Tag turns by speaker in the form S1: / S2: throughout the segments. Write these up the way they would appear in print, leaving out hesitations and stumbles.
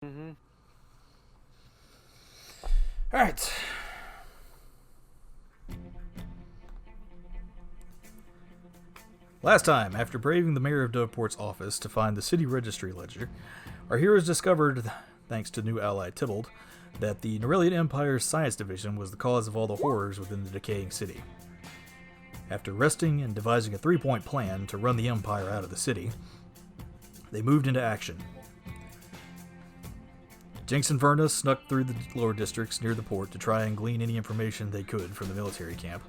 S1: Mm-hmm.
S2: Alright. Last time, after braving the mayor of Doveport's office to find the city registry ledger, our heroes discovered, thanks to new ally Tybalt, that the Norellian Empire's science division was the cause of all the horrors within the decaying city. After resting and devising a three-point plan to run the Empire out of the city, they moved into action. Jinx and Verna snuck through the lower districts near the port to try and glean any information they could from the military camp.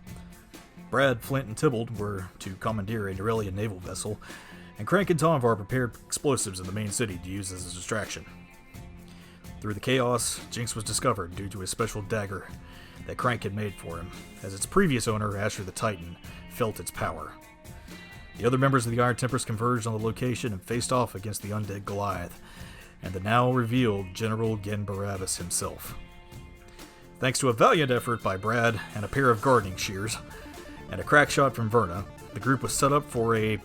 S2: Brad, Flint, and Tybalt were to commandeer a Norellian naval vessel, and Crank and Tonvar prepared explosives in the main city to use as a distraction. Through the chaos, Jinx was discovered due to a special dagger that Crank had made for him, as its previous owner, Asher the Titan, felt its power. The other members of the Iron Tempest converged on the location and faced off against the undead Goliath, and the now revealed General Gen Barabbas himself. Thanks to a valiant effort by Brad and a pair of gardening shears, and a crack shot from Verna, the group was set up for a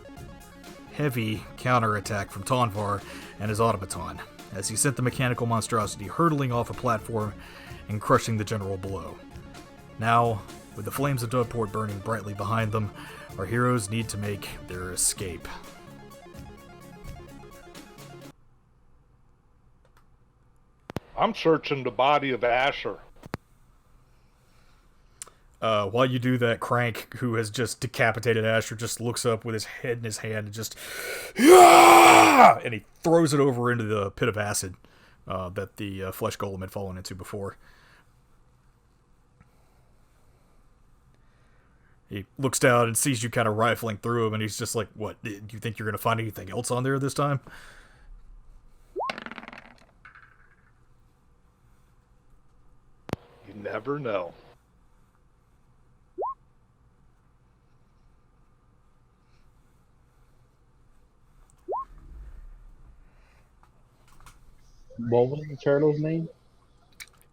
S2: heavy counterattack from Tonvar and his automaton, as he sent the mechanical monstrosity hurtling off a platform and crushing the general below. Now, with the flames of Doveport burning brightly behind them, our heroes need to make their escape.
S3: I'm searching the body of Asher.
S2: While you do that, Crank, who has just decapitated Asher, just looks up with his head in his hand and just... "Yeah!" And he throws it over into the pit of acid that the flesh golem had fallen into before. He looks down and sees you kind of rifling through him, and he's just like, what, do you think you're going to find anything else on there this time?
S3: You never know.
S4: What was the turtle's name?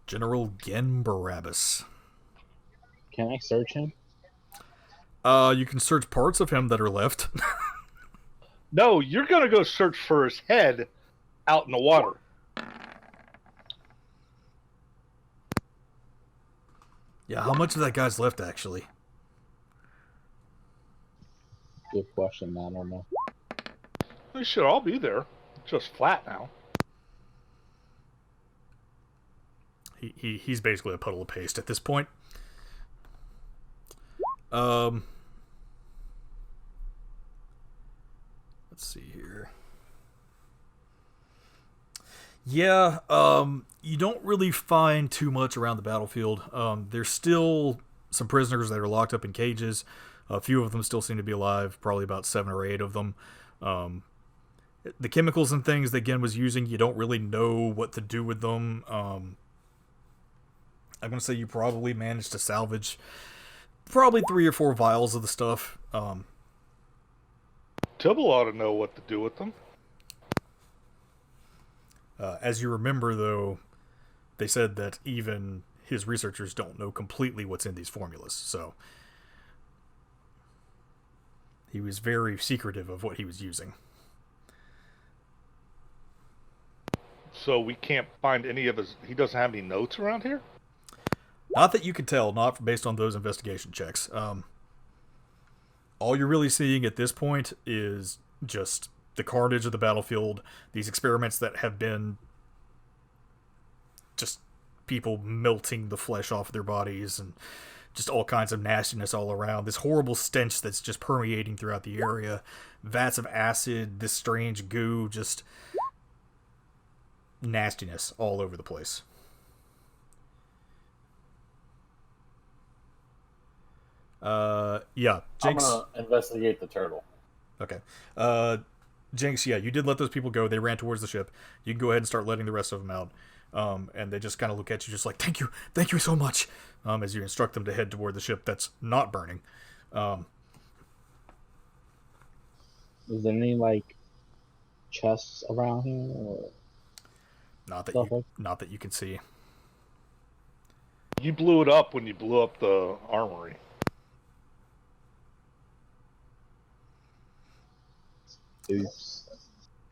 S2: General Gen Barabbas.
S4: Can I search him?
S2: You can search parts of him that are left.
S3: No, you're going to go search for his head out in the water.
S2: Yeah, how much of that guy's left, actually?
S4: Good question. I don't know.
S3: They should all be there. Just flat now.
S2: He's basically a puddle of paste at this point. Let's see here. Yeah, you don't really find too much around the battlefield. There's still some prisoners that are locked up in cages. A few of them still seem to be alive, probably about 7 or 8 of them. The chemicals and things that Gen was using, you don't really know what to do with them. I'm going to say you probably managed to salvage probably 3 or 4 vials of the stuff.
S3: Tibble ought to know what to do with them.
S2: As you remember, though, they said that even his researchers don't know completely what's in these formulas, so he was very secretive of what he was using.
S3: So we can't find any of his... He doesn't have any notes around here?
S2: Not that you can tell, not based on those investigation checks. All you're really seeing at this point is just the carnage of the battlefield, these experiments that have been just people melting the flesh off their bodies and just all kinds of nastiness all around. This horrible stench that's just permeating throughout the area. Vats of acid, this strange goo, just nastiness all over the place. Yeah, Jinx.
S5: I'm gonna investigate the turtle.
S2: Okay. Jinx, yeah, you did let those people go. They ran towards the ship. You can go ahead and start letting the rest of them out. And they just kind of look at you just like, thank you so much, as you instruct them to head toward the ship that's not burning.
S4: Is there any, like, chests around here? Or
S2: Not
S4: stuff like
S2: that you can see.
S3: You blew it up when you blew up the armory.
S4: Oops.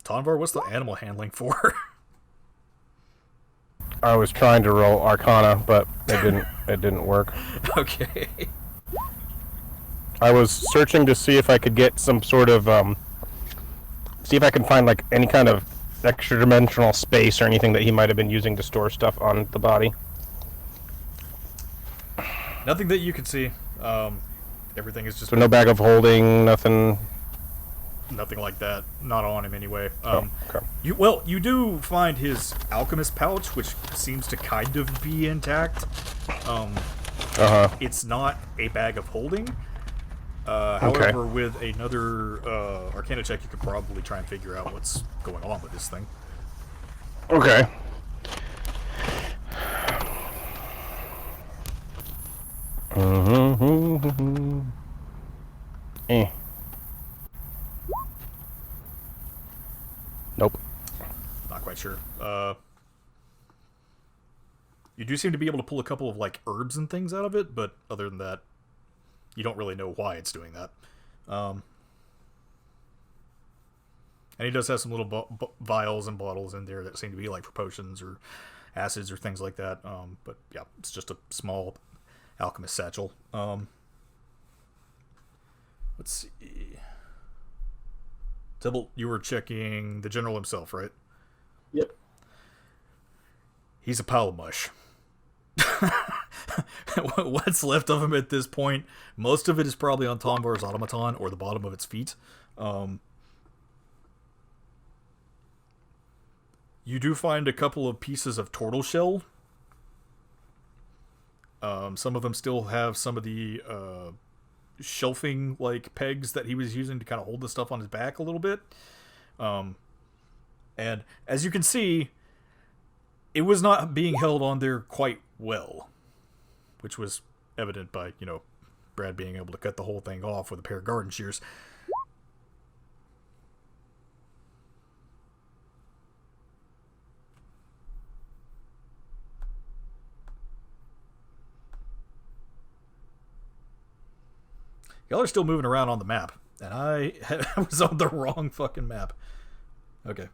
S2: Tonvar, what's the animal handling for?
S1: I was trying to roll Arcana, but it didn't. It didn't work.
S2: Okay.
S1: I was searching to see if I could get some sort of see if I can find like any kind of extra dimensional space or anything that he might have been using to store stuff on the body.
S2: Nothing that you can see. Everything is just...
S1: So no bag of holding, nothing...
S2: Nothing like that. Not on him anyway.
S1: Okay.
S2: You do find his alchemist pouch, which seems to kind of be intact. It's not a bag of holding. However, with another Arcana check, you could probably try and figure out what's going on with this thing.
S1: Okay. Nope.
S2: Not quite sure. You do seem to be able to pull a couple of like herbs and things out of it, but other than that, you don't really know why it's doing that. And he does have some little vials and bottles in there that seem to be like for potions or acids or things like that. But yeah, it's just a small alchemist satchel. Let's see. Tibble, you were checking the general himself, right?
S5: Yep.
S2: He's a pile of mush. What's left of him at this point, most of it is probably on Tomvar's automaton or the bottom of its feet. You do find a couple of pieces of turtle shell. Some of them still have some of the shelving like pegs that he was using to kind of hold the stuff on his back a little bit. And as you can see, it was not being held on there quite well, which was evident by, Brad being able to cut the whole thing off with a pair of garden shears. Y'all are still moving around on the map, and I was on the wrong fucking map. Okay.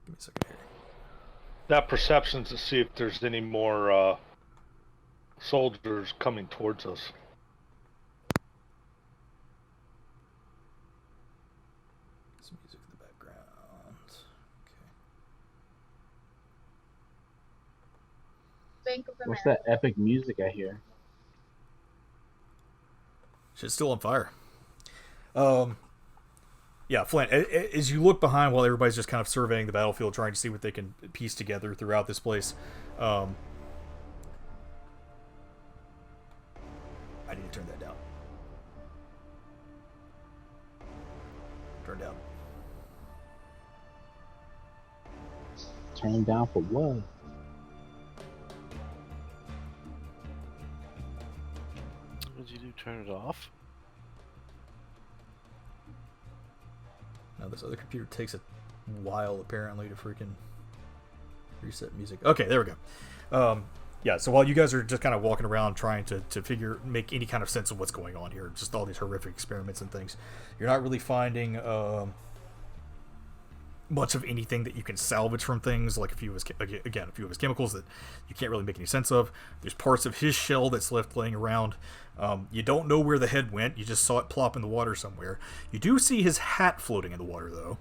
S2: Give me a second here.
S3: That perception's to see if there's any more soldiers coming towards us.
S2: Some music in the background. Okay.
S6: Bank of
S4: What's
S6: America.
S4: that epic music I hear?
S2: Shit's still on fire. Yeah, Flint, as you look behind while everybody's just kind of surveying the battlefield, trying to see what they can piece together throughout this place, I need to turn that down. Turn down.
S4: Turn down for what?
S7: What did you do? Turn it off?
S2: Now this other computer takes a while apparently to freaking reset music. Okay, there we go. Yeah, so while you guys are just kind of walking around trying to make any kind of sense of what's going on here, just all these horrific experiments and things, you're not really finding much of anything that you can salvage from things, like a few of his chemicals that you can't really make any sense of. There's parts of his shell that's left laying around. You don't know where the head went. You just saw it plop in the water somewhere. You do see his hat floating in the water, though.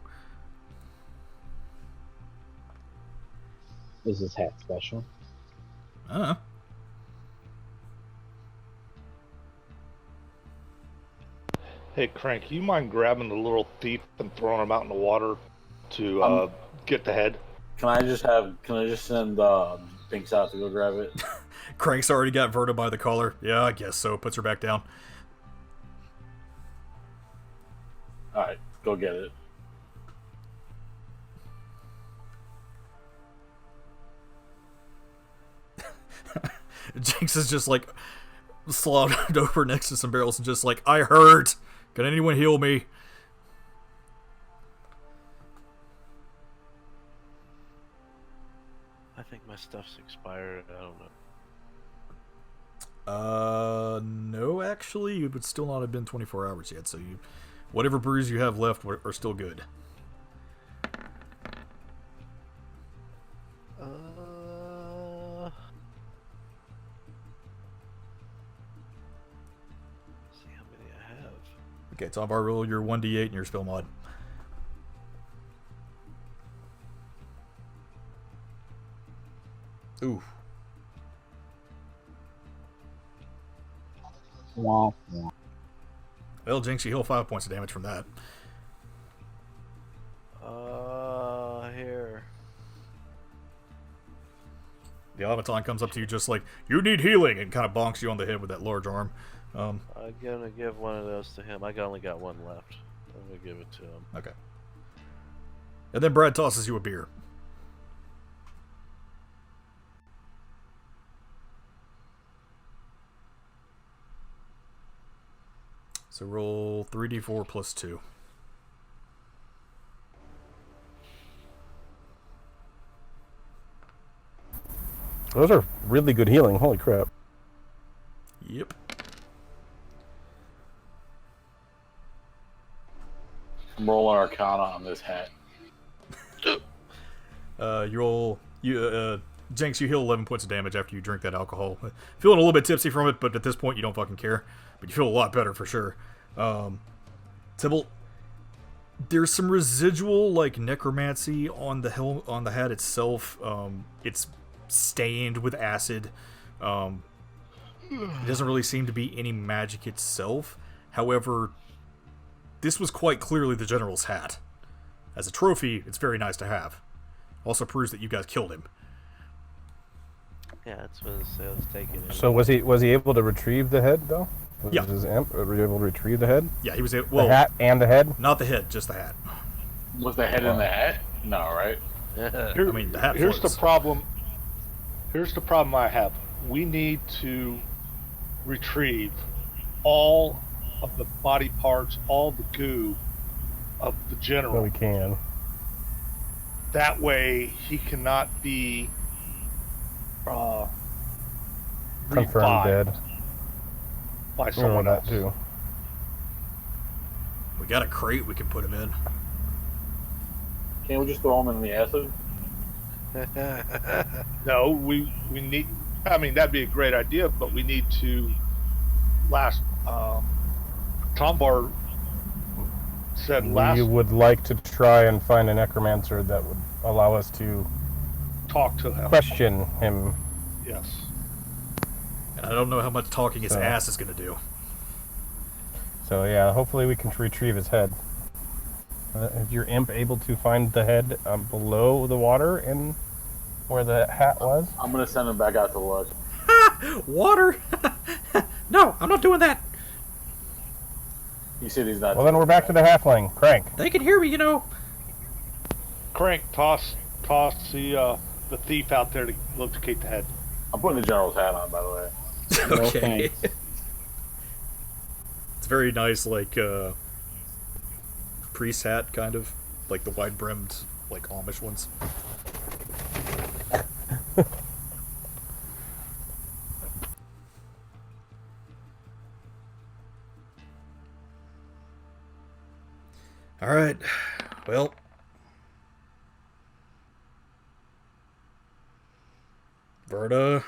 S4: Is his hat special?
S3: Hey, Crank, you mind grabbing the little thief and throwing him out in the water to get the head?
S5: Can I just send Binks out to go grab it?
S2: Crank's already got Verta by the collar. Yeah, I guess so. Puts her back down.
S5: Alright, go get it.
S2: Jinx is just like slotted over next to some barrels and just like, I hurt. Can anyone heal me?
S7: I think my stuff's expired. I don't know.
S2: No, actually, it would still not have been 24 hours yet. So whatever brews you have left are still good. Okay, Tombar, roll your 1d8 and your spell mod. Ooh.
S4: Womp womp.
S2: Well, Jinx, you heal 5 points of damage from that.
S7: Here.
S2: The automaton comes up to you just like, you need healing, and kind of bonks you on the head with that large arm.
S7: I'm gonna give one of those to him. I only got one left. I'm gonna give it to him.
S2: Okay. And then Brad tosses you a beer. So roll 3d4 plus 2.
S1: Those are really good healing. Holy crap.
S2: Yep.
S5: I'm rolling Arcana on this hat.
S2: You roll... Jinx, you heal 11 points of damage after you drink that alcohol. Feeling a little bit tipsy from it, but at this point you don't fucking care. But you feel a lot better for sure. Tybalt, there's some residual like necromancy on the hat itself. It's stained with acid. It doesn't really seem to be any magic itself. However, this was quite clearly the general's hat. As a trophy, it's very nice to have. Also proves that you guys killed him.
S7: Yeah, that's what I was taking.
S1: So was he able to retrieve the head though? Was
S2: Yeah.
S1: his imp were you able to retrieve the head?
S2: Yeah, he was the
S1: hat and the head?
S2: not the head, just the hat.
S5: Was the head in the hat? No, right?
S2: I mean, the hat
S3: Here's
S2: floats.
S3: the problem. Here's the problem I have. We need to retrieve all of the body parts, all the goo of the general.
S1: Well, we can.
S3: That way, he cannot be
S1: Confirmed
S3: revived
S1: dead.
S3: by
S1: We know
S3: someone
S1: that
S3: else.
S1: too.
S2: We got a crate we can put him in.
S5: Can't we just throw him in the acid?
S3: No, we need. I mean, that'd be a great idea, but we need to. Tombar said last.
S1: We would like to try and find a necromancer that would allow us to
S3: Talk to him.
S1: question him.
S3: Yes.
S2: And I don't know how much talking his
S1: So-
S2: ass is going to do.
S1: So yeah, hopefully we can retrieve his head. Is your imp able to find the head below the water in where the hat was?
S5: I'm gonna send him back out to look.
S2: Water? No, I'm not doing that.
S5: He said he's not.
S1: Well, then we're back to the halfling. Crank.
S2: They can hear me, you know.
S3: Crank, toss the thief out there to locate the head.
S5: I'm putting the general's hat on, by the way.
S2: Okay.
S4: thanks.
S2: It's very nice, like, priest hat, kind of. Like the wide-brimmed, like, Amish ones. Alright. Well. Verda.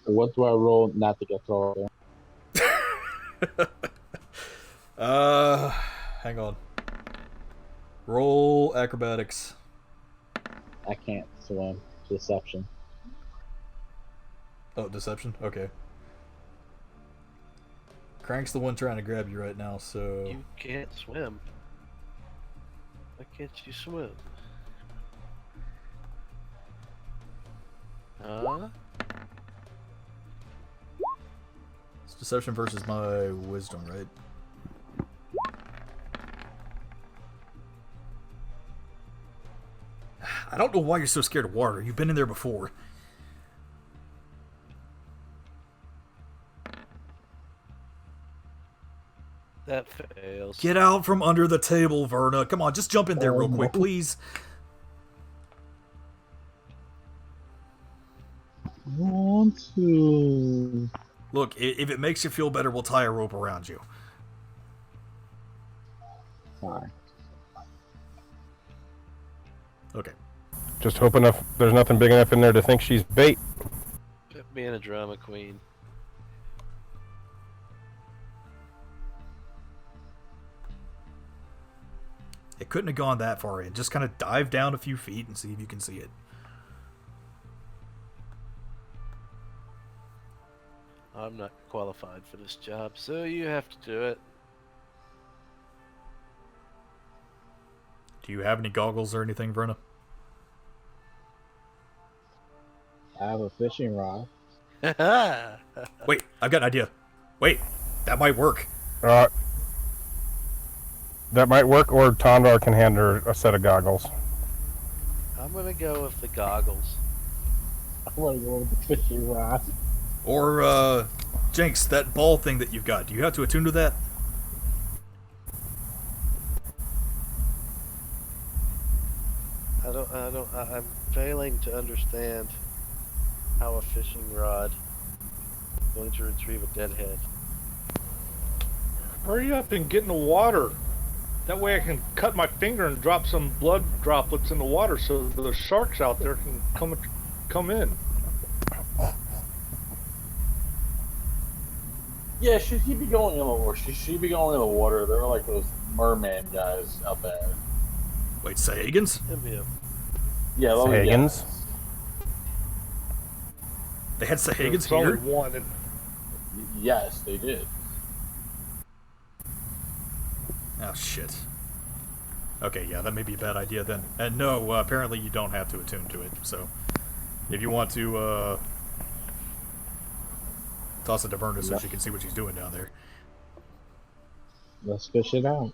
S4: What do I roll not to get thrown?
S2: Hang on. Roll acrobatics.
S4: I can't swim. Deception.
S2: Oh, deception? Okay. Crank's the one trying to grab you right now, so...
S7: You can't swim. Why can't you swim? Huh?
S2: It's deception versus my wisdom, right? I don't know why you're so scared of water. You've been in there before.
S7: That fails.
S2: Get out from under the table, Verna. Come on, just jump in there real quick, please.
S4: Want to?
S2: Look, if it makes you feel better, we'll tie a rope around you.
S4: Fine.
S2: Okay.
S1: Just hope enough. There's nothing big enough in there to think she's bait.
S7: Being a drama queen.
S2: It couldn't have gone that far in. Just kind of dive down a few feet and see if you can see it.
S7: I'm not qualified for this job, so you have to do it.
S2: Do you have any goggles or anything, Verna?
S4: I have a fishing rod.
S2: Wait, I've got an idea. Wait, that might work.
S1: That might work, or Tondar can hand her a set of goggles.
S7: I'm gonna go with the goggles.
S4: I want to go with the fishing rod.
S2: Or, Jinx, that ball thing that you've got, do you have to attune to that?
S7: I'm failing to understand how a fishing rod is going to retrieve a deadhead.
S3: Hurry up and get in the water. That way I can cut my finger and drop some blood droplets in the water so the sharks out there can come in.
S5: Yeah, should he be going in the water? Should she be going in the water? There are like those merman guys out there.
S2: Wait, Sahagins?
S7: It'd be a
S5: Yeah, those
S1: Sahagins?
S5: guys.
S2: They had Sahagins
S3: There's only
S2: here?
S3: one. And
S5: Yes, they did.
S2: Oh, shit. Okay, yeah, that may be a bad idea then. And no, apparently you don't have to attune to it, so... If you want to, toss it to Verna so she can see what she's doing down there.
S4: Let's fish it out.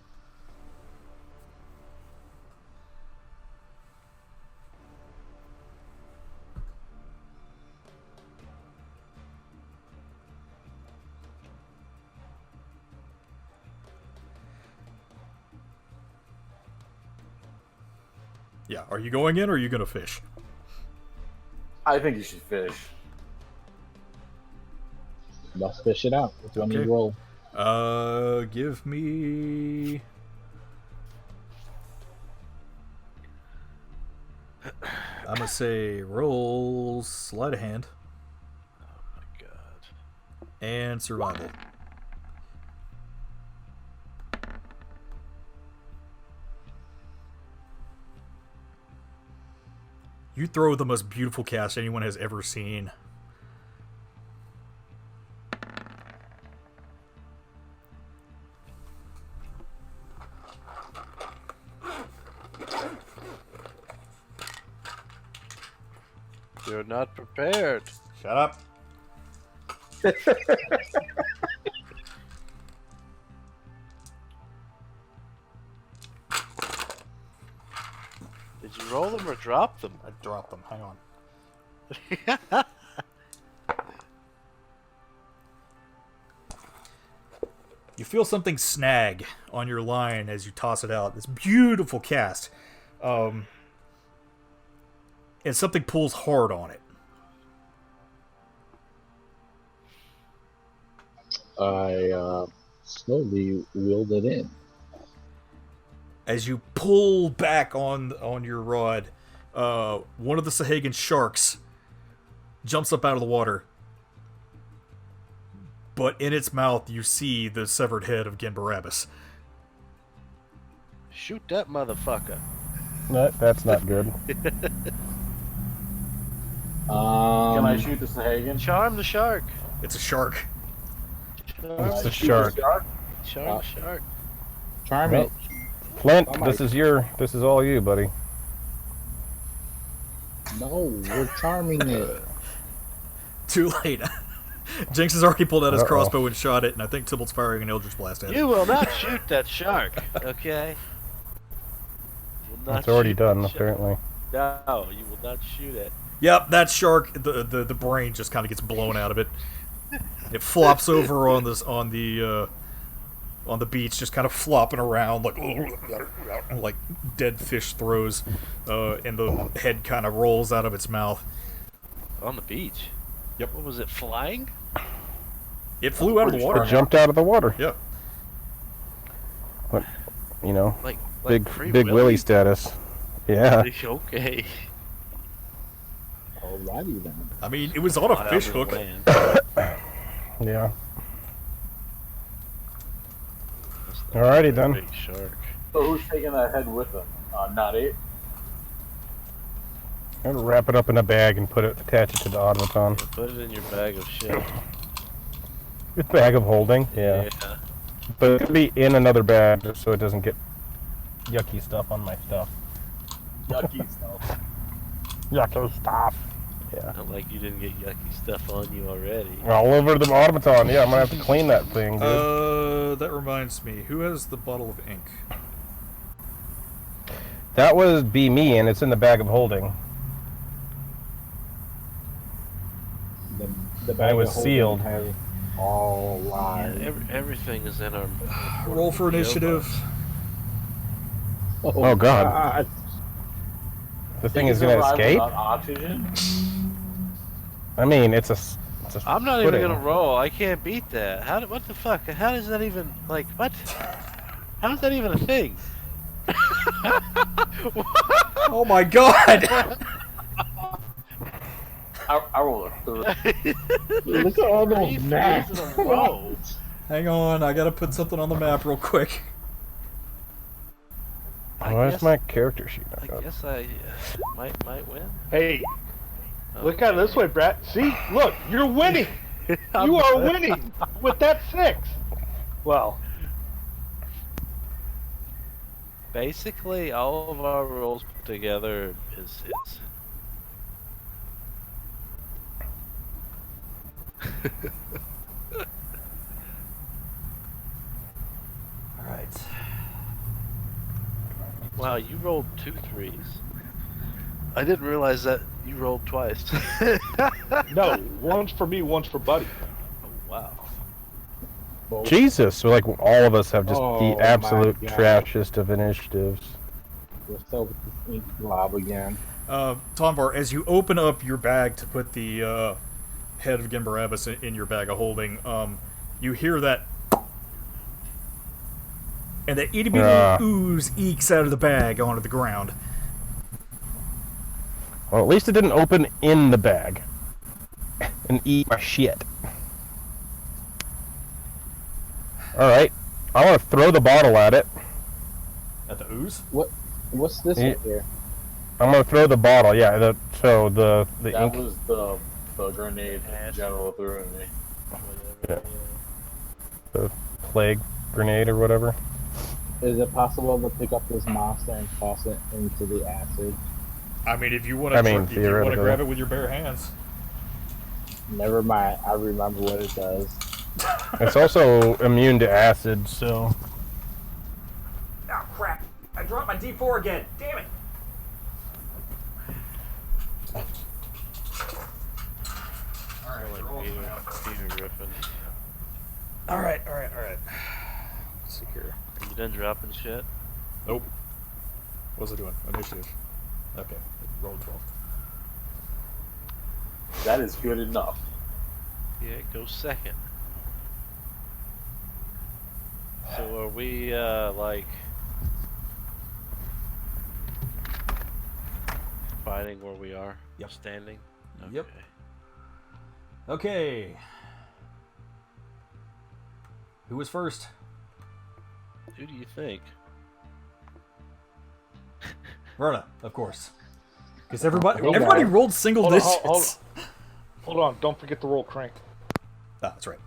S2: Yeah, are you going in or are you going to fish?
S5: I think you should fish.
S4: Let's fish it out. Which one
S2: Okay.
S4: you roll?
S2: Give me... I'm gonna say roll sleight of hand
S7: oh my god.
S2: and survival. You throw the most beautiful cast anyone has ever seen.
S7: You're not prepared.
S2: Shut up.
S7: Did you roll them or drop them?
S2: I dropped them. Hang on. You feel something snag on your line as you toss it out. This beautiful cast. And something pulls hard on it.
S4: I slowly wheeled it in.
S2: As you pull back on your rod, one of the Sahagan sharks jumps up out of the water. But in its mouth, you see the severed head of Genbarabbas.
S7: Shoot that motherfucker.
S1: That's not good.
S5: Can I shoot the Sahagan?
S7: Charm the shark.
S2: It's a shark.
S1: It's a
S5: Shoot
S1: shark.
S5: the shark?
S7: Charm the shark.
S4: Charm
S1: Well,
S4: it.
S1: Flint,
S4: Oh my-
S1: this is all you, buddy.
S4: No, we're charming it.
S2: Too late. Jinx has already pulled out his
S1: Uh-oh.
S2: crossbow and shot it, and I think Tybalt's firing an Eldritch Blast at it.
S7: You will not shoot that shark, okay? You will not
S1: It's already
S7: shoot
S1: done,
S7: that shark.
S1: apparently.
S7: No, you will not shoot it.
S2: Yep, that shark. The brain just kind of gets blown out of it. It flops over on the beach, just kind of flopping around like dead fish throws, and the head kind of rolls out of its mouth.
S7: On the beach?
S2: Yep.
S7: What was it, flying?
S2: It flew out of the
S1: It
S2: water.
S1: jumped out of the water.
S2: Yeah.
S1: But, you know,
S7: Like Free
S1: big Willy status. Yeah.
S7: Okay.
S4: Alrighty then.
S2: I mean, it was on a
S7: Not
S2: fish
S7: out of
S2: hook.
S7: the land.
S1: Yeah.
S7: That's not
S1: Alrighty
S7: a
S1: then.
S7: Big shark.
S5: So who's taking that head with them? Not it.
S1: I'm gonna wrap it up in a bag and attach it to the automaton.
S7: Yeah, put it in your bag of shit.
S1: Bag of holding, yeah. But it could be in another bag just so it doesn't get yucky stuff on my stuff.
S5: Yucky stuff.
S1: Yucky stuff. Yeah.
S7: Not like you didn't get yucky stuff on you already.
S1: All over the automaton. Yeah, I'm gonna have to clean that thing, dude.
S2: That reminds me. Who has the bottle of ink?
S1: That would be me, and it's in the bag of holding.
S4: The bag
S1: It was
S4: of holding
S1: sealed.
S4: has all lies.
S7: Everything is in our.
S2: Roll for initiative.
S1: Oh, God. The thing is gonna escape?
S5: Without oxygen?
S1: I mean, it's a
S7: I'm not even
S1: pudding.
S7: gonna roll. I can't beat that. What the fuck? How does that even like what? How is that even a thing?
S2: Oh my god!
S5: I rolled a 3.
S4: Look at all those
S7: Three
S4: maps.
S7: threes in a row.
S2: Hang on, I gotta put something on the map real quick.
S1: Where's
S7: guess-
S1: my character sheet?
S7: I guess I might win.
S3: Hey, look at it this way, Brett. See, look, you're winning.
S7: I'm
S3: You are
S7: good.
S3: winning with that 6. Well,
S7: Basically, all of our rolls put together is his.
S2: Alright.
S7: Wow, you rolled 2 3s. I didn't realize that you rolled twice.
S3: no, one's for me, one's for Buddy.
S7: Oh, wow.
S1: Jesus, so like all of us have just
S4: Oh
S1: the
S4: my
S1: absolute
S4: God.
S1: trashiest of initiatives.
S4: We're still with this ink blob again.
S2: Tomvar, as you open up your bag to put the head of Gimbarabas in your bag of holding, you hear that, and that itty bitty little ooze ekes out of the bag onto the ground.
S1: Well, at least it didn't open in the bag and eat my shit. Alright, I want to throw the bottle at it.
S2: At the ooze?
S4: What's this
S1: Yeah.
S4: right here?
S1: I'm going to throw the bottle, yeah, the
S5: That
S1: ink.
S5: was the grenade that General threw at me.
S7: Whatever.
S1: The plague grenade or whatever.
S4: Is it possible to pick up this monster and toss it into the acid?
S2: I mean, if you want
S1: I mean,
S2: to
S1: theoretically.
S2: grab it with your bare hands.
S4: Never mind. I remember what it does.
S1: It's also immune to acid, so...
S2: Oh, crap. I dropped my D4 again. Damn it. Alright, alright. Let's see here.
S7: You done dropping shit?
S2: Nope. What's it doing? Initiative. Okay. Roll 12.
S5: That is good enough.
S7: Yeah, go second. So are we like fighting where we are?
S2: Yep.
S7: Standing? Okay.
S2: Yep. Okay. Who was first?
S7: Who do you think?
S2: Verna, of course. Because everybody
S4: Okay.
S2: rolled single
S3: Hold on,
S2: digits.
S3: Hold on, don't forget to roll crank.
S2: Ah, that's right.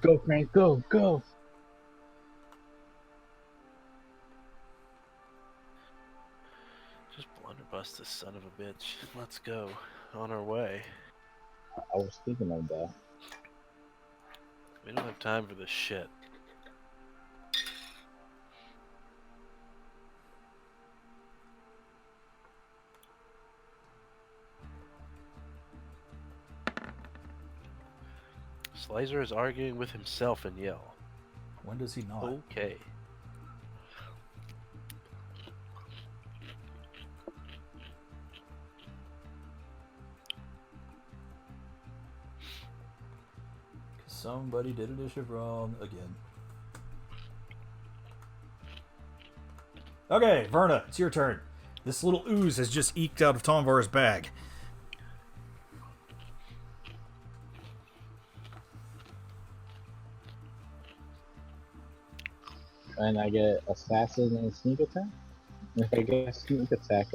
S4: Go, Frank, go, go.
S7: Just blunderbuss this son of a bitch. Let's go. On our way.
S4: I was thinking of that.
S7: We don't have time for this shit. Slicer is arguing with himself in yell.
S2: When does he not?
S7: Okay.
S2: Somebody did initiative wrong again. Okay, Verna, it's your turn. This little ooze has just eked out of Tomvar's bag.
S4: and I get assassin and sneak attack. And if I get a sneak attack,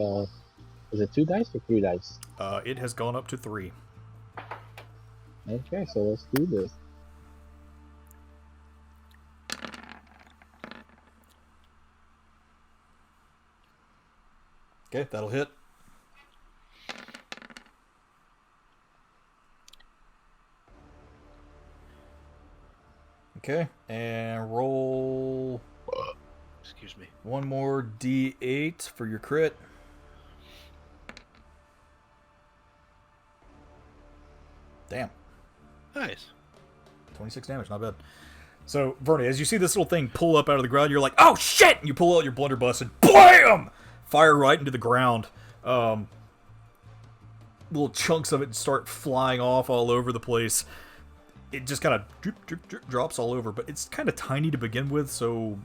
S4: is it 2 dice or 3 dice?
S2: It has gone up to 3.
S4: Okay, so let's do this.
S2: Okay, that'll hit. Okay, and roll
S7: Excuse me.
S2: one more d8 for your crit. Damn.
S7: Nice.
S2: 26 damage, not bad. So, Vernie, as you see this little thing pull up out of the ground, you're like, oh shit! And you pull out your blunderbuss and BLAM! Fire right into the ground. Little chunks of it start flying off all over the place. It just kind of drops all over, but it's kind of tiny to begin with, so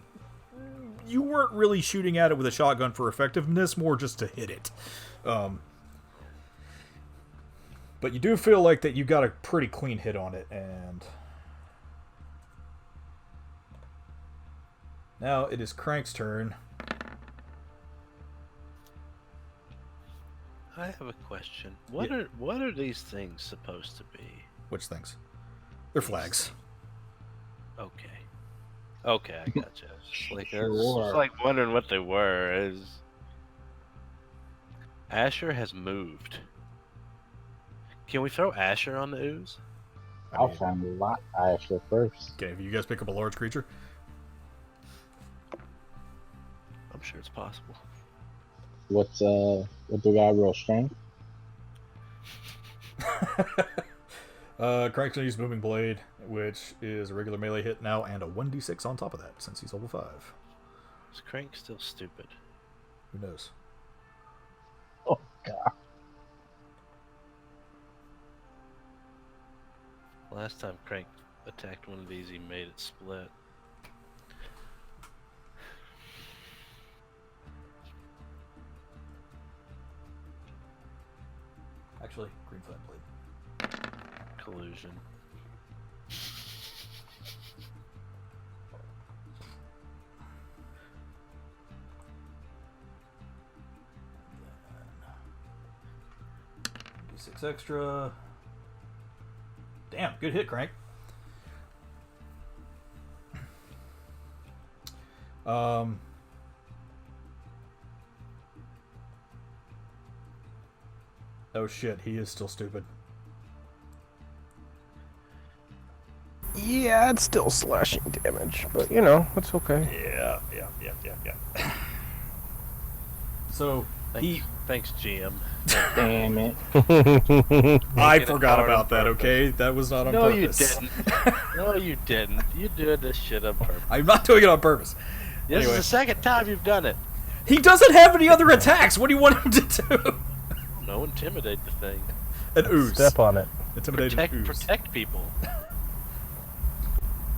S2: you weren't really shooting at it with a shotgun for effectiveness, more just to hit it. But you do feel like that you got a pretty clean hit on it, and now it is Crank's turn.
S7: I have a question. What are these things supposed to be?
S2: Which things? They're flags.
S7: Okay. Okay, I gotcha. Just like, I was
S4: Sure.
S7: just like wondering what they were. Asher has moved. Can we throw Asher on the ooze?
S4: I'll find a lot Asher first.
S2: Okay, if you guys pick up a large creature.
S7: I'm sure it's possible.
S4: What do I roll strength?
S2: Crank's gonna use Booming Blade, which is a regular melee hit now, and a 1d6 on top of that, since he's level 5.
S7: Is Crank still stupid?
S2: Who knows?
S4: Oh god.
S7: Last time Crank attacked one of these, he made it split.
S2: Actually, Green Flame Blade.
S7: Collusion.
S2: D6 extra. Damn, good hit, Crank. Oh shit, he is still stupid.
S1: Yeah, it's still slashing damage, but you know, it's okay.
S2: Yeah. So,
S7: Thanks, GM.
S4: Damn it.
S2: I
S7: it
S2: forgot
S7: hard
S2: about
S7: on
S2: that,
S7: purpose.
S2: okay? That was not on
S7: No, you
S2: purpose.
S7: didn't. No, you didn't. You're doing this shit on purpose.
S2: I'm not doing it on purpose.
S7: This
S2: Anyway.
S7: is the second time you've done it.
S2: He doesn't have any other attacks! What do you want him to do?
S7: No, intimidate the thing.
S2: An ooze.
S1: Step on it.
S2: Intimidated ooze.
S7: Protect people.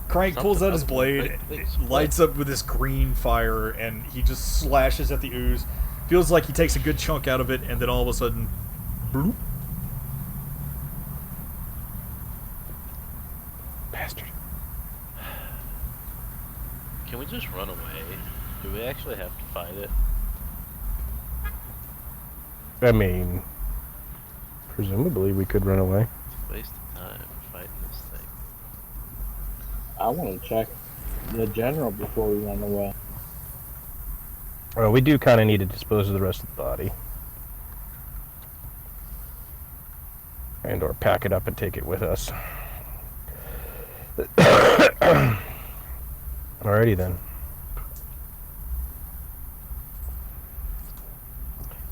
S2: Crank pulls out his
S7: Something
S2: blade,
S7: else.
S2: it lights up with this green fire, and he just slashes at the ooze. Feels like he takes a good chunk out of it, and then all of a sudden, bloop.
S1: Bastard.
S7: Can we just run away? Do we actually have to fight it?
S1: I mean, presumably we could run away.
S7: It's a waste of time fighting this thing.
S4: I want to check the general before we run away.
S1: Well, we do kind of need to dispose of the rest of the body. And or pack it up and take it with us. Alrighty then.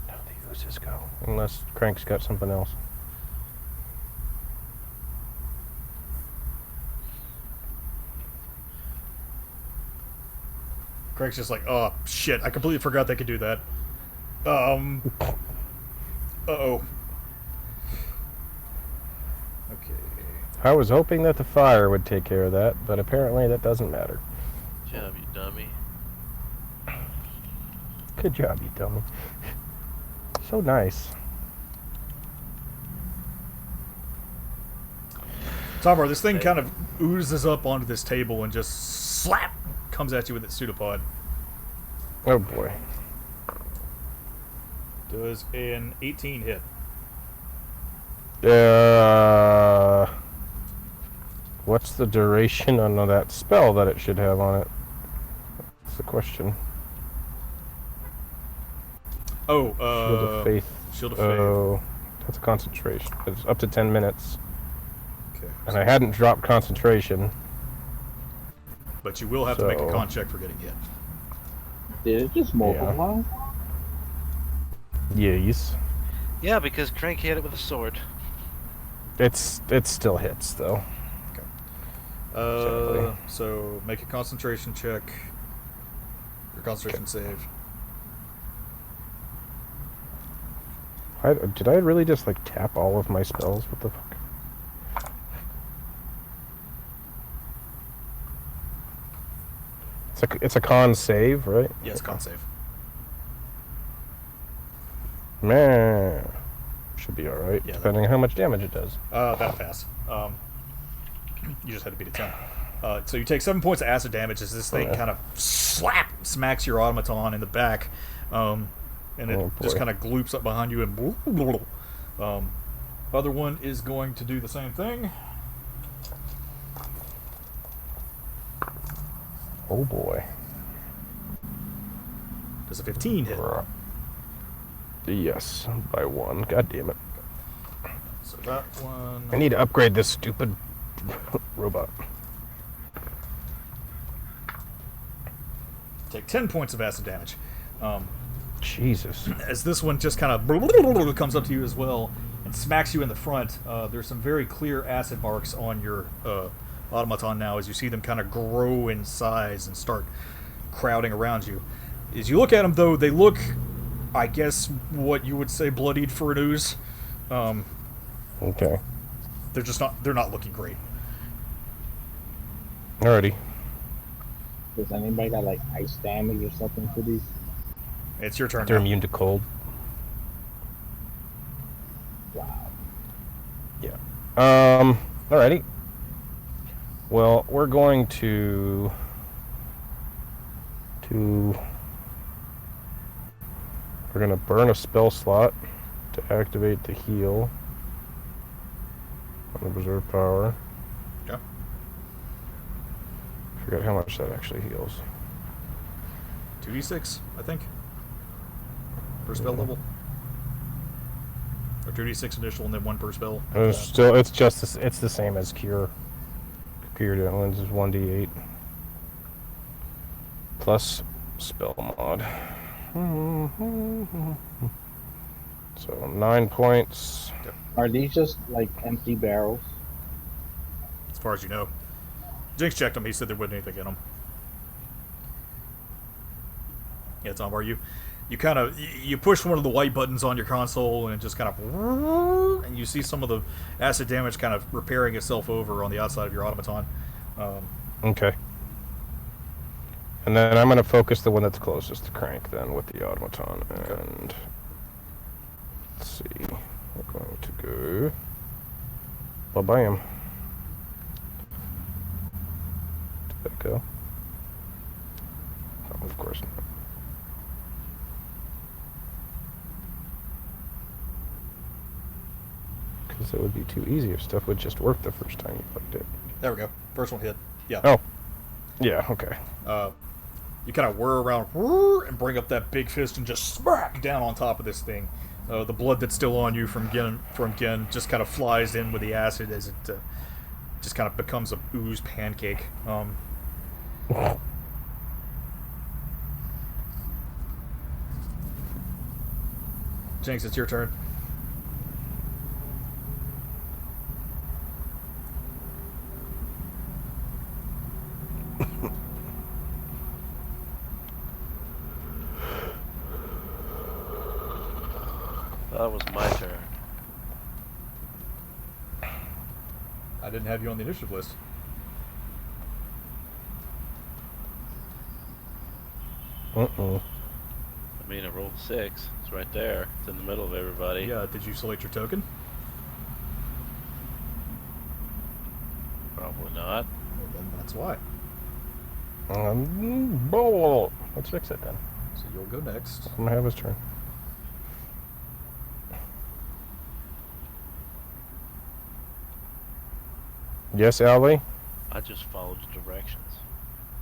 S1: Now the oozes go. Unless Crank's got something else.
S2: Crank's just like, oh, shit, I completely forgot they could do that. Uh-oh. Okay.
S1: I was hoping that the fire would take care of that, but apparently that doesn't matter.
S7: Good job, you dummy.
S1: Good job, you dummy. So nice.
S2: Tomar, this thing kind of oozes up onto this table and just slap comes at you with its pseudopod.
S1: Oh boy.
S2: Does an 18 hit?
S1: What's the duration on that spell that it should have on it? That's the question.
S2: Oh,
S1: Shield of Faith.
S2: Shield of Faith.
S1: Oh, that's a concentration. It's up to 10 minutes.
S2: Okay.
S1: And I hadn't dropped concentration.
S2: But you will have to make a
S1: So-
S2: con check for getting hit.
S4: Did it just multiply?
S1: Yes.
S7: Yeah, because Crank hit it with a sword.
S1: It still hits though. Exactly.
S2: So make a concentration check. Your concentration save.
S1: Did I really just like tap all of my spells? What the fuck? It's a con save, right?
S2: Yes, con save.
S1: Man, should be all right,
S2: Yeah,
S1: depending on how much damage it does.
S2: That pass. You just had to beat a 10. So you take 7 points of acid damage as this thing
S1: Okay.
S2: kind of smacks your automaton in the back, and it
S1: Oh,
S2: just
S1: boy.
S2: kind of gloops up behind you and. Other one is going to do the same thing.
S1: Oh boy.
S2: Does a 15 hit?
S1: Yes, by 1. God damn it.
S2: So that one.
S1: I need to upgrade this stupid robot.
S2: Take 10 points of acid damage.
S1: Jesus.
S2: As this one just kind of comes up to you as well and smacks you in the front, there's some very clear acid marks on your automaton now as you see them kind of grow in size and start crowding around you. As you look at them, though, they look, I guess, what you would say bloodied for an ooze.
S1: Okay.
S2: They're not looking great.
S1: Alrighty.
S4: Does anybody got like ice damage or something for these?
S2: It's your turn
S1: They're
S2: now.
S1: immune to cold.
S4: Wow.
S1: Yeah. Alrighty. Well, we're going to we're gonna burn a spell slot to activate the heal on the reserve power.
S2: Yeah.
S1: Forget how much that actually heals.
S2: 2d6, I think. Per spell level. Or 2d6 initial and then 1 per spell.
S1: It's the same as cure. Cure Islands is 1d8 plus spell mod. So 9 points.
S4: Are these just like empty barrels?
S2: As far as you know. Jinx checked them. He said there wasn't anything in them. Yeah, Tom, are you kind of you push one of the white buttons on your console and it just kind of and you see some of the acid damage kind of repairing itself over on the outside of your automaton.
S1: Okay. And then I'm going to focus the one that's closest to Crank then with the automaton. And let's see. We're going to go. Well, bam. Did that go? Oh, of course not. Because it would be too easy if stuff would just work the first time you played it.
S2: There we go. First one hit. Yeah.
S1: Oh. Yeah, okay.
S2: You kind of whir around and bring up that big fist and just smack down on top of this thing. The blood that's still on you from Gen just kind of flies in with the acid as it just kind of becomes a ooze pancake. Jinx, it's your turn.
S7: That was my turn.
S2: I didn't have you on the initiative list.
S1: Uh-oh.
S7: I mean, I rolled 6. It's right there. It's in the middle of everybody.
S2: Yeah, did you select your token?
S7: Probably not.
S2: Well, then that's why.
S1: Let's fix it then.
S2: So you'll go next.
S1: I'm gonna have his turn. Yes, Allie?
S7: I just followed the directions.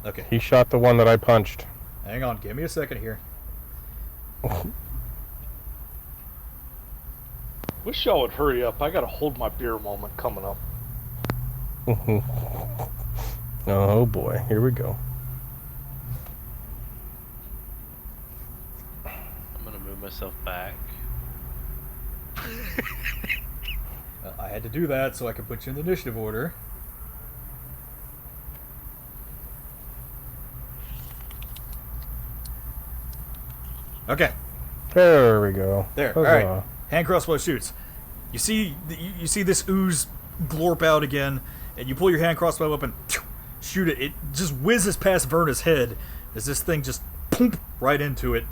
S2: Okay.
S1: He shot the one that I punched.
S2: Hang on. Give me a second here.
S3: Wish y'all would hurry up. I got a hold my beer moment coming up.
S1: Oh boy, here we go.
S7: I'm gonna move myself back.
S2: I had to do that so I could put you in the initiative order. Okay.
S1: There we go.
S2: There.
S1: Huzzah.
S2: All right. Hand crossbow shoots. You see this ooze glorp out again, and you pull your hand crossbow up and shoot it. It just whizzes past Verna's head as this thing just poop right into it.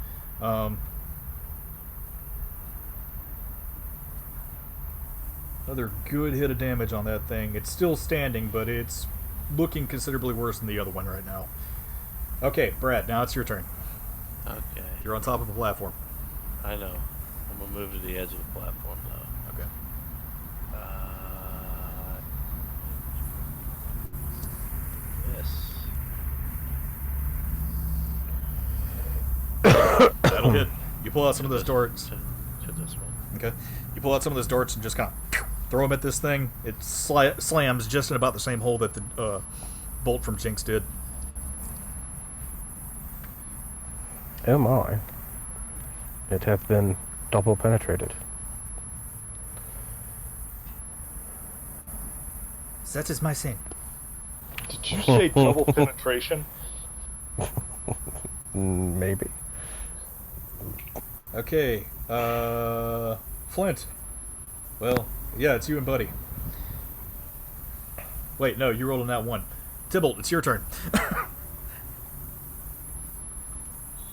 S2: Another good hit of damage on that thing. It's still standing, but it's looking considerably worse than the other one right now. Okay, Brad, now it's your turn.
S7: Okay.
S2: You're on top of the platform.
S7: I know. I'm gonna move to the edge of the platform though.
S2: Okay.
S7: Yes.
S2: That'll hit. You pull out some of those darts.
S7: To this one.
S2: Okay. You pull out some of those darts and just kind of throw them at this thing. It slams just in about the same hole that the bolt from Jinx did.
S1: Oh my. It hath been double penetrated.
S2: That is my sin.
S3: Did you say double penetration?
S1: Maybe.
S2: Okay. Flint. Well, yeah, it's you and Buddy. Wait, no, you rolled on that one. Tybalt, it's your turn.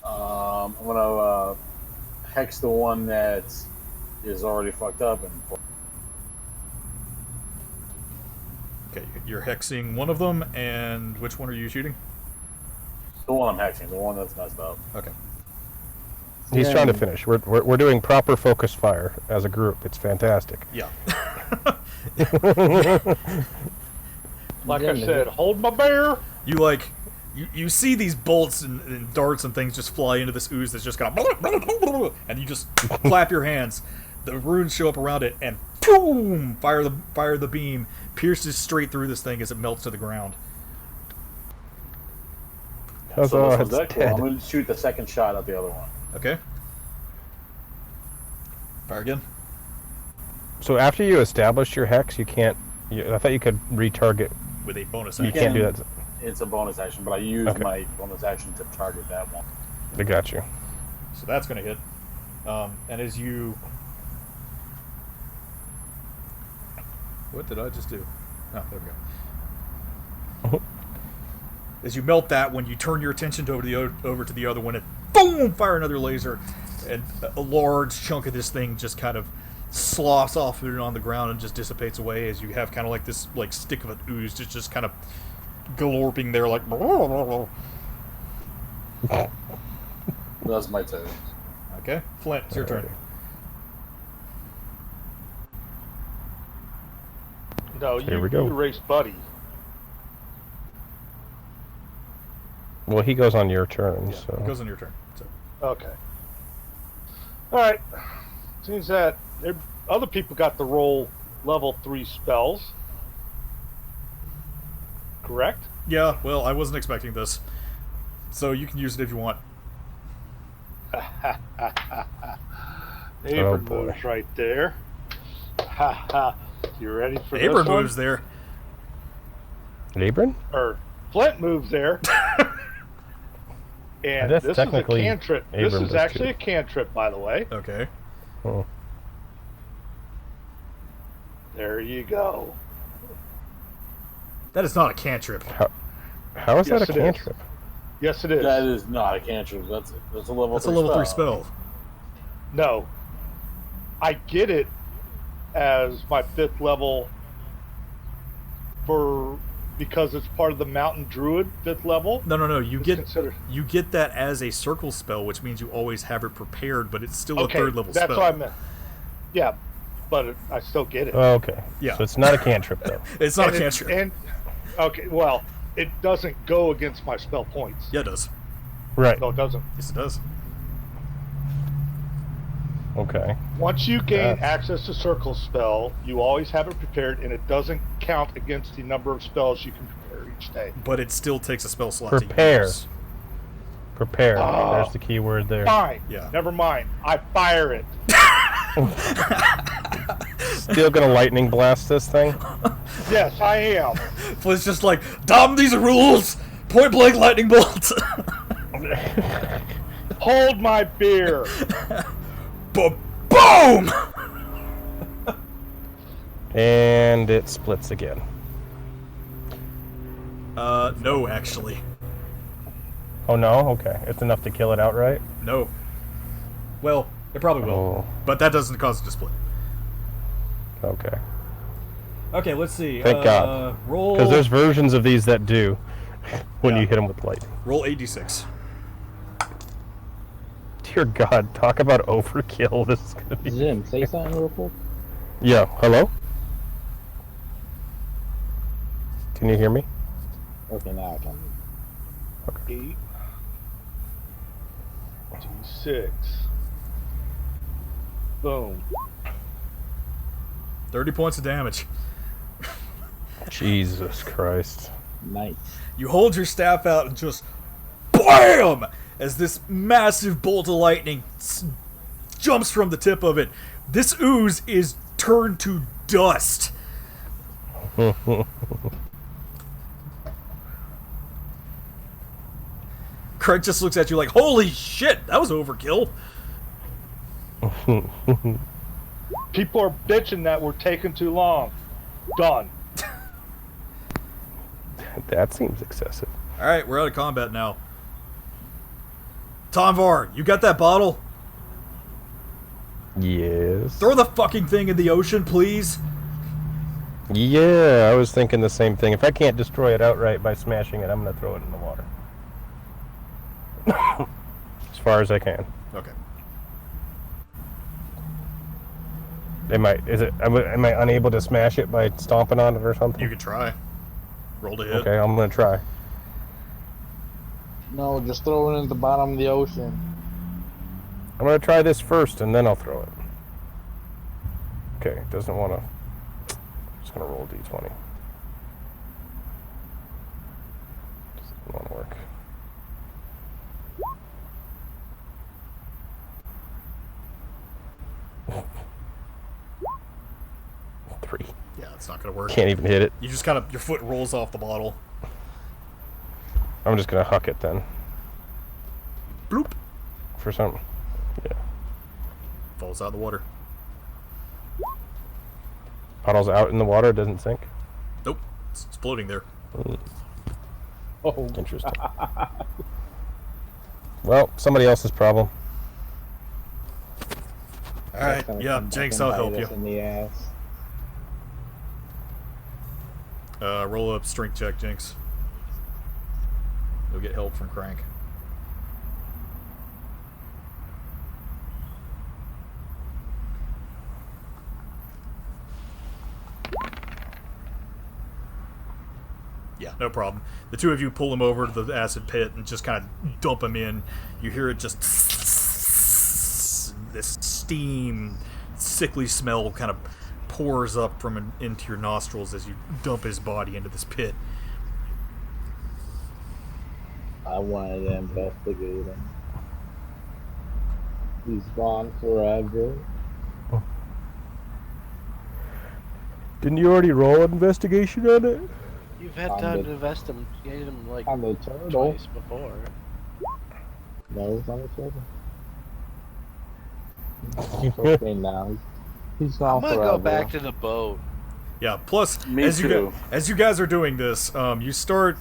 S5: I'm gonna hex the one that is already fucked up and
S2: Okay, you're hexing one of them, and which one are you shooting?
S5: the one I'm hexing, the one that's messed up.
S2: Okay.
S1: He's
S4: Yeah.
S1: trying to finish. We're doing proper focus fire as a group. It's fantastic.
S2: Yeah.
S3: Like I said, hold my beer.
S2: You see these bolts and darts and things just fly into this ooze that's just kind of, and you just clap your hands. The runes show up around it and boom! Fire the beam, pierces straight through this thing as it melts to the ground.
S1: Huzzah,
S5: So this
S1: it's
S5: one's that cool.
S1: dead.
S5: I'm gonna shoot the second shot at the other one.
S2: Okay. Fire again.
S1: So after you establish your hex, you can't. I thought you could retarget.
S2: With a bonus
S1: You
S2: action.
S1: can't do that.
S5: It's a bonus action, but I use
S1: Okay.
S5: my bonus action to target that one.
S1: I got you.
S2: So that's going to hit. And as you... What did I just do? Oh, there we go. As you melt that one, you turn your attention over to the other one and boom! Fire another laser. And a large chunk of this thing just kind of sloughs off on the ground and just dissipates away as you have kind of like this stick of an ooze just kind of galorping there like...
S5: That's my turn.
S2: Okay, Flint, it's your turn.
S3: No,
S1: Here
S3: you
S1: we go.
S3: erased Buddy.
S1: Well, he goes on your turn,
S2: Yeah,
S1: so.
S2: it goes on your turn. So.
S3: Okay. All right. Seems that other people got to roll level 3 spells. Correct?
S2: Yeah, well, I wasn't expecting this. So you can use it if you want.
S3: Abram
S1: boy.
S3: moves right there. Ha ha. You ready for
S2: Abram
S3: this one?
S2: moves there.
S1: Abram?
S3: Or Flint moves there. And
S1: That's
S3: this is a
S1: technically
S3: cantrip. This
S1: Abram
S3: is
S1: does
S3: actually
S1: too.
S3: a cantrip, by the way.
S2: Okay.
S1: Oh.
S3: There you go.
S2: That is not a cantrip.
S1: How is
S3: Yes,
S1: that a
S3: it is.
S1: cantrip?
S3: Yes, it is.
S5: That is not a cantrip. That's a level.
S2: That's a level 3 spell.
S3: No. I get it as my 5th level for because it's part of the Mountain Druid 5th level.
S2: No. You
S3: It's
S2: get
S3: considered-
S2: you get that as a circle spell, which means you always have it prepared, but it's still a 3rd level
S3: that's
S2: spell.
S3: what I meant. Yeah, but I still get it.
S1: Oh, okay.
S2: Yeah.
S1: So it's not a cantrip though.
S2: It's not
S3: And
S2: a
S3: it's-
S2: cantrip.
S3: And okay, well, it doesn't go against my spell points.
S2: Yeah, it does.
S1: Right.
S3: No, it doesn't.
S2: Yes, it does.
S1: Okay.
S3: Once you gain
S1: That's-
S3: access to circle spell, you always have it prepared, and it doesn't count against the number of spells you can prepare each day.
S2: But it still takes a spell slot
S1: Prepare.
S2: to use.
S1: Prepare.
S3: Oh.
S1: There's the key word there.
S3: Fine.
S2: Yeah.
S3: Never mind. I fire it.
S1: Still gonna lightning blast this thing?
S3: Yes, I am.
S2: Flint's just like, Dom, these are rules! Point blank lightning bolt!
S3: Hold my beer.
S2: Boom!
S1: And it splits again.
S2: No, actually.
S1: Oh no? Okay. It's enough to kill it outright?
S2: No. Well, it probably will.
S1: Oh.
S2: But that doesn't cause it to split.
S1: Okay.
S2: Okay, let's see.
S1: Thank God.
S2: Roll.
S1: Because there's versions of these that do when
S2: Yeah.
S1: you hit them with lightning.
S2: Roll 8d6.
S1: Dear God, talk about overkill. This is gonna be.
S4: Jim, say something real quick.
S1: Yeah. Hello? Can you hear me?
S4: Okay, now I can.
S3: 8 D6. Boom.
S2: 30 points of damage.
S1: Jesus Christ.
S4: Nice.
S2: You hold your staff out and just BAM! As this massive bolt of lightning jumps from the tip of it. This ooze is turned to dust. Craig just looks at you like, holy shit, that was overkill.
S3: People are bitching that we're taking too long. Done.
S1: That seems excessive.
S2: Alright, we're out of combat now. Tomvar, you got that bottle?
S1: Yes.
S2: Throw the fucking thing in the ocean, please.
S1: Yeah, I was thinking the same thing. If I can't destroy it outright by smashing it, I'm gonna throw it in the water. As far as I can.
S2: Okay.
S1: Am I unable to smash it by stomping on it or something?
S2: You could try. Roll to hit.
S1: Okay, I'm gonna try.
S4: No, just throw it in the bottom of the ocean.
S1: I'm gonna try this first and then I'll throw it. Okay, doesn't wanna. Just gonna roll d20. Doesn't wanna work. Three.
S2: Yeah, it's not gonna work.
S1: Can't even hit it.
S2: You just kind of, your foot rolls off the bottle.
S1: I'm just gonna huck it then.
S2: Bloop.
S1: For something. Yeah.
S2: Falls out of the water.
S1: Bottle's out in the water, it doesn't sink.
S2: Nope. It's floating there.
S4: Oh,
S1: Interesting. Well, somebody else's problem.
S2: Alright,
S4: That's gonna
S2: yeah,
S4: come
S2: Jinx,
S4: back
S2: I'll
S4: and
S2: help
S4: bite
S2: you.
S4: us in the ass.
S2: Roll up strength check, Jinx. You'll get help from Crank. Yeah, no problem. The two of you pull him over to the acid pit and just kind of dump him in. You hear it just... This steam, sickly smell kind of pours up from into your nostrils as you dump his body into this pit.
S4: I wanted to investigate him. He's gone forever.
S1: Didn't you already roll an investigation on it?
S7: You've had
S4: I'm
S7: time
S4: the-
S7: to invest him, get him like
S4: I'm the turtle.
S7: twice before.
S4: No, he's on the turtle. It's okay now. He's gone
S7: I'm gonna
S4: forever.
S7: go back to the boat.
S2: Yeah. Plus,
S5: Me
S2: as
S5: too.
S2: you guys are doing this, you start.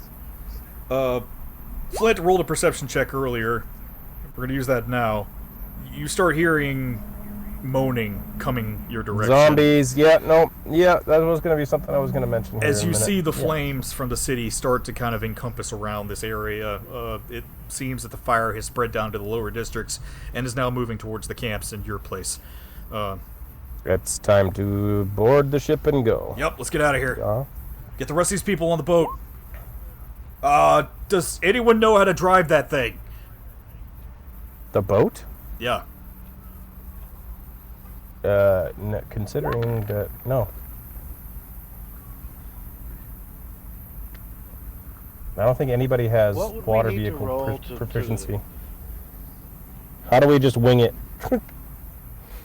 S2: Flint rolled a perception check earlier. We're gonna use that now. You start hearing moaning coming your direction.
S1: Zombies. Yeah, no. Yeah, that was going to be something I was going to mention here
S2: As
S1: in a
S2: you
S1: minute.
S2: see the flames from the city start to kind of encompass around this area, it seems that the fire has spread down to the lower districts and is now moving towards the camps in your place.
S1: It's time to board the ship and go.
S2: Yep, let's get out of here.
S1: Yeah.
S2: Get the rest of these people on the boat. Does anyone know how to drive that thing?
S1: The boat?
S2: Yeah.
S1: Considering that, no. I don't think anybody has
S7: What would we
S1: water
S7: need to
S1: vehicle
S7: roll to
S1: proficiency. How do we just wing it?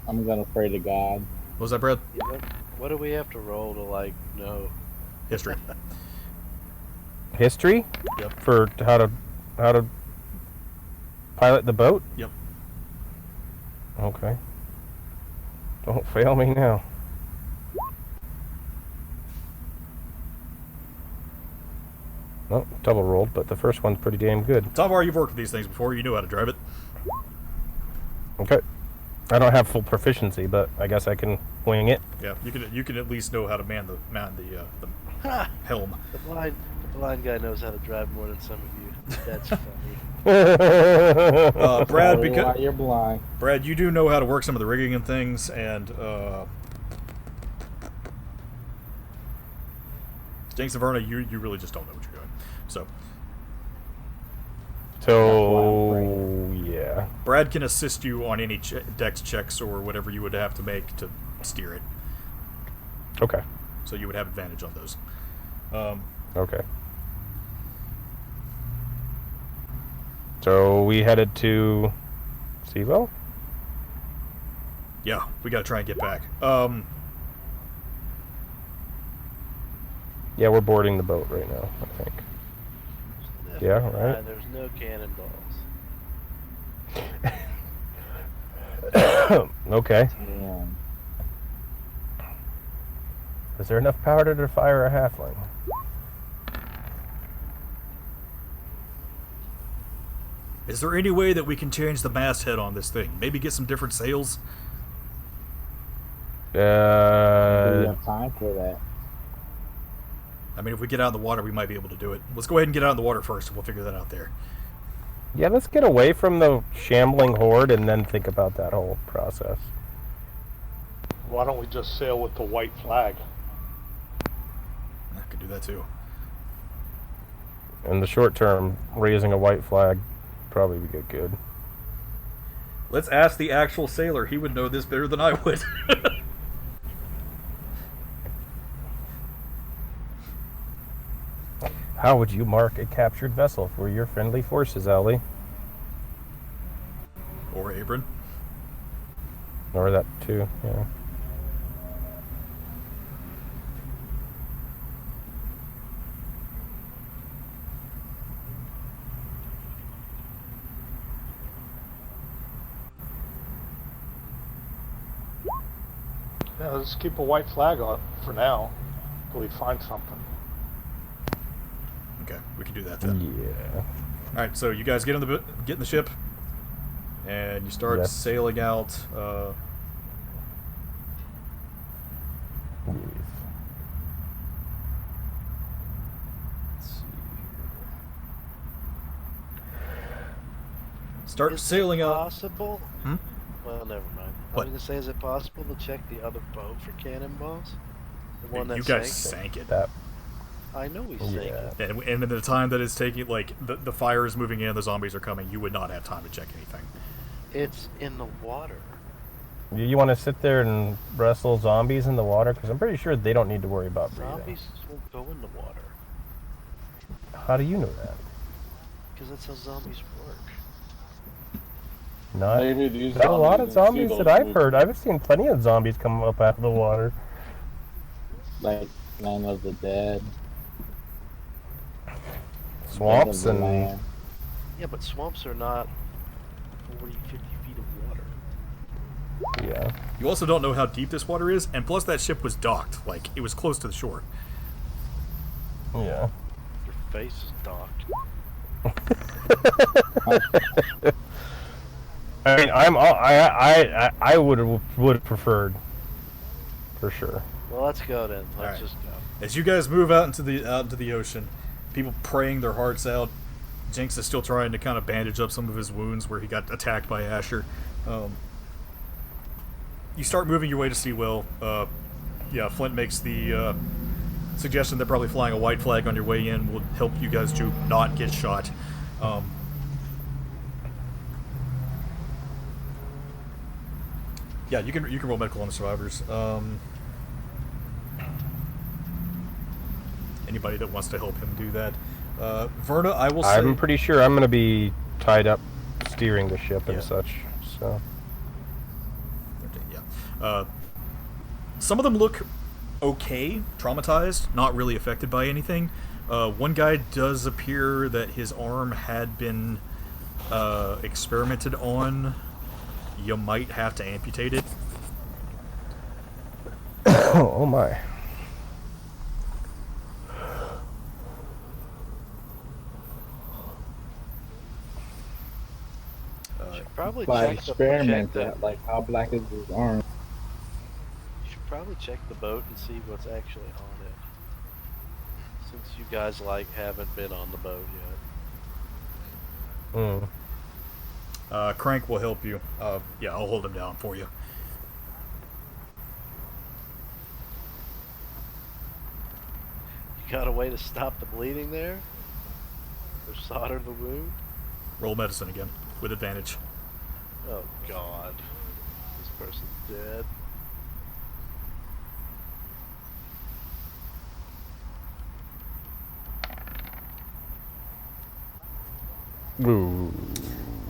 S4: I'm gonna pray to God.
S2: What was that, Brad?
S7: Yeah, what do we have to roll to, like, know?
S2: History.
S1: History?
S2: Yep.
S1: For how to pilot the boat?
S2: Yep.
S1: Okay. Don't fail me now. Oh, double rolled, but the first one's pretty damn good.
S2: Tavar, you've worked with these things before. You know how to drive it.
S1: Okay. I don't have full proficiency, but I guess I can wing it.
S2: Yeah, you can at least know how to man the
S7: Ha!
S2: helm.
S7: The blind guy knows how to drive more than some of you. That's funny.
S2: Brad,
S4: Probably
S2: because
S4: why you're blind.
S2: Brad, you do know how to work some of the rigging and things, and Jinx and Verna, you really just don't know what you're doing. So
S1: Yeah.
S2: Brad can assist you on any dex checks or whatever you would have to make to steer it.
S1: Okay.
S2: So you would have advantage on those.
S1: Okay. So we headed to Sevo?
S2: Yeah, we gotta try and get back.
S1: Yeah, we're boarding the boat right now, I think. Yeah, right.
S7: There's no cannonballs.
S1: Okay.
S4: Yeah.
S1: Is there enough powder to fire a halfling?
S2: Is there any way that we can change the masthead on this thing? Maybe get some different sails?
S4: Do we have time for that?
S2: I mean, if we get out in the water, we might be able to do it. Let's go ahead and get out in the water first, and we'll figure that out there.
S1: Yeah, let's get away from the shambling horde and then think about that whole process.
S3: Why don't we just sail with the white flag?
S2: I could do that too.
S1: In the short term, raising a white flag probably would get good.
S2: Let's ask the actual sailor. He would know this better than I would.
S1: How would you mark a captured vessel for your friendly forces, Ellie?
S2: Or Abram.
S1: Or that too, yeah.
S3: Yeah, let's keep a white flag on for now, till we find something.
S2: Okay, we can do that then.
S1: Yeah.
S2: All right, so you guys get in the ship, and you start
S1: Yes.
S2: sailing out.
S1: Yes.
S2: Start
S7: Is
S2: sailing
S7: it
S2: out.
S7: possible?
S2: Hmm?
S7: Well, never mind.
S2: What?
S7: I was gonna say, is it possible to check the other boat for cannonballs? The one that
S2: You guys
S7: sank?
S2: sank it.
S1: That,
S7: I know we sank
S1: yeah.
S7: it.
S2: And in the time that it's taking, like, the fire is moving in, the zombies are coming, you would not have time to check anything.
S7: It's in the water.
S1: You want to sit there and wrestle zombies in the water? Because I'm pretty sure they don't need to worry about breathing.
S7: Zombies won't go in the water.
S1: How do you know that?
S7: Because that's how zombies work.
S1: Not,
S5: Maybe these
S1: not a lot of
S5: zombies
S1: zombies
S5: in
S1: that I've
S5: Seagull
S1: heard. I've seen plenty of zombies come up out of the water.
S4: Like Land of the Dead.
S1: Swamps
S4: Land of the
S1: and...
S4: Land.
S7: Yeah, but swamps are not 40, 50 feet of water.
S1: Yeah.
S2: You also don't know how deep this water is, and plus that ship was docked. Like, it was close to the shore.
S1: Yeah.
S7: Your face is docked.
S1: I mean, I would have preferred, for sure.
S7: Well, let's go then. Let's
S2: Alright.
S7: just go.
S2: As you guys move out into the ocean, people praying their hearts out. Jinx is still trying to kind of bandage up some of his wounds where he got attacked by Asher. You start moving your way to Seawell. Yeah, Flint makes the suggestion that probably flying a white flag on your way in will help you guys to not get shot. Yeah, you can roll medical on the survivors. Anybody that wants to help him do that. Verna, I will say...
S1: I'm pretty sure I'm going to be tied up steering the ship
S2: Yeah.
S1: and such, so...
S2: Yeah. Some of them look okay, traumatized, not really affected by anything. One guy does appear that his arm had been experimented on. You might have to amputate it.
S1: Oh my.
S7: Should probably
S4: By
S7: check
S4: experiment,
S7: the
S4: like how black is his arm?
S7: You should probably check the boat and see what's actually on it. Since you guys haven't been on the boat yet.
S2: Crank will help you. Yeah, I'll hold him down for you.
S7: You got a way to stop the bleeding there? Or solder the wound?
S2: Roll medicine again, with advantage.
S7: Oh god. This person's dead.
S1: Ooh.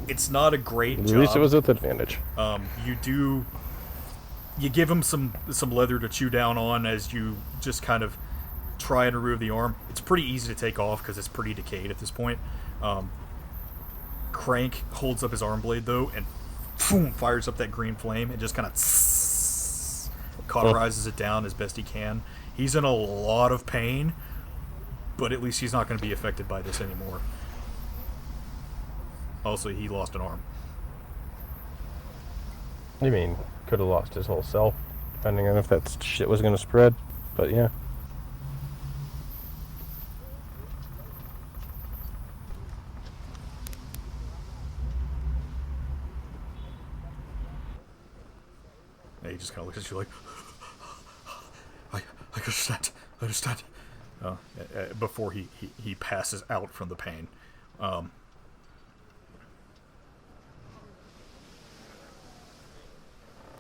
S2: It's not a great
S1: At
S2: job.
S1: least it was with advantage.
S2: You give him some leather to chew down on as you just kind of try and remove the arm. It's pretty easy to take off because it's pretty decayed at this point. Crank holds up his arm blade though and boom, fires up that green flame and just kind of cauterizes it down as best he can. He's in a lot of pain, but at least he's not going to be affected by this anymore. Also, he lost an arm.
S1: I mean, could have lost his whole self, depending on if that shit was going to spread. But yeah.
S2: And he just kind of looks at you like, I understand. Before he passes out from the pain.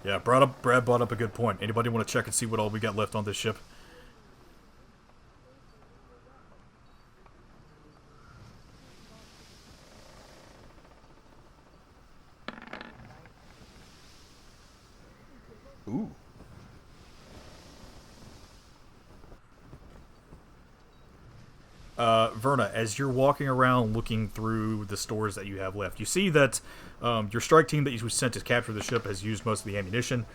S2: Yeah, Brad brought up a good point. Anybody want to check and see what all we got left on this ship? Ooh. Verna, as you're walking around looking through the stores that you have left, you see that your strike team that you sent to capture the ship has used most of the ammunition.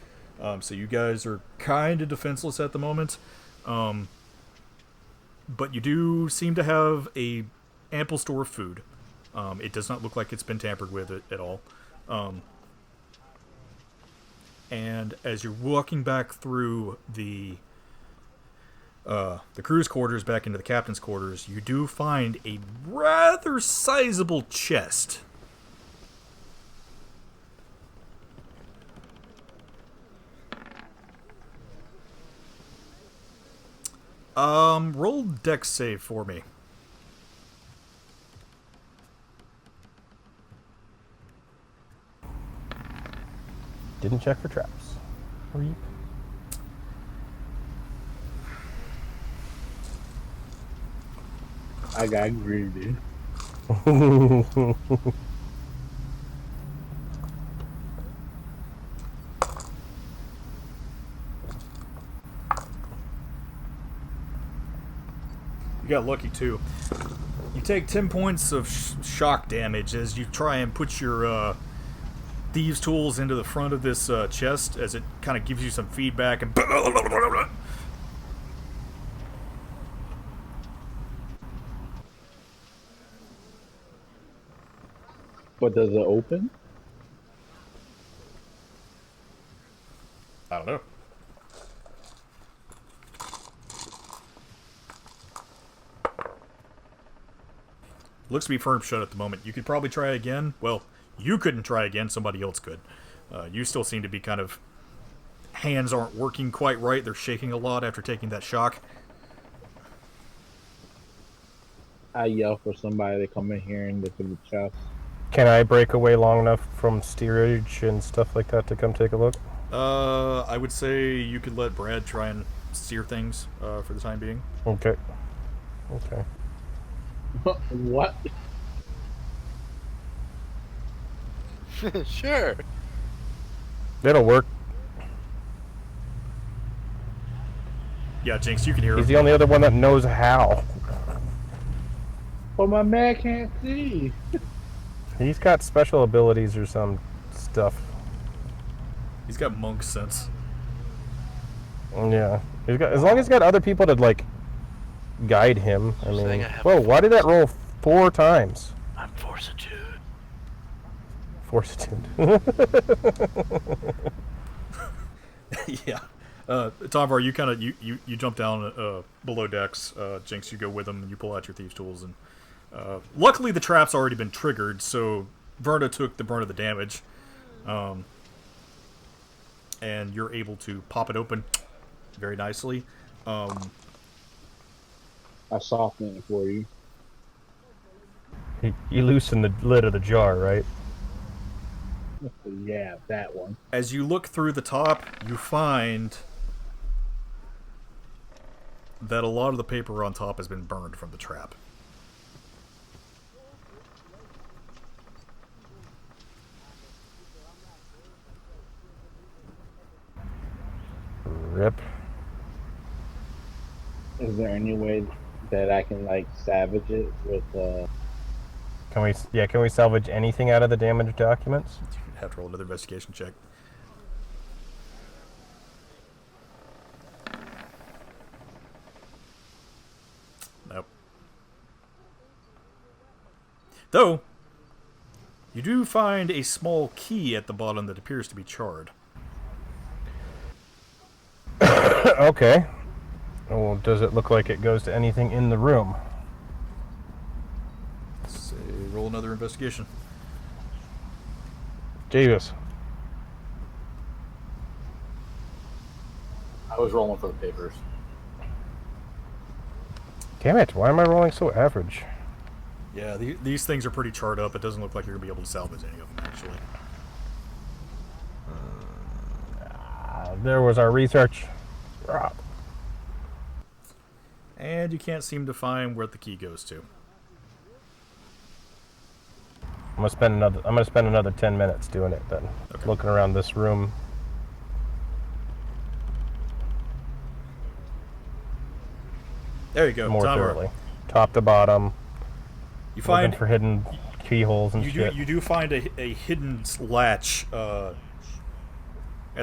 S2: So you guys are kind of defenseless at the moment. But you do seem to have a ample store of food. It does not look like it's been tampered with at all. And as you're walking back through the crew's quarters back into the captain's quarters, you do find a rather sizable chest. Roll dex save for me.
S1: Didn't check for traps. Reap.
S4: I got greedy.
S2: You got lucky too. You take 10 points of shock damage as you try and put your thieves' tools into the front of this chest, as it kind of gives you some feedback and.
S4: But does it open?
S2: I don't know. Looks to be firm shut at the moment. You could probably try again. Well, you couldn't try again. Somebody else could. You still seem to be kind of... Hands aren't working quite right. They're shaking a lot after taking that shock.
S4: I yell for somebody to come in here and look at the chest.
S1: Can I break away long enough from steerage and stuff like that to come take a look?
S2: I would say you could let Brad try and steer things for the time being.
S1: Okay. Okay.
S4: What?
S7: Sure.
S1: It'll work.
S2: Yeah, Jinx, you can hear
S1: He's
S2: him.
S1: the only other one that knows how.
S4: Well, my man can't see.
S1: He's got special abilities or some stuff.
S2: He's got monk sense.
S1: Yeah. He's got, as long as he's got other people to, like, guide him. I
S7: Saying
S1: mean...
S7: I have
S1: Whoa, why did that roll 4 times?
S7: I'm fortitude.
S1: Fortitude.
S2: Yeah. Tomvar, you kind of you jump down below decks. Jinx, you go with him and you pull out your thieves' tools. And luckily, the trap's already been triggered, so Verna took the brunt of the damage. And you're able to pop it open very nicely.
S4: I softened it for you.
S1: You loosen the lid of the jar, right?
S4: Yeah, that one.
S2: As you look through the top, you find that a lot of the paper on top has been burned from the trap.
S1: Rip.
S4: Is there any way that I can like salvage it with
S1: Can we salvage anything out of the damaged documents?
S2: You have to roll another investigation check. Nope. Though, you do find a small key at the bottom that appears to be charred.
S1: Okay. Well, does it look like it goes to anything in the room?
S2: Say, roll another investigation.
S1: Davis.
S5: I was rolling for the papers.
S1: Damn it, why am I rolling so average?
S2: Yeah, these things are pretty charred up. It doesn't look like you're going to be able to salvage any of them, actually.
S1: There was our research.
S2: And you can't seem to find where the key goes to.
S1: I'm gonna spend another 10 minutes doing it then.
S2: Okay.
S1: Looking around this room.
S2: There you go.
S1: More
S2: Tomar.
S1: thoroughly. Top to bottom.
S2: You find
S1: Looking for hidden keyholes and shit.
S2: you do find a hidden latch at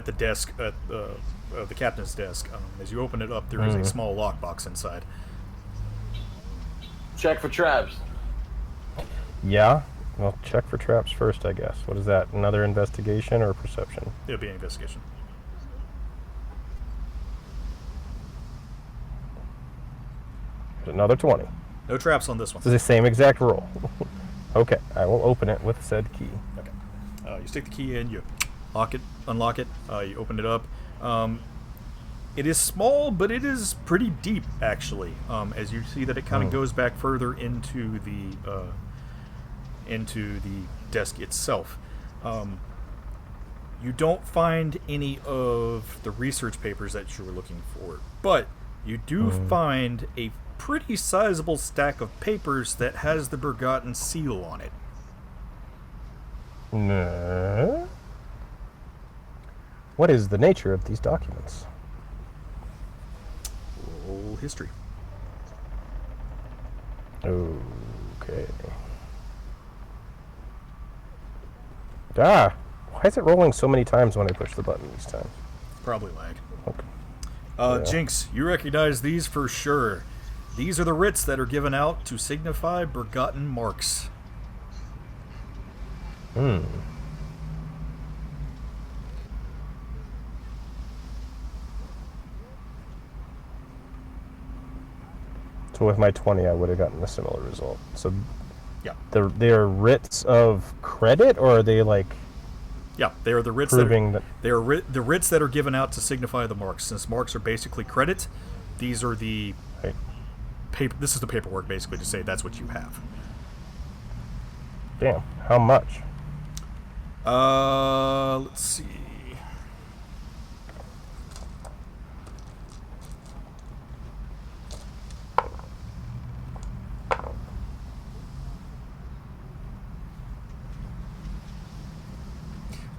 S2: the desk at the captain's desk. As you open it up, there is a small lockbox inside.
S5: Check for traps.
S1: Yeah? Well, check for traps first, I guess. What is that? Another investigation or perception?
S2: It'll be an investigation.
S1: Another 20.
S2: No traps on this one.
S1: This is the same exact roll. Okay, I will open it with said key.
S2: Okay. You stick the key in, you lock it, unlock it, you open it up. It is small, but it is pretty deep, actually. As you see that it kind of goes back further into the desk itself. You don't find any of the research papers that you were looking for, but you do find a pretty sizable stack of papers that has the Bergotten seal on it.
S1: No. What is the nature of these documents?
S2: Roll history.
S1: Okay. Why is it rolling so many times when I push the button these times?
S2: Probably lag.
S1: Okay. Yeah.
S2: Jinx, you recognize these for sure. These are the writs that are given out to signify Bergotten marks.
S1: So with my 20, I would have gotten a similar result. So
S2: Yeah.
S1: they are writs of credit, or are they like
S2: Yeah, they are the writs
S1: proving
S2: that they are the writs that are given out to signify the marks. Since marks are basically credit, these are the
S1: Right.
S2: paper. This is the paperwork basically to say that's what you have.
S1: Damn, how much?
S2: Let's see.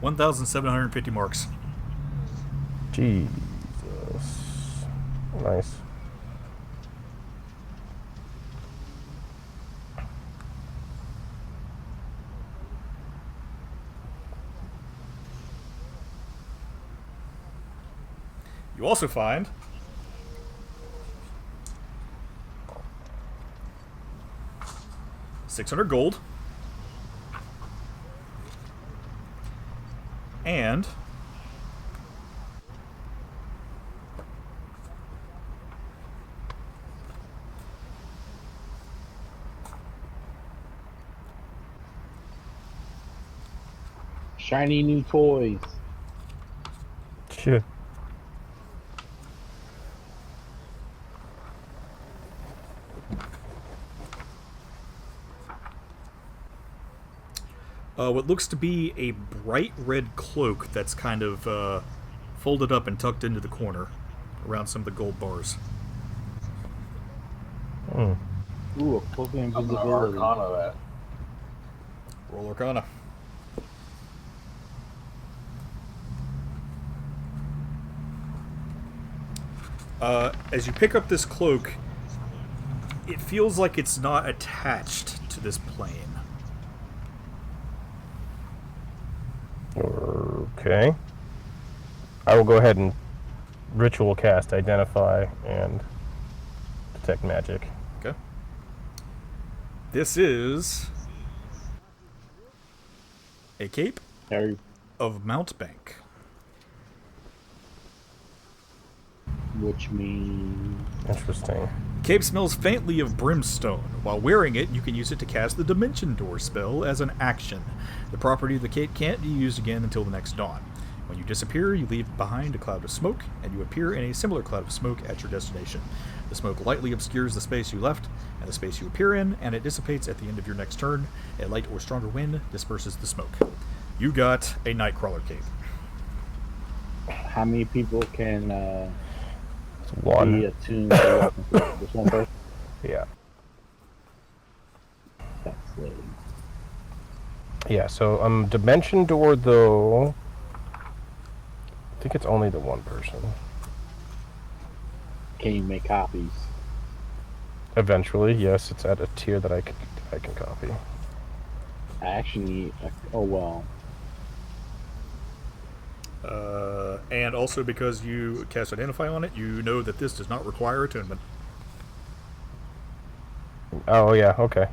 S2: $1,750 marks.
S1: Jesus. Nice.
S2: You also find $600 gold and
S4: Shiny new toys.
S1: Shit.
S2: what looks to be a bright red cloak that's kind of folded up and tucked into the corner around some of the gold bars.
S1: Mm.
S4: Ooh, a cloak of
S5: I'm gonna
S4: invisibility.
S5: Arcana that.
S2: Roll Arcana. As you pick up this cloak, it feels like it's not attached to this plane.
S1: Okay. I will go ahead and ritual cast identify and detect magic.
S2: Okay. This is a cape
S4: Harry,
S2: of Mountebank.
S4: which means
S2: The
S1: Interesting.
S2: cape smells faintly of brimstone. While wearing it, you can use it to cast the Dimension Door spell as an action. The property of the cape can't be used again until the next dawn. When you disappear, you leave behind a cloud of smoke, and you appear in a similar cloud of smoke at your destination. The smoke lightly obscures the space you left and the space you appear in, and it dissipates at the end of your next turn. A light or stronger wind disperses the smoke. You got a Nightcrawler cape.
S4: how many people can
S1: It's
S4: be
S1: one.
S4: attuned to weapons? Just one person?
S1: Yeah.
S4: That's lame.
S1: Yeah, so dimension door though. I think it's only the one person.
S4: Can you make copies?
S1: Eventually, yes, it's at a tier that I can copy.
S4: I actually, oh well.
S2: And also because you cast Identify on it, you know that this does not require attunement.
S1: Oh yeah, okay.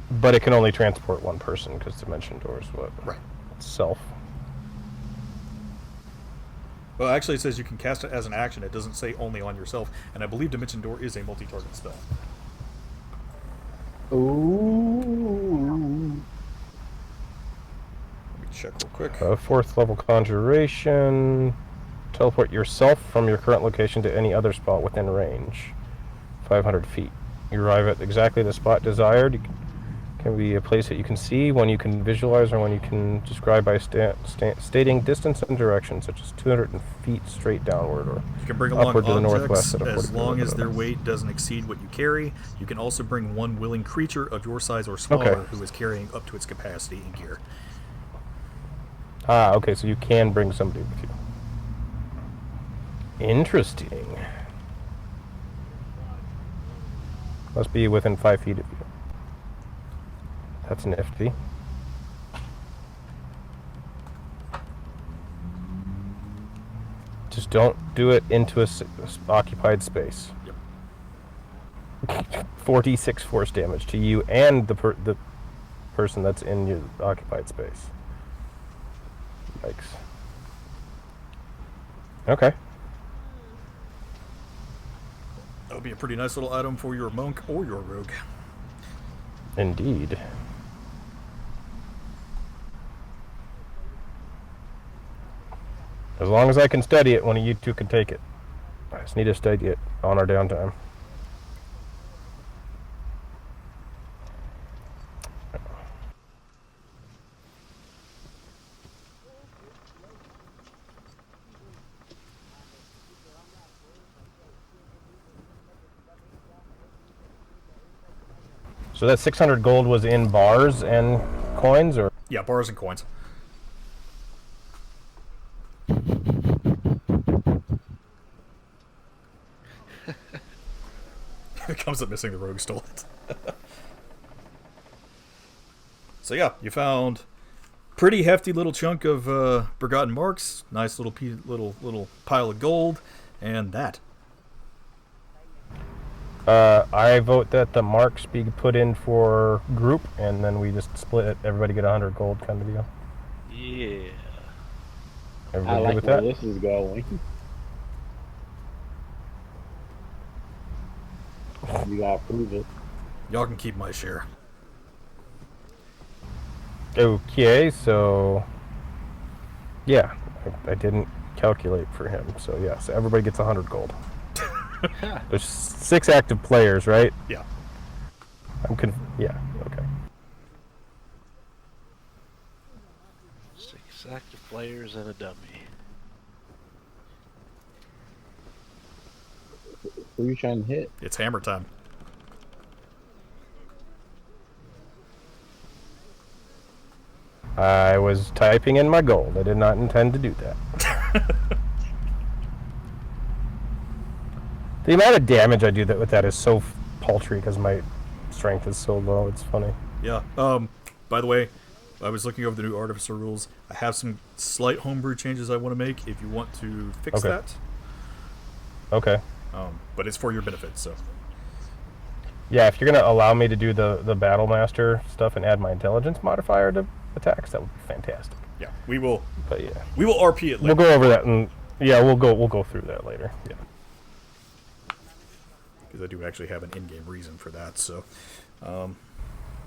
S1: But it can only transport one person because dimension door is what?
S2: Right.
S1: Self.
S2: Well, actually, it says you can cast it as an action. It doesn't say only on yourself. And I believe Dimension Door is a multi-target spell.
S4: Ooh.
S2: Let me check real quick.
S1: Fourth level conjuration. Teleport yourself from your current location to any other spot within range. 500 feet. You arrive at exactly the spot desired. It can be a place that you can see, one you can visualize, or one you can describe by stating distance and direction, such as 200 feet straight downward or
S2: You can bring along
S1: upward to the
S2: objects
S1: northwest at a
S2: as
S1: 40
S2: long as their
S1: kilometer.
S2: weight doesn't exceed what you carry. You can also bring one willing creature of your size or smaller
S1: Okay.
S2: who is carrying up to its capacity in gear.
S1: Ah, okay, so you can bring somebody with you. Interesting. Must be within 5 feet of you. That's nifty. Just don't do it into a occupied space.
S2: Yep.
S1: 46 force damage to you and the person that's in your occupied space. Yikes. Okay.
S2: That'll be a pretty nice little item for your monk or your rogue.
S1: Indeed. As long as I can study it, one of you two can take it. I just need to study it on our downtime. So that 600 gold was in bars and coins, or?
S2: Yeah, bars and coins. It comes up missing, the rogue stole it. So yeah, you found pretty hefty little chunk of Forgotten Marks, nice little little pile of gold, and that.
S1: I vote that the marks be put in for group, and then we just split it. Everybody get 100 gold, kind of deal.
S7: Yeah.
S1: Everybody
S4: I
S1: good
S4: like
S1: with
S4: where
S1: that?
S4: this is going. You gotta prove it.
S2: Y'all can keep my share.
S1: Okay, so yeah, I didn't calculate for him, so yeah, so everybody gets 100 gold. There's 6 active players, right?
S2: Yeah.
S1: Yeah, okay.
S7: 6 active players and a dummy.
S4: Who are you trying to hit?
S2: It's hammer time.
S1: I was typing in my gold. I did not intend to do that. The amount of damage I do with that is so paltry because my strength is so low. It's funny.
S2: Yeah. By the way, I was looking over the new Artificer rules. I have some slight homebrew changes I want to make if you want to fix
S1: Okay.
S2: that.
S1: Okay.
S2: But it's for your benefit, so.
S1: Yeah, if you're gonna allow me to do the battle master stuff and add my intelligence modifier to attacks, that would be fantastic.
S2: Yeah, we will
S1: But yeah,
S2: RP it
S1: we'll
S2: later.
S1: go over that, and yeah, we'll go through that later.
S2: Yeah. Because I do actually have an in-game reason for that, so.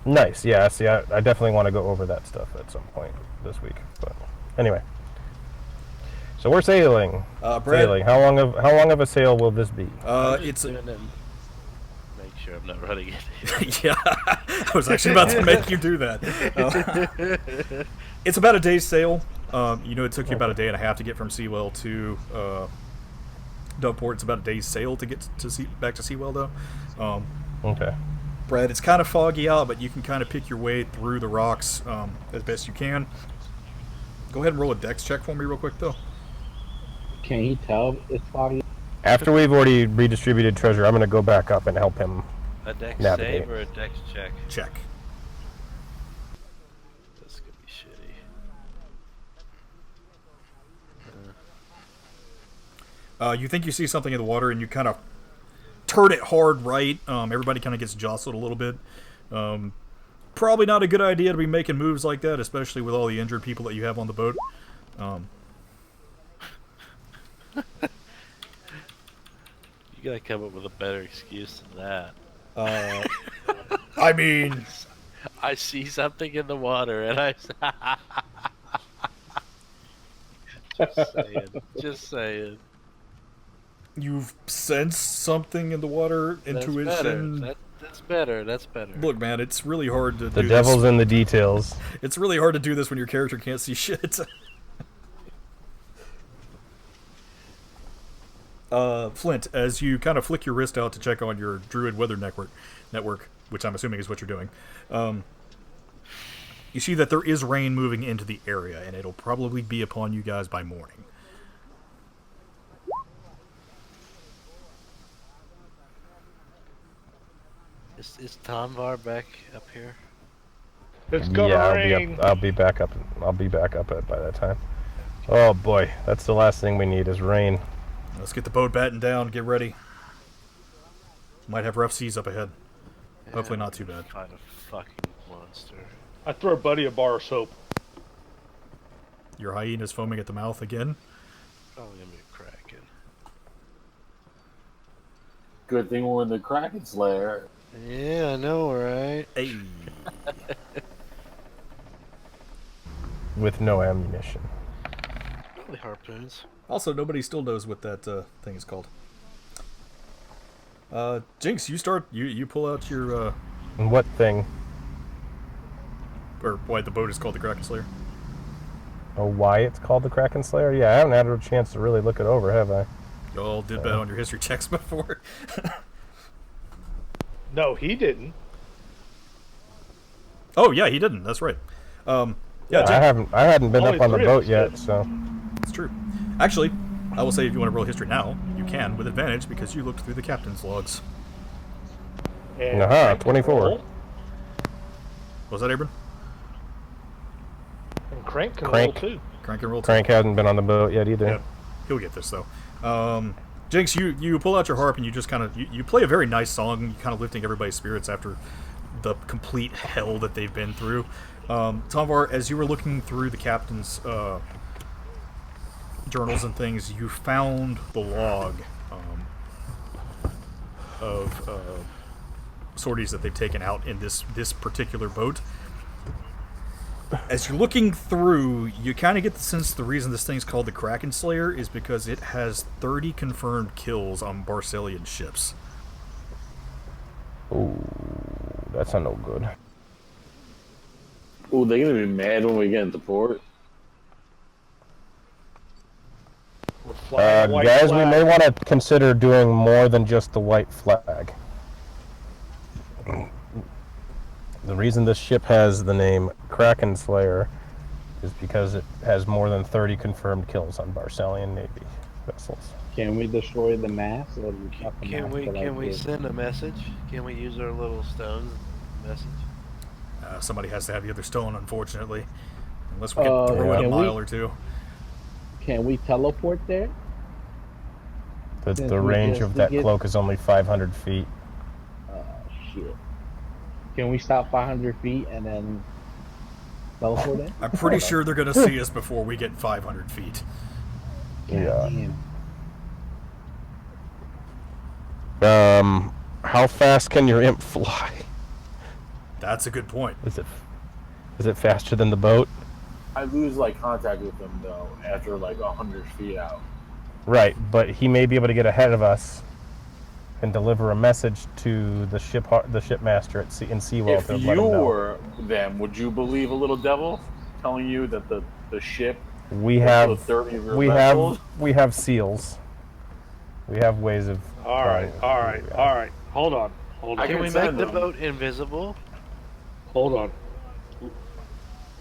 S1: Nice. Yeah. See, I definitely want to go over that stuff at some point this week. But anyway, so we're sailing.
S2: Brad,
S1: Sailing. How long of a sail will this be?
S2: it's
S7: doing it. Make sure I'm not running it.
S2: yeah, I was actually about to make you do that. It's about a day's sail. It took you about a day and a half to get from Seawell to Doveport. It's about a day's sail to get back to Seawell, though.
S1: Okay.
S2: Brad, it's kind of foggy out, but you can kind of pick your way through the rocks as best you can. Go ahead and roll a dex check for me real quick, though.
S4: Can he tell it's foggy?
S1: After we've already redistributed treasure, I'm gonna go back up and help him.
S7: A dex
S1: Navigate.
S7: save or a dex check?
S2: Check.
S7: That's gonna be shitty.
S2: You think you see something in the water, and you kind of turn it hard right. Everybody kind of gets jostled a little bit. Probably not a good idea to be making moves like that, especially with all the injured people that you have on the boat.
S7: You gotta come up with a better excuse than that.
S2: I mean,
S7: I see something in the water and I. Just saying. Just saying.
S2: you've sensed something in the water, intuition.
S7: That's better. That's better.
S2: Look, man, it's really hard to
S1: The
S2: do
S1: devil's
S2: this.
S1: in the details.
S2: It's really hard to do this when your character can't see shit. Flint, as you kind of flick your wrist out to check on your Druid weather network, which I'm assuming is what you're doing, you see that there is rain moving into the area, and it'll probably be upon you guys by morning.
S7: Is Tomvar back up here?
S3: It's gonna
S1: Yeah,
S3: rain.
S1: I'll be back up. I'll be back up by that time. Oh boy, that's the last thing we need is rain.
S2: Let's get the boat battened down, get ready. Might have rough seas up ahead. Hopefully not too bad.
S7: Kind of fucking monster.
S3: I threw a buddy a bar of soap.
S2: Your hyena's foaming at the mouth again.
S7: Probably gonna be a kraken.
S5: Good thing we're in the Kraken Slayer.
S7: Yeah, I know, right?
S2: Hey.
S1: With no ammunition.
S7: Probably harpoons.
S2: Also, nobody still knows what that thing is called. Jinx, you start. You pull out your.
S1: And what thing?
S2: Or why the boat is called the Kraken Slayer.
S1: Oh, why it's called the Kraken Slayer? Yeah, I haven't had a chance to really look it over, have I?
S2: You all did bad on your history checks before.
S3: No, he didn't.
S2: Oh yeah, he didn't. That's right. Yeah,
S1: I
S2: Jinx,
S1: hadn't been
S3: Only
S1: up on the
S3: 3 of
S1: boat
S3: us
S1: yet,
S3: did.
S1: so.
S2: it's true. Actually, I will say if you want to roll history now, you can with advantage because you looked through the captain's logs.
S3: And
S1: Aha,
S3: Crank can
S1: 24.
S3: roll,
S2: What was that, Abram?
S3: and Crank can
S1: Crank.
S3: roll too.
S2: Crank and roll.
S1: Crank hasn't been on the boat yet either.
S2: Yep. He'll get this though. Jinx, you pull out your harp and you just kind of you play a very nice song. You kind of lifting everybody's spirits after the complete hell that they've been through. Tomvar, as you were looking through the captain's journals and things, you found the log of sorties that they've taken out in this particular boat. As you're looking through, you kind of get the sense the reason this thing's called the Kraken Slayer is because it has 30 confirmed kills on Barsalian ships.
S1: Ooh, that's not no good.
S5: Ooh, they're gonna be mad when we get into port.
S3: We're flying a white
S1: Guys,
S3: flag.
S1: we may want to consider doing more than just the white flag. The reason this ship has the name Kraken Slayer is because it has more than 30 confirmed kills on Barsalian Navy vessels.
S4: Can we destroy the mast? Or we cut the
S7: Can
S4: mast
S7: we
S4: to, like,
S7: can we
S4: give-
S7: send a message? Can we use our little stone message?
S2: Somebody has to have the other stone, unfortunately. Unless we can
S4: Uh,
S2: throw it a
S4: can we-
S2: mile or two.
S4: Can we teleport there? Since
S1: The
S4: we
S1: range
S4: just-
S1: of
S4: we
S1: that
S4: get-
S1: cloak is only 500 feet.
S4: Shit. Can we stop 500 feet and then teleport it?
S2: I'm pretty sure they're going to see us before we get 500 feet.
S1: Yeah.
S4: Damn.
S1: How fast can your imp fly?
S2: That's a good point.
S1: Is it faster than the boat?
S5: I lose like contact with them though after like 100 feet out.
S1: Right, but he may be able to get ahead of us and deliver a message to the shipmaster at sea in Seawell
S5: If
S1: to let
S5: you
S1: him know.
S5: were them, would you believe a little devil telling you that the ship
S1: We
S5: was
S1: have
S5: 30 of your
S1: we
S5: vessels?
S1: have seals. We have ways of.
S3: All right, all right, all right. Hold on, hold
S5: I
S3: on,
S7: Can
S5: can
S7: we
S5: send
S7: make the
S5: them.
S7: boat invisible?
S3: hold on.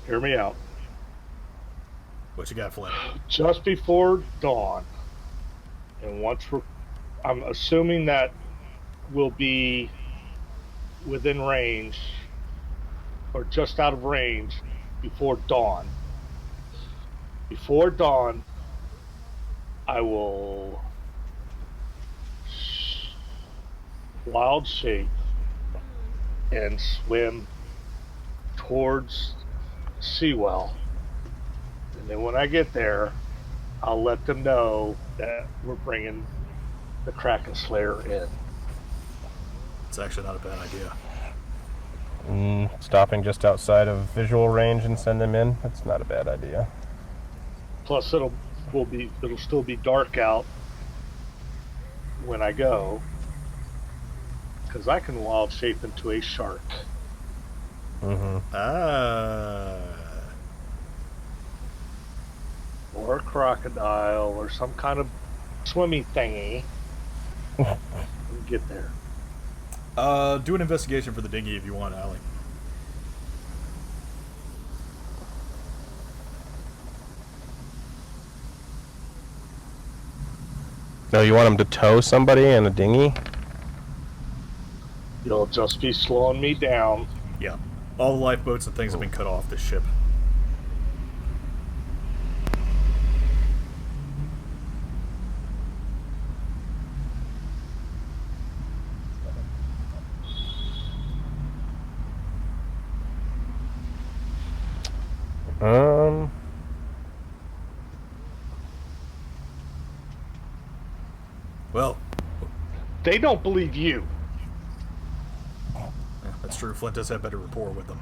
S3: Hear me out.
S2: What you got, Flynn?
S3: Just before dawn, and I'm assuming that we'll be within range or just out of range before dawn. Before dawn, I will wild shape and swim towards Seawell. And then when I get there, I'll let them know that we're bringing the Kraken Slayer in.
S2: It's actually not a bad idea.
S1: Stopping just outside of visual range and send him in. That's not a bad idea.
S3: Plus, it'll still be dark out when I go, because I can wild shape into a shark. Or a crocodile or some kind of swimmy thingy. And get there.
S2: Do an investigation for the dinghy if you want, Allie.
S1: No, you want him to tow somebody in a dinghy?
S3: You'll just be slowing me down.
S2: Yeah. All the lifeboats and things have been cut off this ship.
S3: They don't believe you.
S2: Yeah, that's true. Flint does have better rapport with them.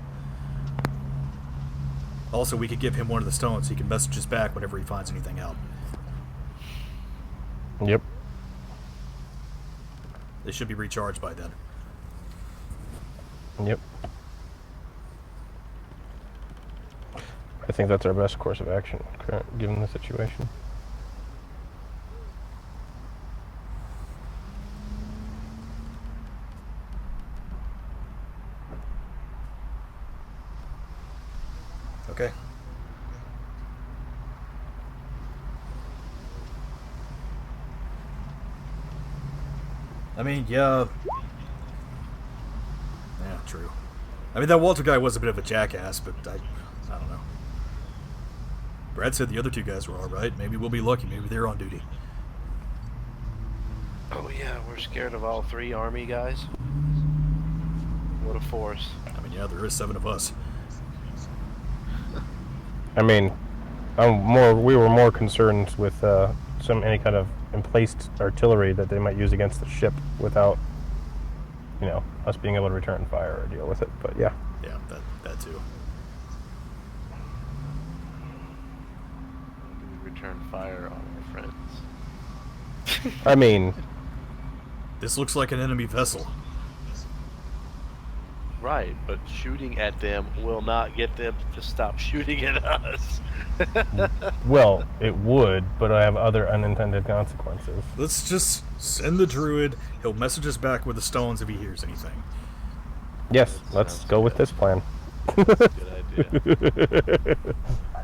S2: Also, we could give him one of the stones. He can message us back whenever he finds anything out.
S1: Yep.
S2: They should be recharged by then.
S1: Yep. I think that's our best course of action, given the situation.
S2: Okay. I mean, yeah. Yeah, true. I mean, that Walter guy was a bit of a jackass, but I don't know. Brad said the other two guys were alright. Maybe we'll be lucky. Maybe they're on duty.
S7: Oh yeah, we're scared of all 3 army guys. What a force.
S2: I mean, yeah, there is 7 of us.
S1: I mean, we were more concerned with any kind of emplaced artillery that they might use against the ship without, us being able to return fire or deal with it. But yeah.
S2: Yeah, that too.
S7: We return fire on our friends.
S1: I mean,
S2: This looks like an enemy vessel.
S7: Right, but shooting at them will not get them to stop shooting at us.
S1: well, it would, but I have other unintended consequences.
S2: Let's just send the druid. He'll message us back with the stones if he hears anything.
S1: Yes, let's go with this plan.
S7: Good idea.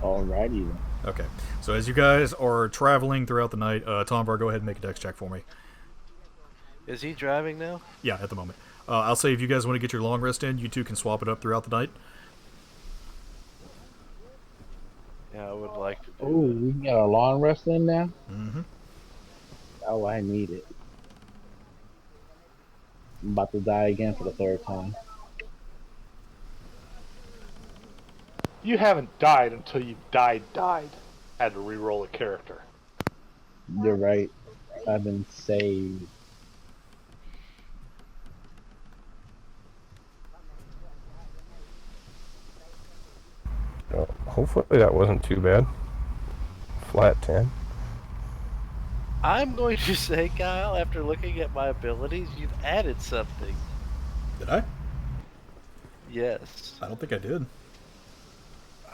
S4: Alrighty then.
S2: Okay, so as you guys are traveling throughout the night, Tomvar, go ahead and make a dex check for me.
S7: Is he driving now?
S2: Yeah, at the moment. I'll say if you guys want to get your long rest in, you two can swap it up throughout the night.
S7: Yeah, I would like to do
S4: Oh, we got a long rest in now?
S2: Mm-hmm.
S4: Oh, I need it. I'm about to die again for the 3rd time.
S3: You haven't died until you've died. Had to re-roll a character.
S4: You're right. I've been saved.
S1: Oh, hopefully that wasn't too bad. Flat 10.
S7: I'm going to say, Kyle, after looking at my abilities, you've added something.
S2: Did I?
S7: Yes.
S2: I don't think I did.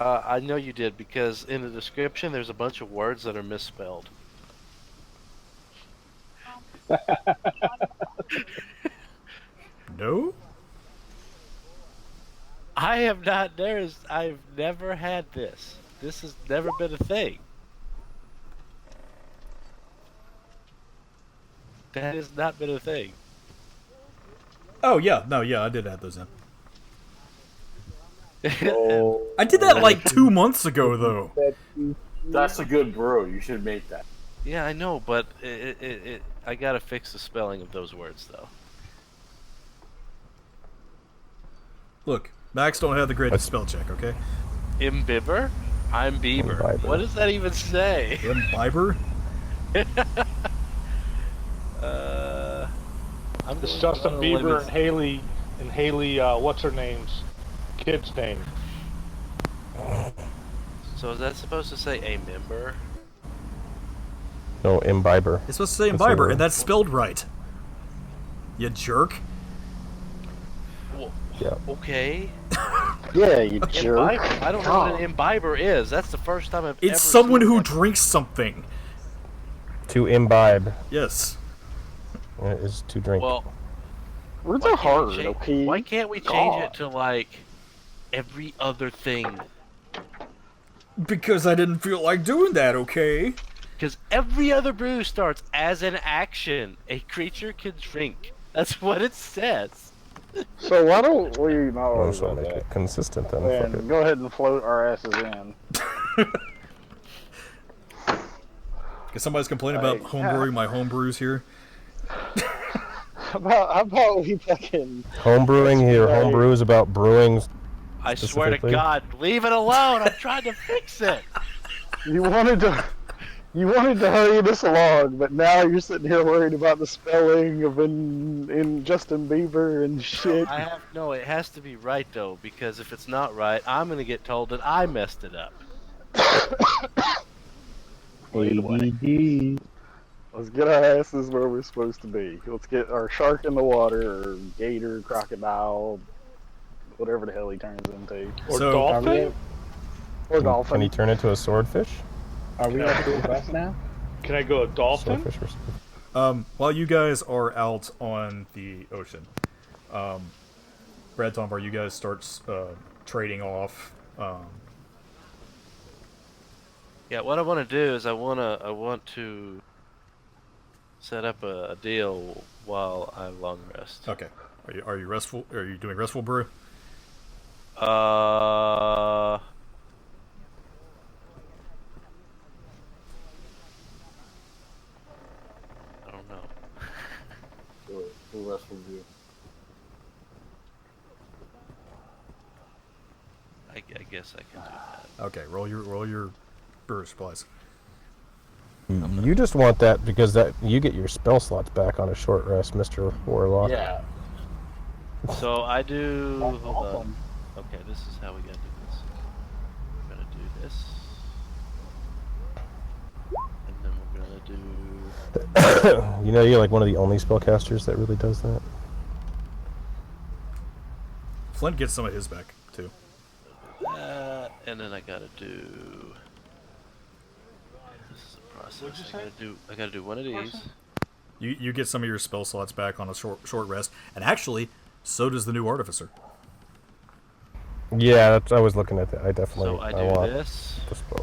S7: I know you did, because in the description there's a bunch of words that are misspelled.
S2: No?
S7: I've never had this. This has never been a thing. That has not been a thing.
S2: Oh, yeah. No, yeah, I did add those in.
S4: Oh,
S2: I did that like 2 months ago, though.
S5: That's a good brew. You should make that.
S7: Yeah, I know, but I gotta fix the spelling of those words, though.
S2: Look, Max don't have the greatest spell check, okay?
S7: Imbibber? I'm Bieber.
S1: Imbiber.
S7: What does that even say?
S2: Imbiber?
S7: I'm
S3: It's
S7: going
S3: Justin
S7: on a limb
S3: Bieber and Haley, what's her name's kid's name?
S7: So is that supposed to say a member?
S1: No, imbiber.
S2: It's supposed to say
S1: That's
S2: imbiber,
S1: the
S2: and that's spelled right. You jerk.
S7: Well,
S1: Yeah.
S7: okay.
S4: yeah, you jerk.
S7: Imbiber. I don't know what an imbiber is. That's the first time I've ever
S2: It's someone
S7: seen
S2: who
S7: that.
S2: drinks something.
S1: To imbibe
S2: Yes.
S1: is to drink.
S7: Well,
S4: Words
S7: why
S4: are
S7: can't we
S4: hard,
S7: change-
S4: okay?
S7: Why can't we change it to like every other thing?
S2: Because I didn't feel like doing that, okay?
S7: Because every other brew starts as an action. A creature can drink. That's what it says.
S6: So why don't we not
S1: Well,
S6: worry
S1: so
S6: about
S1: make
S6: that?
S1: it consistent then. Fuck
S6: And
S1: it.
S6: go ahead and float our asses in.
S2: Because somebody's complaining about
S6: Like,
S2: homebrewing my homebrews here.
S6: How about we fucking...
S1: Homebrewing here.
S6: Right.
S1: Homebrew is about brewing.
S7: I swear to
S1: Specifically?
S7: God, leave it alone. I'm trying to fix it.
S6: You wanted to... You wanted to hurry this along, but now you're sitting here worried about the spelling of in Justin Bieber and shit.
S7: It has to be right though, because if it's not right, I'm gonna get told that I messed it up.
S6: Well, either way,
S4: ADD.
S6: let's get our asses where we're supposed to be. Let's get our shark in the water, or gator, crocodile, whatever the hell he turns into.
S3: Or
S2: So-
S3: dolphin?
S6: Or
S1: Can
S6: dolphin.
S1: he turn into a swordfish?
S4: Are we at the west now?
S3: Can I go a dolphin?
S1: Swordfish or
S2: While you guys are out on the ocean, Brad Tombar, you guys start trading off.
S7: Yeah, what I want to do is I want to set up a deal while I long rest.
S2: Okay. Are you restful? Are you doing restful brew?
S7: I don't know.
S5: Who rest will do?
S7: I guess I can do that.
S2: Okay. Roll your brewer supplies.
S1: You just want that because that you get your spell slots back on a short rest, Mr. Warlock.
S5: Yeah.
S7: So I do. Hold on. Okay, this is how we gotta do this. We're gonna do this, and then we're gonna do.
S1: You know, you're like one of the only spellcasters that really does that.
S2: Flint gets some of his back too.
S7: That, and then I gotta do. This is a process. I gotta do one of these.
S2: You get some of your spell slots back on a short rest, and actually, so does the new artificer.
S1: Yeah, I was looking at that. I definitely.
S7: So I do
S1: want
S7: this.
S1: the spell.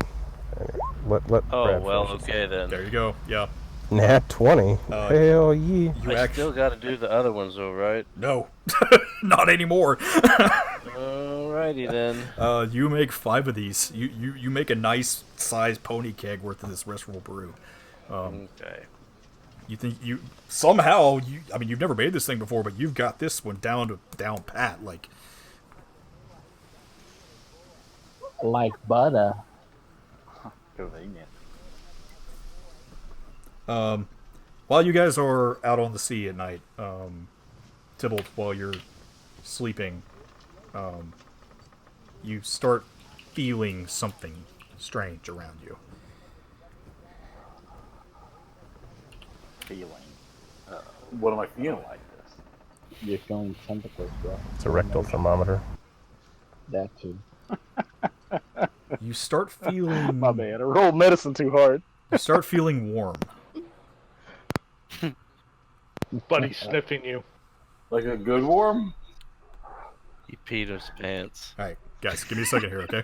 S1: Anyway, let
S7: Oh
S1: Brad
S7: well,
S1: finish his
S7: okay then.
S2: There you go. Yeah.
S1: Nat 20. Hell yeah.
S2: You
S7: I still gotta do the other ones though, right?
S2: No, not anymore.
S7: Alrighty then.
S2: You make 5 of these. You make a nice sized pony keg worth of this restful brew.
S7: Okay.
S2: You think you somehow I mean, you've never made this thing before, but you've got this one down pat. Like,
S4: Like butter.
S6: Convenient.
S2: while you guys are out on the sea at night, Tybalt, while you're sleeping, you start feeling something strange around you.
S6: Feeling.
S5: What am I feeling like this?
S4: You're feeling tentacles, bro.
S1: It's a rectal thermometer.
S4: That too.
S2: You start feeling.
S6: My bad. I rolled medicine too hard.
S2: You start feeling warm.
S3: Buddy sniffing you.
S5: Like a good worm?
S7: He peed his pants.
S2: All right, guys, give me a second here, okay?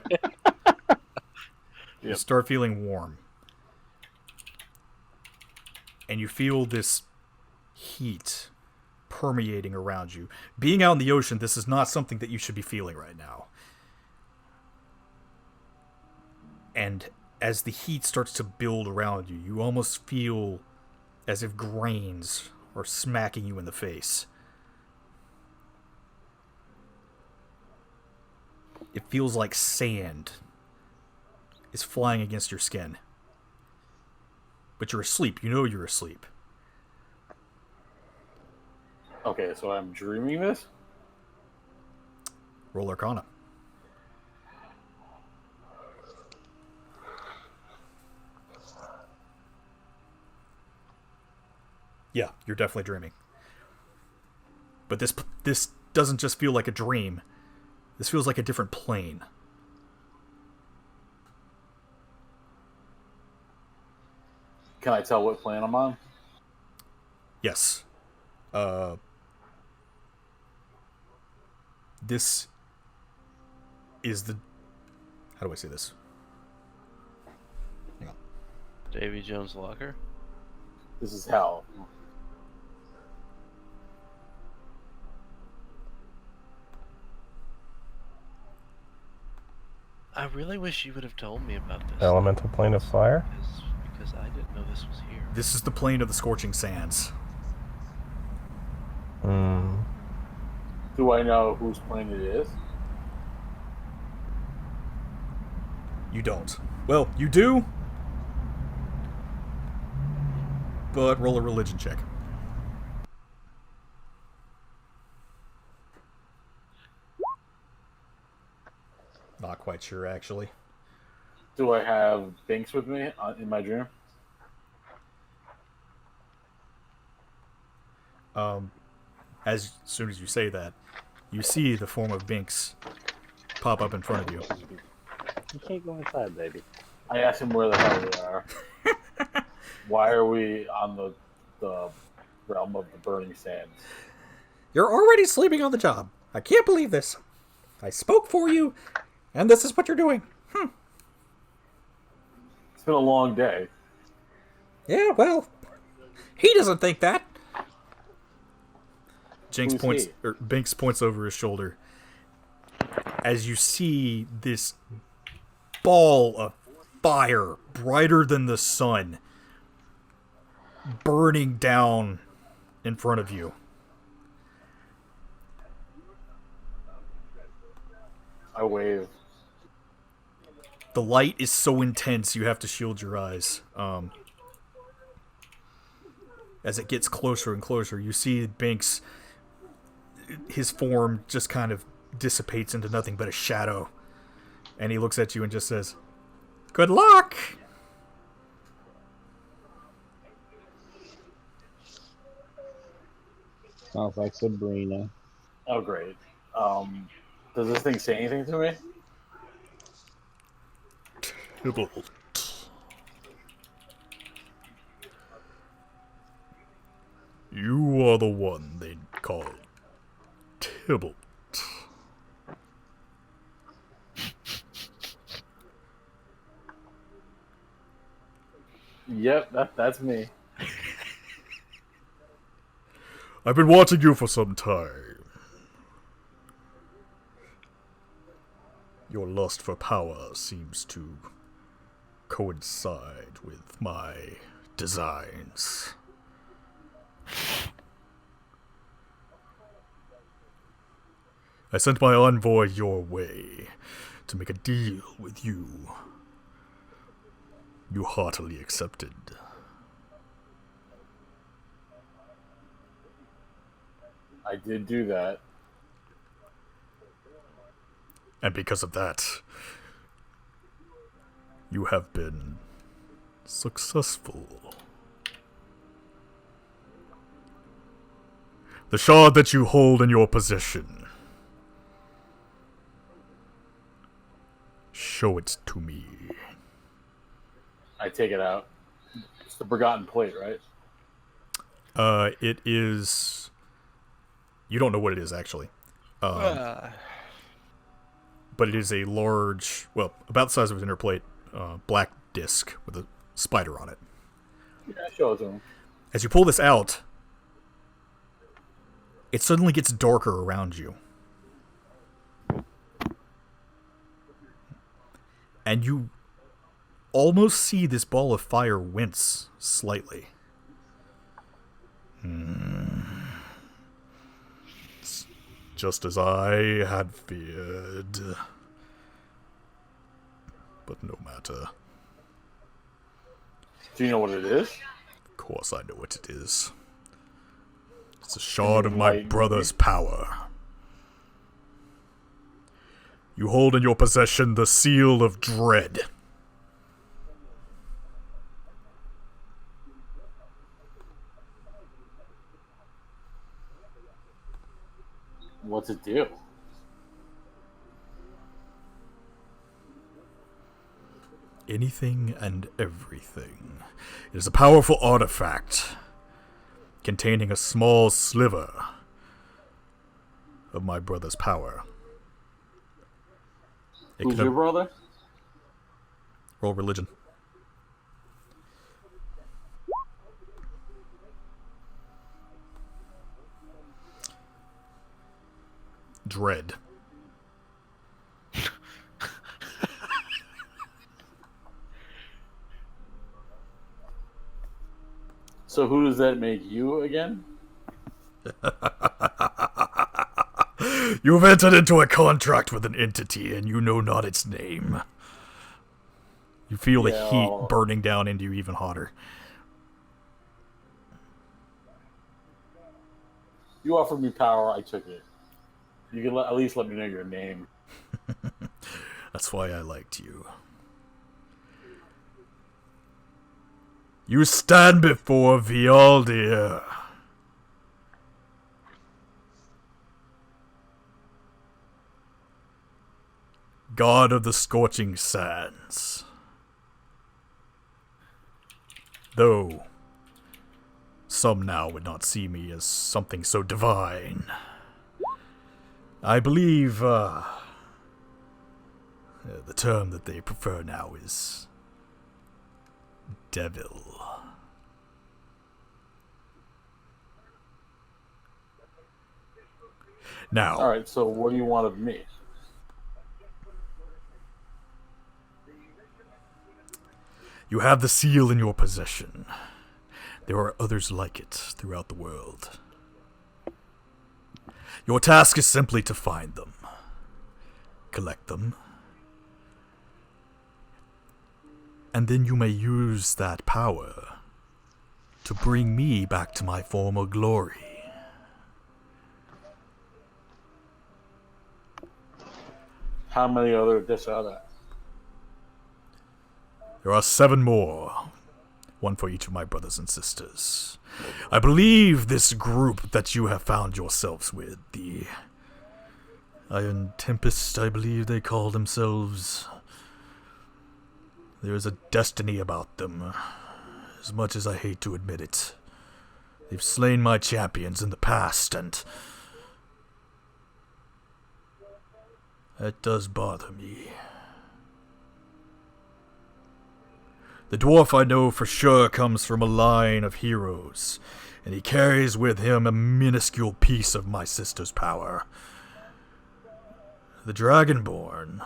S2: You
S5: Yep.
S2: start feeling warm. And you feel this heat permeating around you. Being out in the ocean, this is not something that you should be feeling right now. And as the heat starts to build around you, you almost feel as if grains are smacking you in the face. It feels like sand is flying against your skin. But you're asleep. You know you're asleep.
S5: Okay, so I'm dreaming this?
S2: Roll Arcana. Yeah, you're definitely dreaming. But this doesn't just feel like a dream. This feels like a different plane.
S5: Can I tell what plane I'm on?
S2: Yes. This is the... How do I say this? Hang on.
S7: Davy Jones' locker.
S5: This is hell.
S7: I really wish you would have told me about this.
S1: Elemental plane of fire.
S7: Because I didn't know this was here.
S2: This is the plane of the scorching sands.
S1: Hmm.
S5: Do I know whose plane it is?
S2: You don't. Well, you do, but roll a religion check. Not quite sure, actually.
S5: Do I have Binks with me in my dream?
S2: As soon as you say that, you see the form of Binks pop up in front of you.
S4: You can't go inside, baby.
S5: I ask him where the hell we are. Why are we on the realm of the burning sands?
S2: You're already sleeping on the job. I can't believe this. I spoke for you, and this is what you're doing.
S5: It's been a long day.
S2: Yeah, well, he doesn't think that. Binks points over his shoulder as you see this ball of fire brighter than the sun burning down in front of you.
S5: I wave.
S2: The light is so intense you have to shield your eyes. As it gets closer and closer, you see Binks, his form just kind of dissipates into nothing but a shadow. And he looks at you and just says, "Good luck!"
S4: Sounds like Sabrina.
S5: Oh, great. Does this thing say anything to me?
S2: Tybalt. You are the one they'd call Tybalt.
S5: Yep, that's me.
S2: I've been watching you for some time. Your lust for power seems to coincide with my designs. I sent my envoy your way to make a deal with you. You heartily accepted.
S5: I did do that.
S2: And because of that, you have been successful. The shard that you hold in your possession, show it to me.
S5: I take it out. It's the Forgotten Plate, right?
S2: It is... You don't know what it is, actually. But it is a large, well, about the size of an inner plate, black disc with a spider on it.
S5: Yeah, show it to him.
S2: As you pull this out, it suddenly gets darker around you. And you almost see this ball of fire wince slightly. Just as I had feared. But no matter.
S5: Do you know what it is?
S2: Of course I know what it is. It's a shard of my brother's power. You hold in your possession the seal of dread.
S5: What's it do?
S2: Anything and everything. It is a powerful artifact containing a small sliver of my brother's power.
S5: Who's your brother?
S2: Roll religion. Dread.
S5: So who does that make you again?
S2: You have entered into a contract with an entity, and you know not its name. You feel the heat burning down into you even hotter.
S5: You offered me power, I took it. You can at least let me know your name.
S2: That's why I liked you. You stand before Vialdir. God of the Scorching Sands. Though some now would not see me as something so divine, I believe the term that they prefer now is devil. Now,
S5: Alright, so what do you want of me?
S2: you have the seal in your possession. There are others like it throughout the world. Your task is simply to find them, collect them, and then you may use that power to bring me back to my former glory.
S5: How many other discs are there?
S2: There are 7 more, one for each of my brothers and sisters. I believe this group that you have found yourselves with, the Tempest, I believe they call themselves. There is a destiny about them, as much as I hate to admit it. They've slain my champions in the past, and that does bother me. The dwarf I know for sure comes from a line of heroes, and he carries with him a minuscule piece of my sister's power. The Dragonborn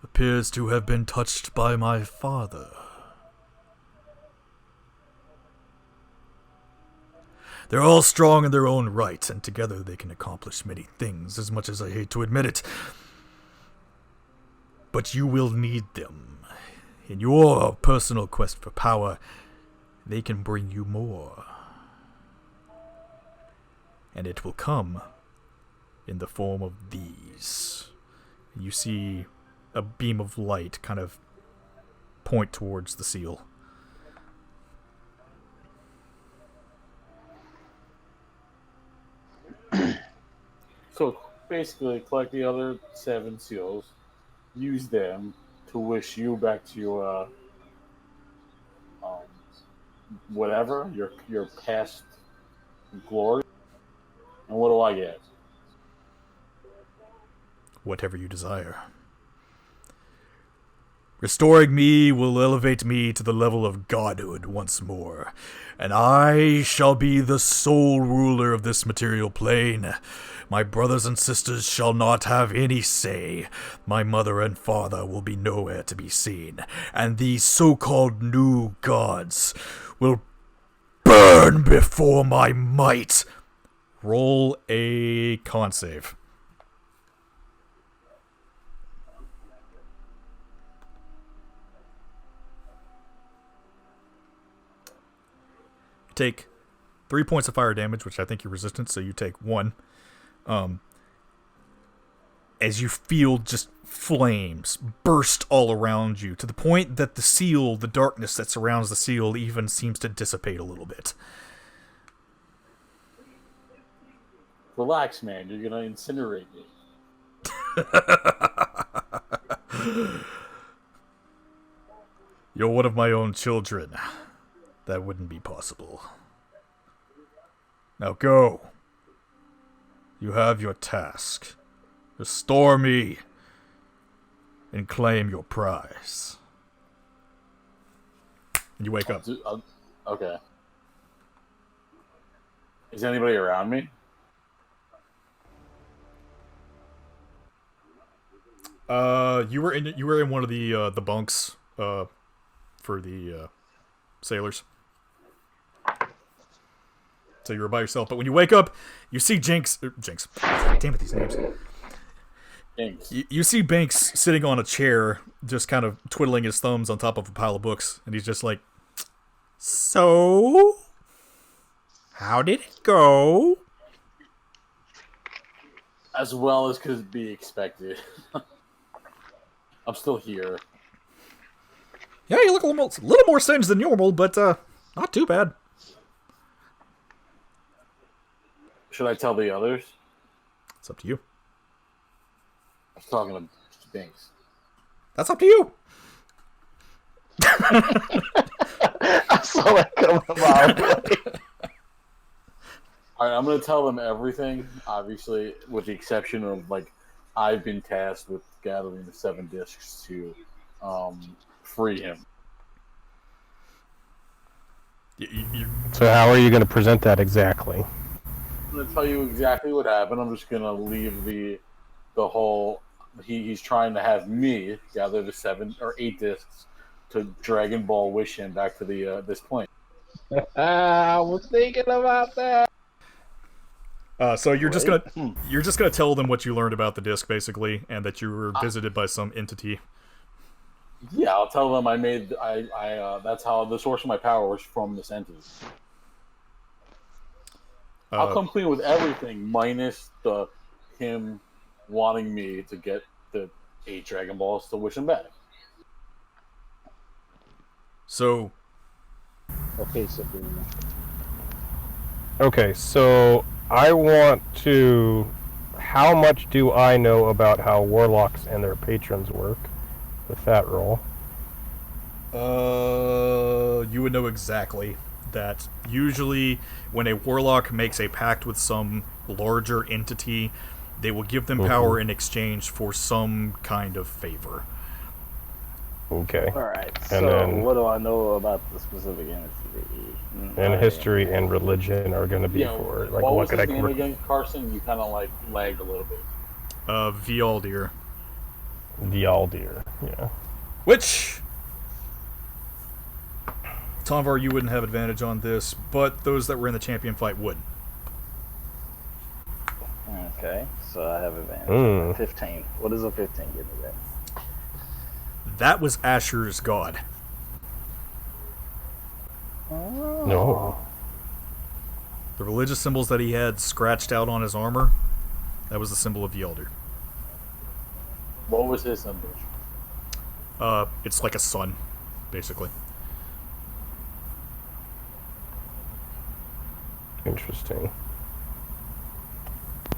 S2: appears to have been touched by my father. They're all strong in their own right, and together they can accomplish many things, as much as I hate to admit it. But you will need them. In your personal quest for power, they can bring you more. And it will come in the form of these. You see a beam of light kind of point towards the seal.
S5: So basically, collect the other 7 seals, use them to wish you back to your whatever, your past glory. And what do I get?
S2: Whatever you desire. Restoring me will elevate me to the level of godhood once more, and I shall be the sole ruler of this material plane. My brothers and sisters shall not have any say. My mother and father will be nowhere to be seen, and these so-called new gods will burn before my might. Roll a con save. Take 3 points of fire damage, which I think you're resistant, so you take 1. As you feel just flames burst all around you, to the point that the seal, the darkness that surrounds the seal, even seems to dissipate a little bit.
S5: Relax, man. You're gonna incinerate me.
S2: You're one of my own children. That wouldn't be possible. Now go. You have your task. Restore me and claim your prize. And you wake up.
S5: Okay. Is anybody around me?
S2: You were in one of the bunks for the sailors. So you were by yourself, but when you wake up, you see Jinx. Damn it, these names.
S5: Jinx.
S2: You see Banks sitting on a chair, just kind of twiddling his thumbs on top of a pile of books, and he's just like, So, how did it go?
S5: As well as could be expected. I'm still here.
S2: Yeah, you look a little more singed than normal, but not too bad.
S5: Should I tell the others?
S2: It's up to you.
S5: I was talking to Binks.
S2: That's up to you.
S6: I saw that coming a mile away.
S5: Alright, I'm going to tell them everything, obviously, with the exception of, like, I've been tasked with gathering the 7 discs to free him.
S1: So how are you going to present that exactly?
S5: I'm going to tell you exactly what happened. I'm just going to leave the whole... He's trying to have me gather the 7 or 8 discs to Dragon Ball wish him back to the this point.
S4: I was thinking about that.
S2: So you're just gonna tell them what you learned about the disc, basically, and that you were visited by some entity.
S5: Yeah, I'll tell them that's how the source of my power was from this entity. I'll come clean with everything, minus him wanting me to get the 8 Dragon Balls to wish him back.
S2: So,
S4: Okay, Sabrina.
S1: Okay, so I want to... How much do I know about how warlocks and their patrons work with that role?
S2: You would know exactly that usually when a warlock makes a pact with some larger entity, they will give them power in exchange for some kind of favor.
S1: Okay.
S6: Alright,
S1: And
S6: so
S1: then-
S6: what do I know about the specific entity?
S1: And history and religion are going to be
S5: Yeah,
S1: for...
S5: what was his name again, Carson? You kind of like lagged a little bit.
S2: Vialdir.
S1: The Aldir, yeah.
S2: Which... Tonvar, you wouldn't have advantage on this, but those that were in the champion fight would.
S6: Okay, so I have advantage.
S1: Mm.
S6: 15. What does a 15 give me then?
S2: That was Asher's god.
S1: No.
S2: The religious symbols that he had scratched out on his armor, that was the symbol of Vialdir.
S5: What was his symbol?
S2: It's like a sun, basically.
S1: Interesting.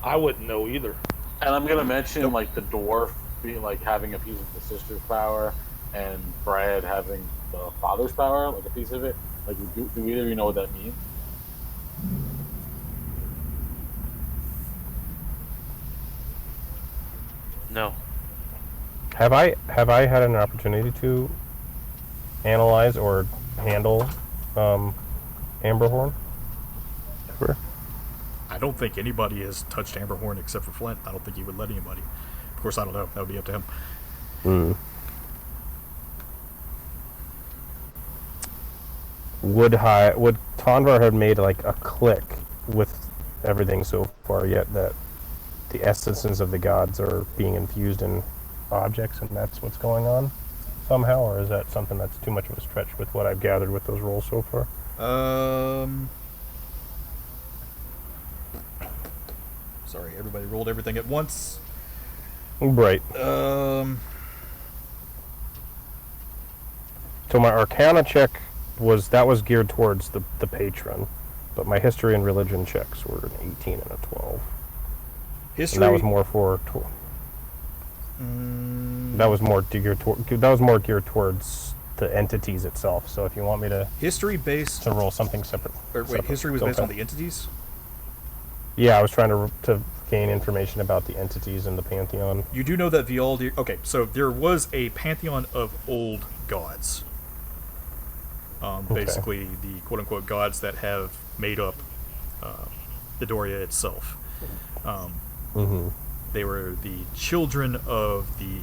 S3: I wouldn't know either.
S5: And I'm gonna mention like the dwarf being like having a piece of the sister's power, and Brad having the father's power, like a piece of it. Like, do either of you know what that means?
S7: No.
S1: Have I had an opportunity to analyze or handle Amberhorn? Ever?
S2: I don't think anybody has touched Amberhorn except for Flint. I don't think he would let anybody. Of course, I don't know. That would be up to him.
S1: Mm. Would Tonvar have made like a click with everything so far yet that the essences of the gods are being infused in objects and that's what's going on somehow, or is that something that's too much of a stretch with what I've gathered with those rolls so far?
S2: Sorry, everybody rolled everything at once.
S1: Right.
S2: Um,
S1: So my Arcana check was geared towards the patron, but my history and religion checks were an 18 and a 12.
S2: history.
S1: And that was more for. That was more geared towards the entities itself. So if you want me to
S2: History based.
S1: to roll something separate.
S2: Or wait,
S1: separate,
S2: history was
S1: go
S2: based on
S1: ahead.
S2: the entities?
S1: Yeah, I was trying to gain information about the entities in the pantheon.
S2: You do know that Vialdir... Okay, so there was a pantheon of old gods.
S1: Okay.
S2: Basically, the quote-unquote gods that have made up Edoria itself.
S1: Mm-hmm.
S2: They were the children of the...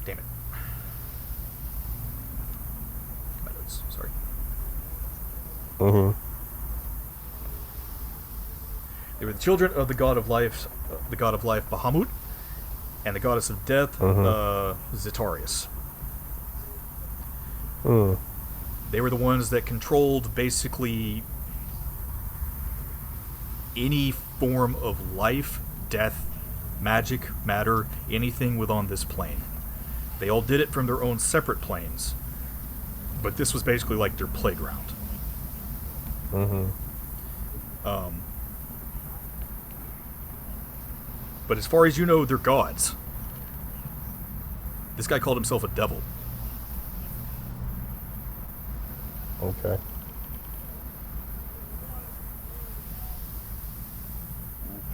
S2: damn it. My notes, sorry.
S1: Mm-hmm.
S2: They were the children of the god of life, Bahamut, and the goddess of death, Zitarius.
S1: Mm.
S2: They were the ones that controlled basically any form of life, death, magic, matter, anything within this plane. They all did it from their own separate planes, but this was basically like their playground.
S1: Mm-hmm.
S2: But as far as you know, they're gods. This guy called himself a devil.
S1: Okay.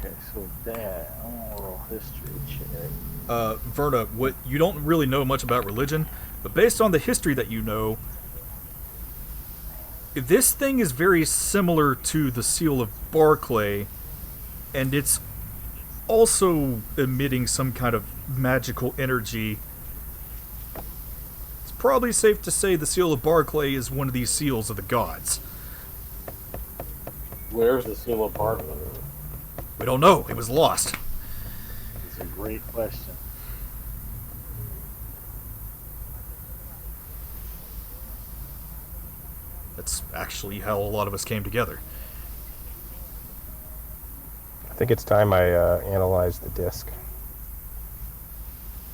S6: Okay, so that oral history check.
S2: Verna, what you don't really know much about religion, but based on the history that you know, this thing is very similar to the Seal of Barclay, and it's also emitting some kind of magical energy. It's probably safe to say the Seal of Barclay is one of these seals of the gods.
S5: Where's the seal of Barclay?
S2: We don't know. It was lost.
S6: It's a great question.
S2: That's actually how a lot of us came together.
S1: I think it's time I analyze the disc.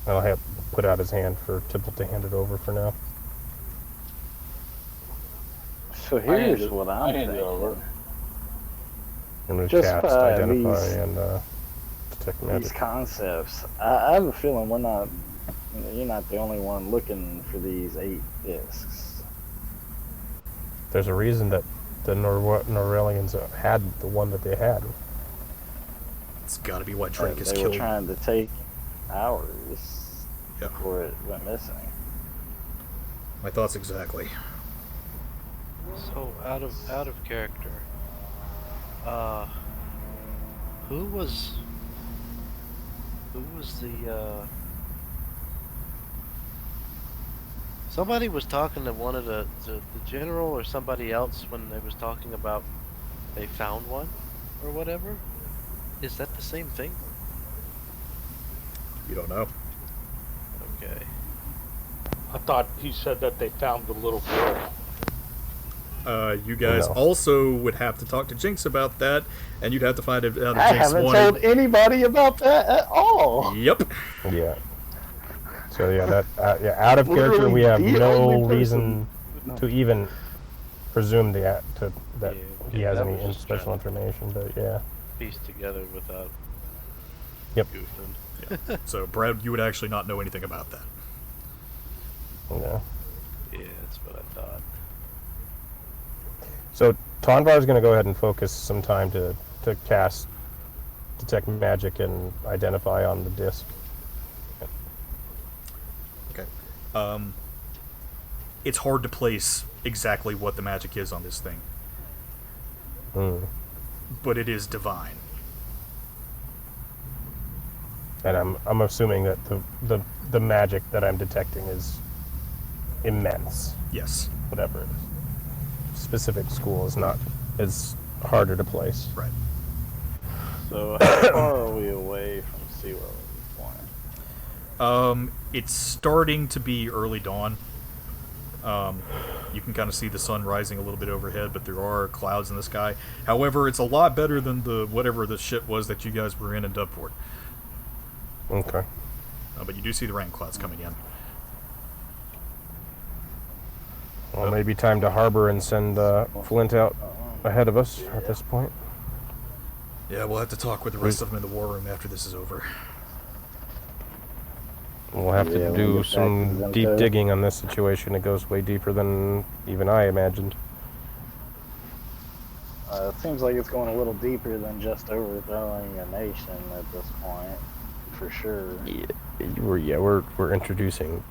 S1: I'll have put out his hand for Tibble to hand it over for now.
S6: So here's what
S5: I
S6: I'm
S5: hand it over.
S6: thinking.
S1: I'm going to
S6: Just
S1: cast
S6: by
S1: identify
S6: these-
S1: and detect
S6: These
S1: magic.
S6: concepts, I have a feeling you're not the only one looking for these 8 discs.
S1: There's a reason that the Norrelians had the one that they had.
S2: It's got to be what Drake has
S6: They were
S2: killed.
S6: trying to take ours
S2: Yeah.
S6: before it went missing.
S2: My thoughts exactly.
S7: So out of character. Who was the somebody was talking to one of the general or somebody else when they was talking about they found one or whatever? Is that the same thing?
S2: You don't know.
S7: Okay.
S3: I thought he said that they found the little girl.
S2: You guys
S1: No.
S2: also would have to talk to Jinx about that, and you'd have to find out if
S6: I
S2: Jinx
S6: haven't
S2: wanted.
S6: told anybody about that at all.
S2: Yep.
S1: Yeah. So yeah, that out of character,
S6: Literally
S1: we have
S6: the
S1: no
S6: only person-
S1: reason to even presume that
S7: Yeah,
S1: he has
S7: that
S1: any
S7: was just
S1: special
S7: trying to
S1: information. But yeah,
S7: piece together without
S1: Yep.
S7: goofing.
S2: So, Brad, you would actually not know anything about that.
S1: yeah.
S7: Yeah, that's what I thought.
S1: So Tonvar is going to go ahead and focus some time to cast detect magic and identify on the disc.
S2: Okay. It's hard to place exactly what the magic is on this thing,
S1: Mm.
S2: but it is divine.
S1: And I'm assuming that the magic that I'm detecting is immense.
S2: Yes.
S1: Whatever it is. Specific school is harder to place.
S2: Right.
S6: So how far are we away from SeaWorld at this point?
S2: It's starting to be early dawn. You can kind of see the sun rising a little bit overhead, but there are clouds in the sky. However, it's a lot better than whatever the ship was that you guys were in Doveport.
S1: Okay.
S2: But you do see the rain clouds coming in.
S1: Well, maybe time to harbor and send Flint out ahead of us at this point.
S2: Yeah, we'll have to talk with the rest of them in the war room after this is over.
S1: We'll have
S6: Yeah,
S1: to
S6: we'll
S1: do
S6: get back to
S1: some
S6: them
S1: deep
S6: too.
S1: digging on this situation. It goes way deeper than even I imagined.
S6: It seems like it's going a little deeper than just overthrowing a nation at this point, for sure.
S1: We're introducing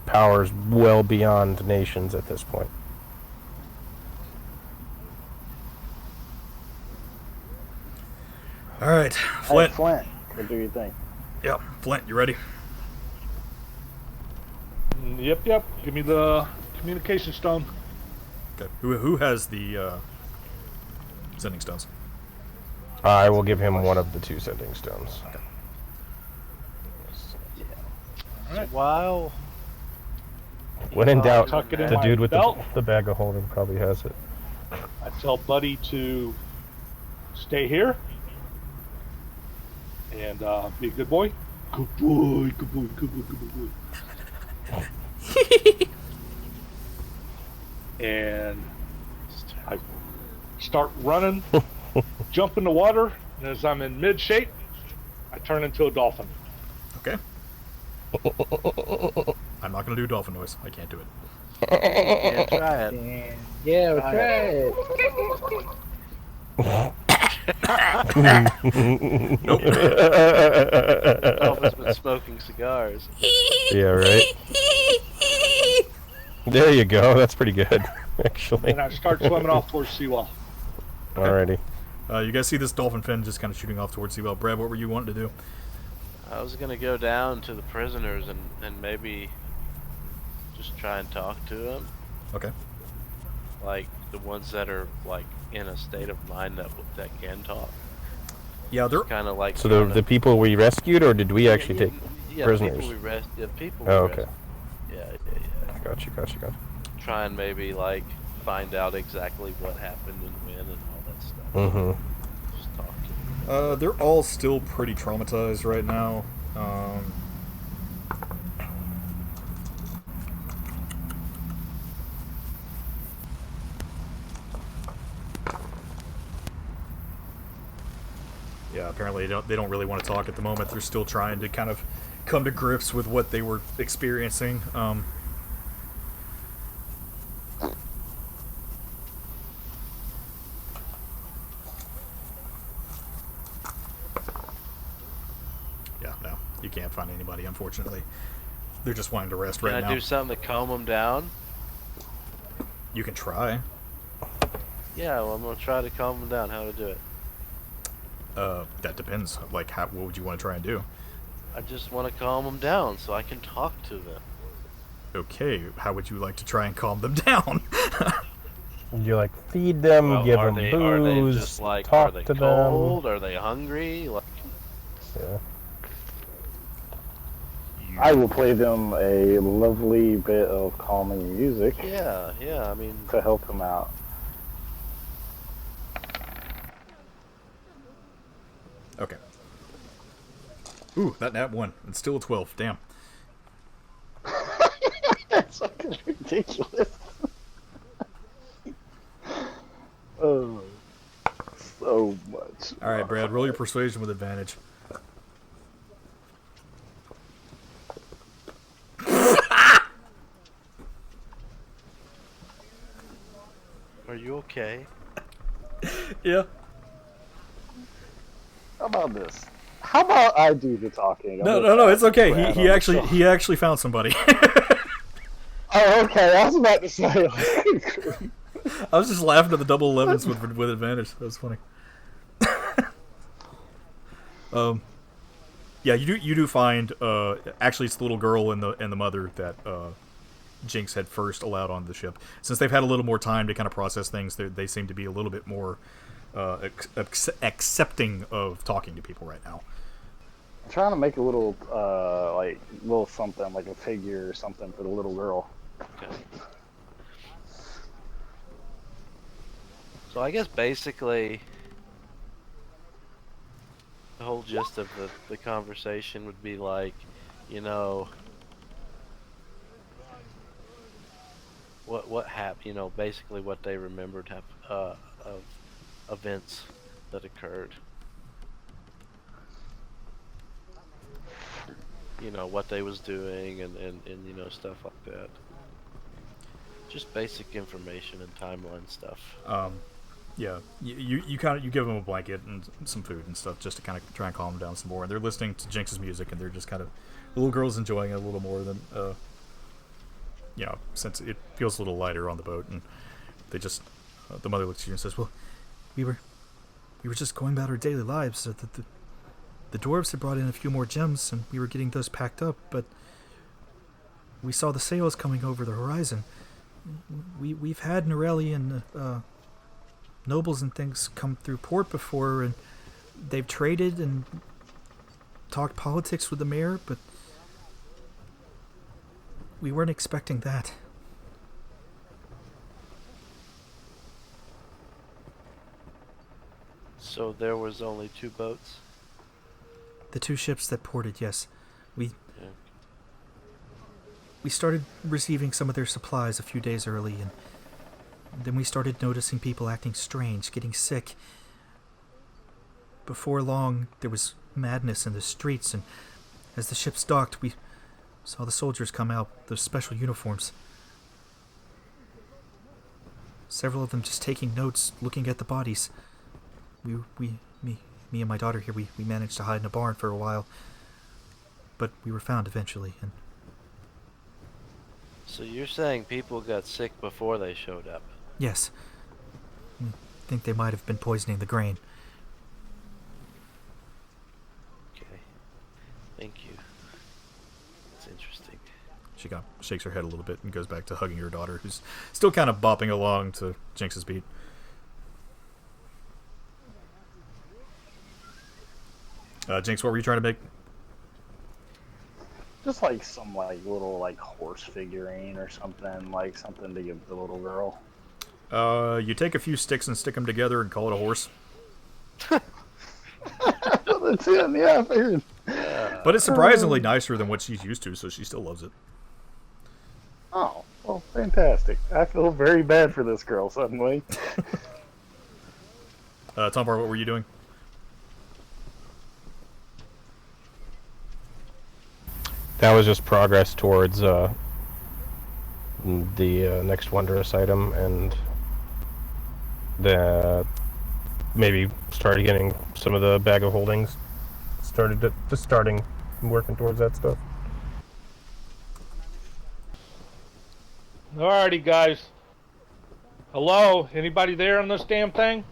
S1: powers well beyond nations at this point.
S2: All right,
S6: Hey,
S2: Flint.
S6: Flint, what do you think?
S2: Yep, Flint, you ready?
S3: Yep. Give me the communication stone.
S2: Okay. Who has the sending stones?
S1: I will give him one of the 2 sending stones.
S3: Alright.
S7: While
S1: When in doubt,
S3: tuck it in
S1: the
S3: my
S1: dude with
S3: belt.
S1: the bag of holding probably has it.
S3: I tell Buddy to stay here and be a good boy. Good boy, good boy, good boy, good boy. And I start running, jump in the water, and as I'm in mid shape, I turn into a dolphin.
S2: Okay. I'm not gonna do dolphin noise. I can't do it.
S7: Yeah, try it.
S4: And yeah, we'll try it.
S7: Dolphin's been smoking cigars.
S1: Yeah, right. There you go. That's pretty good, actually.
S3: And I start swimming off towards Seawall.
S1: Alrighty.
S2: You guys see this dolphin fin just kind of shooting off towards Seawell. Brad, what were you wanting to do?
S7: I was gonna go down to the prisoners and maybe just try and talk to them.
S2: Okay.
S7: Like the ones that are like in a state of mind that can talk.
S2: Yeah, they're
S7: Kind of like.
S1: So the people we rescued, or did we actually take
S7: yeah,
S1: prisoners?
S7: The people we
S1: Oh, okay.
S7: Yeah.
S1: Gotcha.
S7: Try and maybe like find out exactly what happened and when and all that stuff.
S1: Mm-hmm.
S7: Just talk to them.
S2: they're all still pretty traumatized right now. Yeah, apparently they don't really want to talk at the moment. They're still trying to kind of come to grips with what they were experiencing. Yeah, no, you can't find anybody, unfortunately. They're just wanting to rest
S7: Can
S2: right
S7: I
S2: now.
S7: do something to calm them down?
S2: You can try.
S7: Yeah, well, I'm gonna try to calm them down. How to do it?
S2: That depends. Like, what would you want to try and do?
S7: I just want to calm them down so I can talk to them.
S2: Okay, how would you like to try and calm them down?
S1: You like feed them,
S7: Well,
S1: give
S7: are
S1: them
S7: they,
S1: booze,
S7: are they just like,
S1: talk
S7: are they
S1: to
S7: cold? Are they hungry? Like,
S1: them.
S6: I will play them a lovely bit of calming music
S7: yeah, I mean,
S6: to help them out.
S2: Okay. Ooh, that nat 1. It's still a 12. Damn.
S6: That's fucking ridiculous. Oh, so much.
S2: Alright, Brad, roll your persuasion with advantage.
S7: are you okay?
S2: Yeah.
S6: How about this? How about I do the talking?
S2: No, it's okay.
S6: Brad
S2: He
S6: on
S2: actually
S6: the
S2: he actually found somebody.
S6: Oh, okay. I was about to say.
S2: I was just laughing at the double 11s with advantage. That was funny. Yeah, you do find actually it's the little girl and the mother that Jinx had first allowed onto the ship. Since they've had a little more time to kind of process things, they seem to be a little bit more accepting of talking to people right now.
S6: I'm trying to make a little, like, little something, like a figure or something for the little girl.
S7: Okay. So I guess basically the whole gist of the conversation would be like, you know, what happened, you know, basically what they remembered of events that occurred. You know, what they was doing and you know, stuff like that. Just basic information and timeline stuff.
S2: Yeah, you kind of give them a blanket and some food and stuff just to kind of try and calm them down some more. And they're listening to Jinx's music and they're just kind of the little girl's enjoying it a little more than you know, since it feels a little lighter on the boat. And they just the mother looks at you and says, "Well, we were just going about our daily lives. So the dwarves had brought in a few more gems and we were getting those packed up, but we saw the sails coming over the horizon. We've had Norelli and nobles and things come through port before, and they've traded and talked politics with the mayor, but We weren't expecting that.
S7: So there was only 2 boats?
S2: The 2 ships that ported, yes.
S7: Yeah.
S2: We started receiving some of their supplies a few days early, and then we started noticing people acting strange, getting sick. Before long, there was madness in the streets, and as the ships docked, we saw the soldiers come out, those special uniforms. Several of them just taking notes, looking at the bodies. Me and my daughter here, we managed to hide in a barn for a while, but we were found eventually, and
S7: So you're saying people got sick before they showed up?
S2: yes, I think they might have been poisoning the grain.
S7: Okay. Thank you. That's interesting.
S2: She kind of shakes her head a little bit and goes back to hugging her daughter, who's still kind of bopping along to Jinx's beat. Jinx, what were you trying to make?
S6: Just like some like little like horse figurine or something, like something to give the little girl.
S2: You take a few sticks and stick them together and call it a horse.
S6: That's it. Yeah, I figured.
S2: But it's surprisingly nicer than what she's used to, so she still loves it.
S6: Oh, well, fantastic. I feel very bad for this girl suddenly.
S2: Tompar, what were you doing?
S1: That was just progress towards the next wondrous item, and maybe started getting some of the bag of holdings. Starting working towards that stuff.
S3: Alrighty, guys. Hello? Anybody there on this damn thing?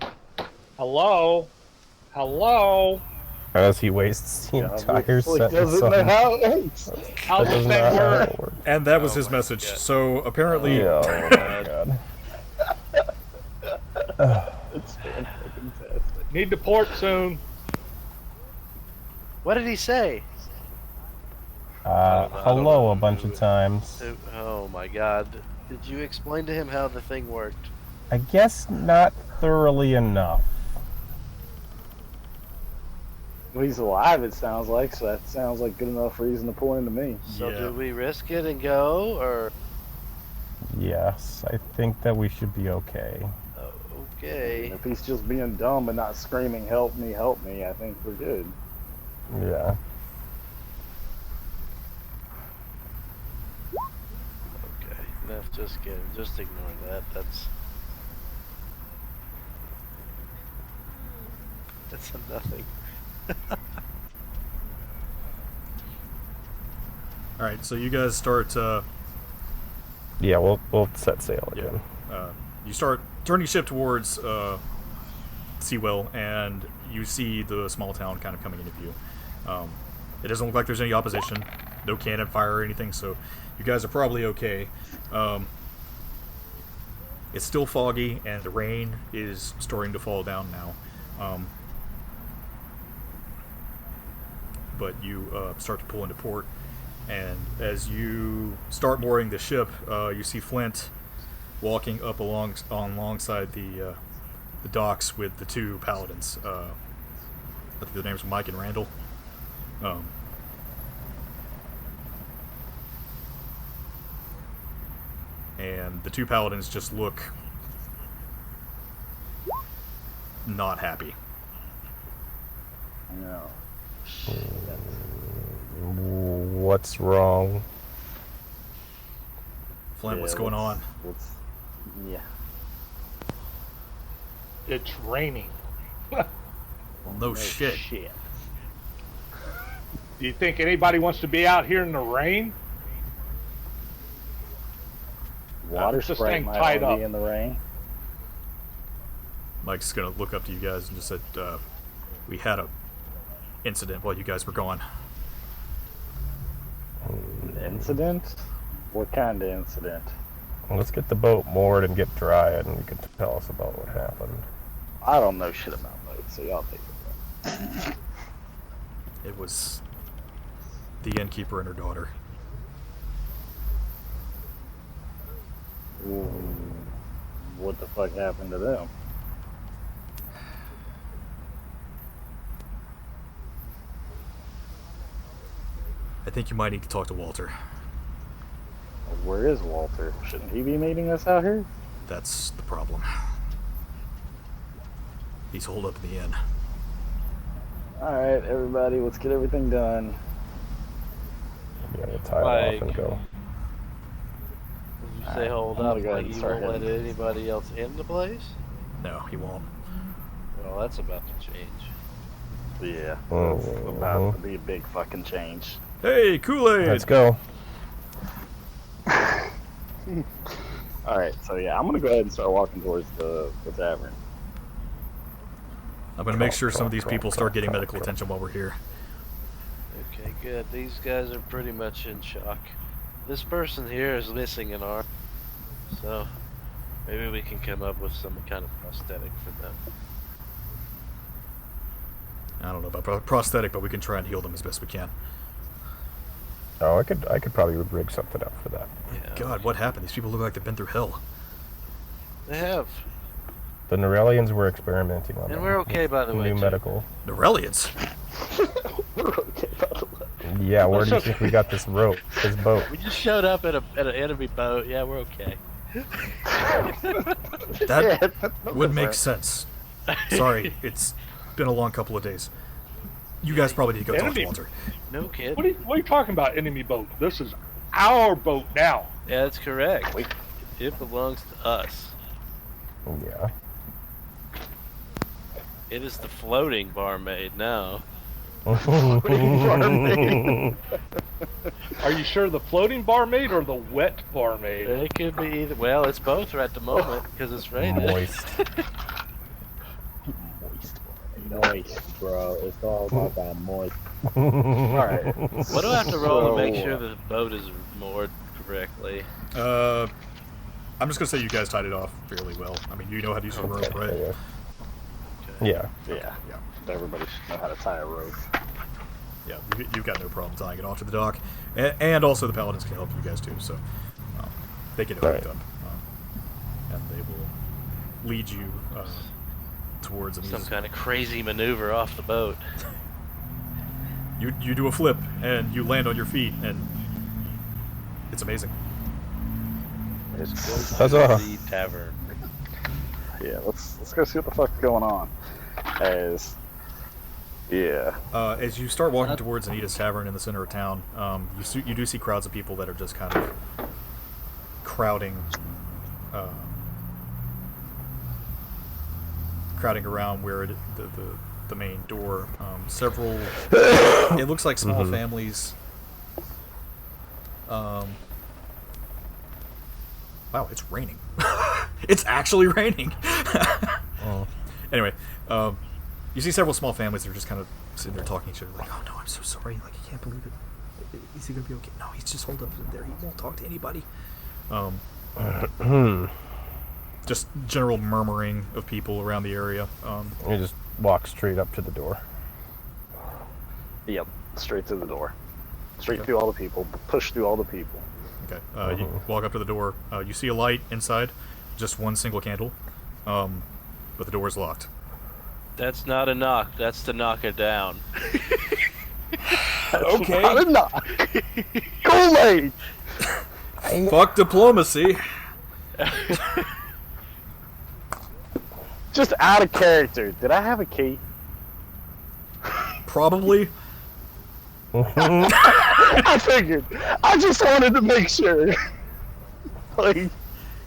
S3: Hello? Hello?
S1: As he wastes the entire
S6: Obviously
S1: sentence
S6: doesn't know
S1: on
S6: how it works.
S3: How's
S1: that
S3: this
S1: does
S3: thing
S1: not how
S3: work?
S1: it works.
S2: And that was
S7: Oh
S2: his
S7: my
S2: message.
S7: God.
S2: So apparently,
S1: Oh my god.
S6: It's fantastic.
S3: Need to port soon.
S7: What did he say? don't know.
S1: Hello a bunch of times.
S7: Oh my god. Did you explain to him how the thing worked?
S1: I guess not thoroughly enough.
S6: Well, he's alive, it sounds like, so that sounds like good enough reason to pull into me.
S7: So
S2: Yeah.
S7: do we risk it and go, or...
S1: Yes, I think that we should be okay.
S7: Oh, okay.
S6: If he's just being dumb and not screaming, help me, I think we're good.
S1: Yeah.
S7: Okay. No, just kidding. Just ignore that. That's a nothing.
S2: alright, so you guys start,
S1: Yeah, we'll set sail again.
S2: you start turning ship towards, Seawell, and you see the small town kind of coming into view. It doesn't look like there's any opposition, no cannon fire or anything, so you guys are probably okay. It's still foggy, and the rain is starting to fall down now. But you start to pull into port, and as you start mooring the ship, you see Flint walking up alongside the docks with the 2 paladins. I think their names are Mike and Randall. And the 2 paladins just look not happy.
S6: No.
S1: What's wrong?
S2: Flint, what's going on?
S6: Yeah.
S3: It's raining.
S2: Well, no shit.
S3: Do you think anybody wants to be out here in the rain?
S6: Water
S3: It's just
S6: spray
S3: staying
S6: might
S3: tied
S6: wanna
S3: up.
S6: be in the rain.
S2: Mike's gonna look up to you guys and just said, we had a incident while you guys were gone.
S6: An incident? What kind of incident?
S1: Let's get the boat moored and get dry, and you can tell us about what happened.
S6: I don't know shit about boats, so y'all take it.
S2: It was the innkeeper and her daughter.
S6: the fuck happened to them.
S2: I think you might need to talk to Walter.
S6: Where is Walter? Shouldn't he be meeting us out here?
S2: That's the problem. He's holed up in the inn.
S6: Alright, everybody, let's get everything done.
S1: Yeah, we'll tie it off and go.
S7: Did you say hold
S6: I'm gonna
S7: up
S6: go ahead
S7: like
S6: and
S7: you
S6: start
S7: won't let
S6: heading.
S7: anybody else in the place?
S2: No, he won't.
S7: Well, that's about to change.
S6: Yeah,
S1: Oh,
S6: it's about to be a big fucking change.
S2: Hey, Kool-Aid!
S1: Let's go.
S6: Alright, so yeah, I'm gonna go ahead and start walking towards the tavern.
S2: I'm gonna make sure some of these people start getting medical attention while we're here.
S7: Okay, good. These guys are pretty much in shock. This person here is missing an arm, so maybe we can come up with some kind of prosthetic for them.
S2: I don't know about prosthetic, but we can try and heal them as best we can.
S1: Oh, I could probably rig something up for that.
S7: Yeah.
S2: God, what happened? These people look like they've been through hell.
S7: They have.
S1: The Norellians were experimenting on
S7: And
S1: them.
S7: we're okay, by the way,
S1: New
S7: too.
S1: medical.
S2: Norellians?
S6: We're okay, by the way.
S1: Yeah, where do you think we got this rope, this boat?
S7: We just showed up at an enemy boat. Yeah, we're okay.
S2: That
S6: no
S2: would make
S6: concern.
S2: sense. Sorry, it's been a long couple of days. You guys probably need to go talk to
S3: Enemy.
S2: Walter.
S7: No kid.
S3: What are you talking about, enemy boat? This is our boat now.
S7: Yeah, that's correct. It belongs to us.
S1: Yeah.
S7: It is the floating barmaid now.
S3: Are you sure the floating barmaid or the wet barmaid?
S7: It could be either. Well, it's both right at the moment because it's raining.
S1: Moist.
S4: Moist, bro. It's all about that moist.
S6: Alright.
S7: What do I have to roll to make
S6: So,
S7: sure the boat is moored correctly?
S2: I'm just gonna say you guys tied it off fairly well. I mean, you know how to use a rope, right?
S1: Yeah.
S6: Yeah. Everybody should know how to tie a rope.
S2: Yeah, you've got no problem tying it off to the dock. And also the paladins can help you guys too, so they get it hooked up. And they will lead you towards an
S7: Some
S2: easy...
S7: kind of crazy maneuver off the boat.
S2: You do a flip, and you land on your feet, and it's amazing.
S6: It's
S1: Huzzah.
S7: The tavern.
S6: Yeah, let's go see what the fuck's going on. As
S2: As you start walking towards Anita's Tavern in the center of town, you do see crowds of people that are just kind of crowding around where the main door. Several, it looks like small families. Wow, it's raining. It's actually raining. Anyway, you see several small families that are just kind of sitting there talking to each other, like, "Oh no, I'm so sorry. Like, I can't believe it. Is he gonna be okay? No, he's just holed up in there. He won't talk to anybody." Just general murmuring of people around the area.
S1: You just walk straight up to the door.
S6: yep, straight to the door. Straight through all the people. Push through all the people.
S2: Okay, you walk up to the door. You see a light inside, just one single candle, but the door is locked.
S7: That's not a knock. That's to knock it down.
S2: Okay.
S6: Not a knock. Kool-Aid!
S2: Fuck diplomacy.
S6: Just out of character. Did I have a key?
S2: Probably.
S6: I figured. I just wanted to make sure. Like,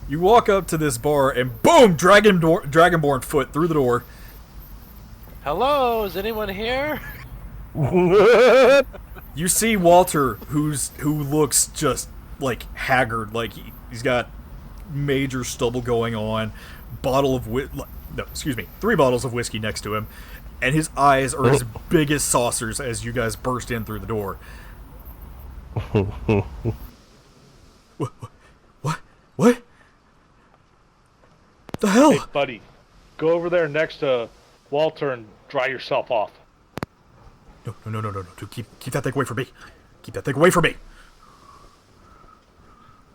S2: You walk up to this bar and boom, dragonborn foot through the door.
S7: Hello, is anyone here?
S2: You see Walter, who looks just like haggard, like he's got major stubble going on. 3 bottles of whiskey next to him, and his eyes are as big as saucers as you guys burst in through the door. What? The hell?
S3: Hey, buddy, go over there next to Walter and dry yourself off.
S2: No. Dude, keep that thing away from me. Keep that thing away from me.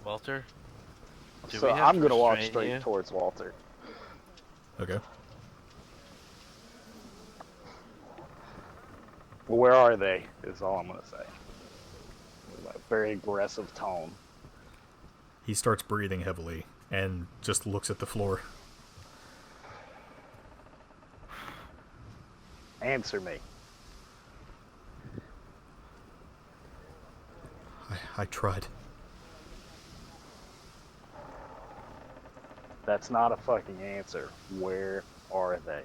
S7: Walter? Do
S6: so
S7: we have
S6: I'm
S7: to
S6: gonna walk
S7: restrain
S6: straight
S7: you?
S6: towards Walter.
S2: Okay.
S6: Well, where are they? Is all I'm gonna say. With a very aggressive tone.
S2: He starts breathing heavily and just looks at the floor.
S6: Answer me.
S2: I tried.
S6: That's not a fucking answer. Where are they?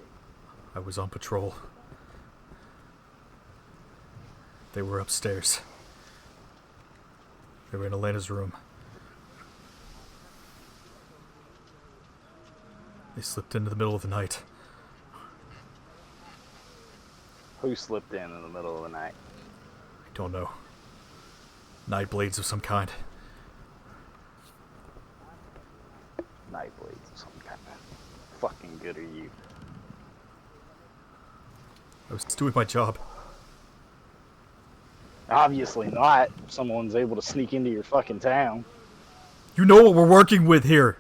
S2: I was on patrol. They were upstairs. They were in Elena's room. They slipped into the middle of the night.
S6: Who slipped in the middle of the night?
S2: I don't know. Night blades of some kind.
S6: Night blades of some kind. Fucking good are you?
S2: I was doing my job.
S6: Obviously not. If someone's able to sneak into your fucking town.
S2: You know what we're working with here!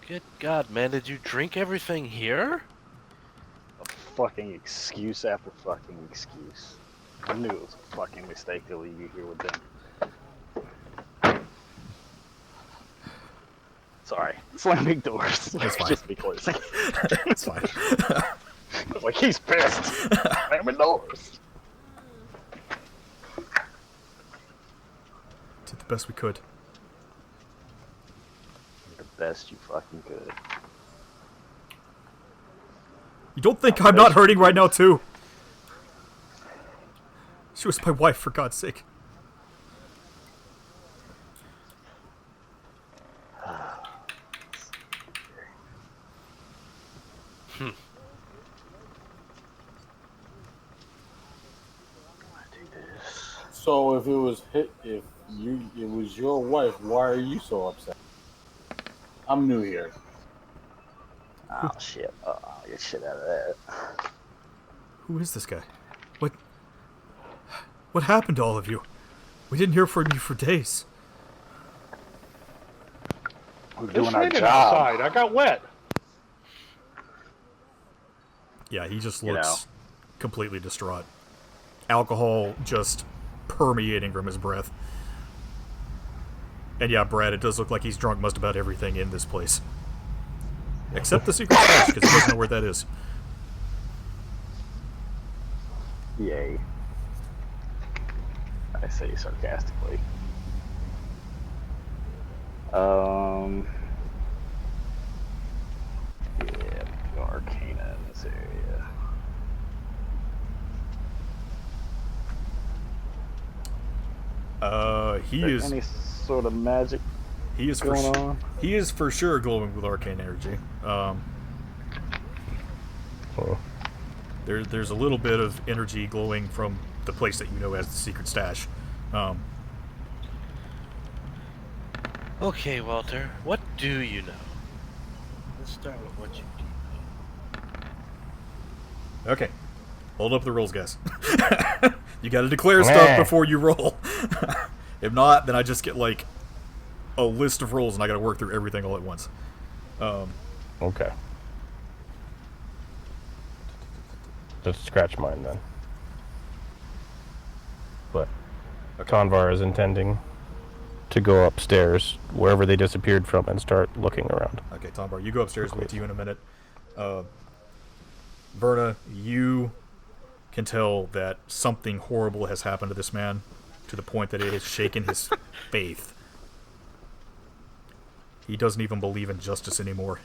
S7: Good God, man, did you drink everything here?
S6: A fucking excuse after fucking excuse. I knew it was a fucking mistake to leave you here with them. Sorry. Slamming doors.
S2: That's fine.
S6: Just be closing.
S2: It's fine.
S6: Like, he's pissed. Slamming doors.
S2: Did the best we could.
S6: The best you fucking could.
S2: You don't think I'm not hurting right now, too? She was my wife, for God's sake.
S5: So if it was it was your wife, why are you so upset? I'm new here.
S6: Oh shit. I'll get shit out of that.
S2: Who is this guy? What happened to all of you? We didn't hear from you for days.
S6: We're
S3: It's
S6: doing our
S3: raining
S6: job.
S3: outside. I got wet.
S2: Yeah, he just
S6: You
S2: looks
S6: know.
S2: completely distraught. Alcohol just permeating from his breath. And yeah, Brad, it does look like he's drunk most about everything in this place. Except the secret stash, because he doesn't know where that is.
S6: Yay. I say sarcastically. Yeah, the Arcana in this area.
S2: He
S6: Is
S2: is
S6: there any sort of magic
S2: he is for
S6: going on?
S2: he is for sure glowing with arcane energy. There's a little bit of energy glowing from the place that you know as the secret stash.
S7: Okay, Walter, what do you know? Let's start with what you do know.
S2: Okay, hold up the rolls, guys. You got to declare stuff before you roll. If not, then I just get like a list of rolls and I got to work through everything all at once.
S1: Okay. Let's scratch mine then. But Convar is intending to go upstairs wherever they disappeared from and start looking around.
S2: Okay, Tombar, you go upstairs. We'll get to you in a minute. Verna, you can tell that something horrible has happened to this man to the point that it has shaken his faith. He doesn't even believe in justice anymore.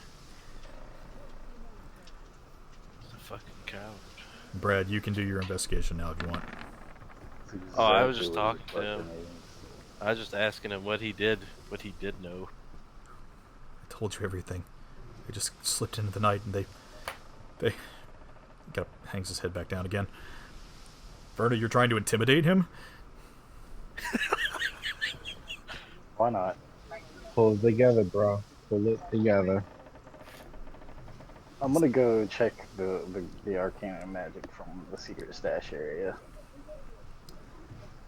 S7: He's a fucking coward.
S2: Brad, you can do your investigation now if you want.
S7: Oh, I was just
S6: Exactly
S7: talking to him.
S6: what it
S7: I was just asking him what he did know.
S2: I told you everything. They just slipped into the night and they hangs his head back down again. Verna, you're trying to intimidate him?
S6: Why not?
S4: Pull it together, bro. Pull it together.
S6: I'm gonna go check the Arcana magic from the secret stash area.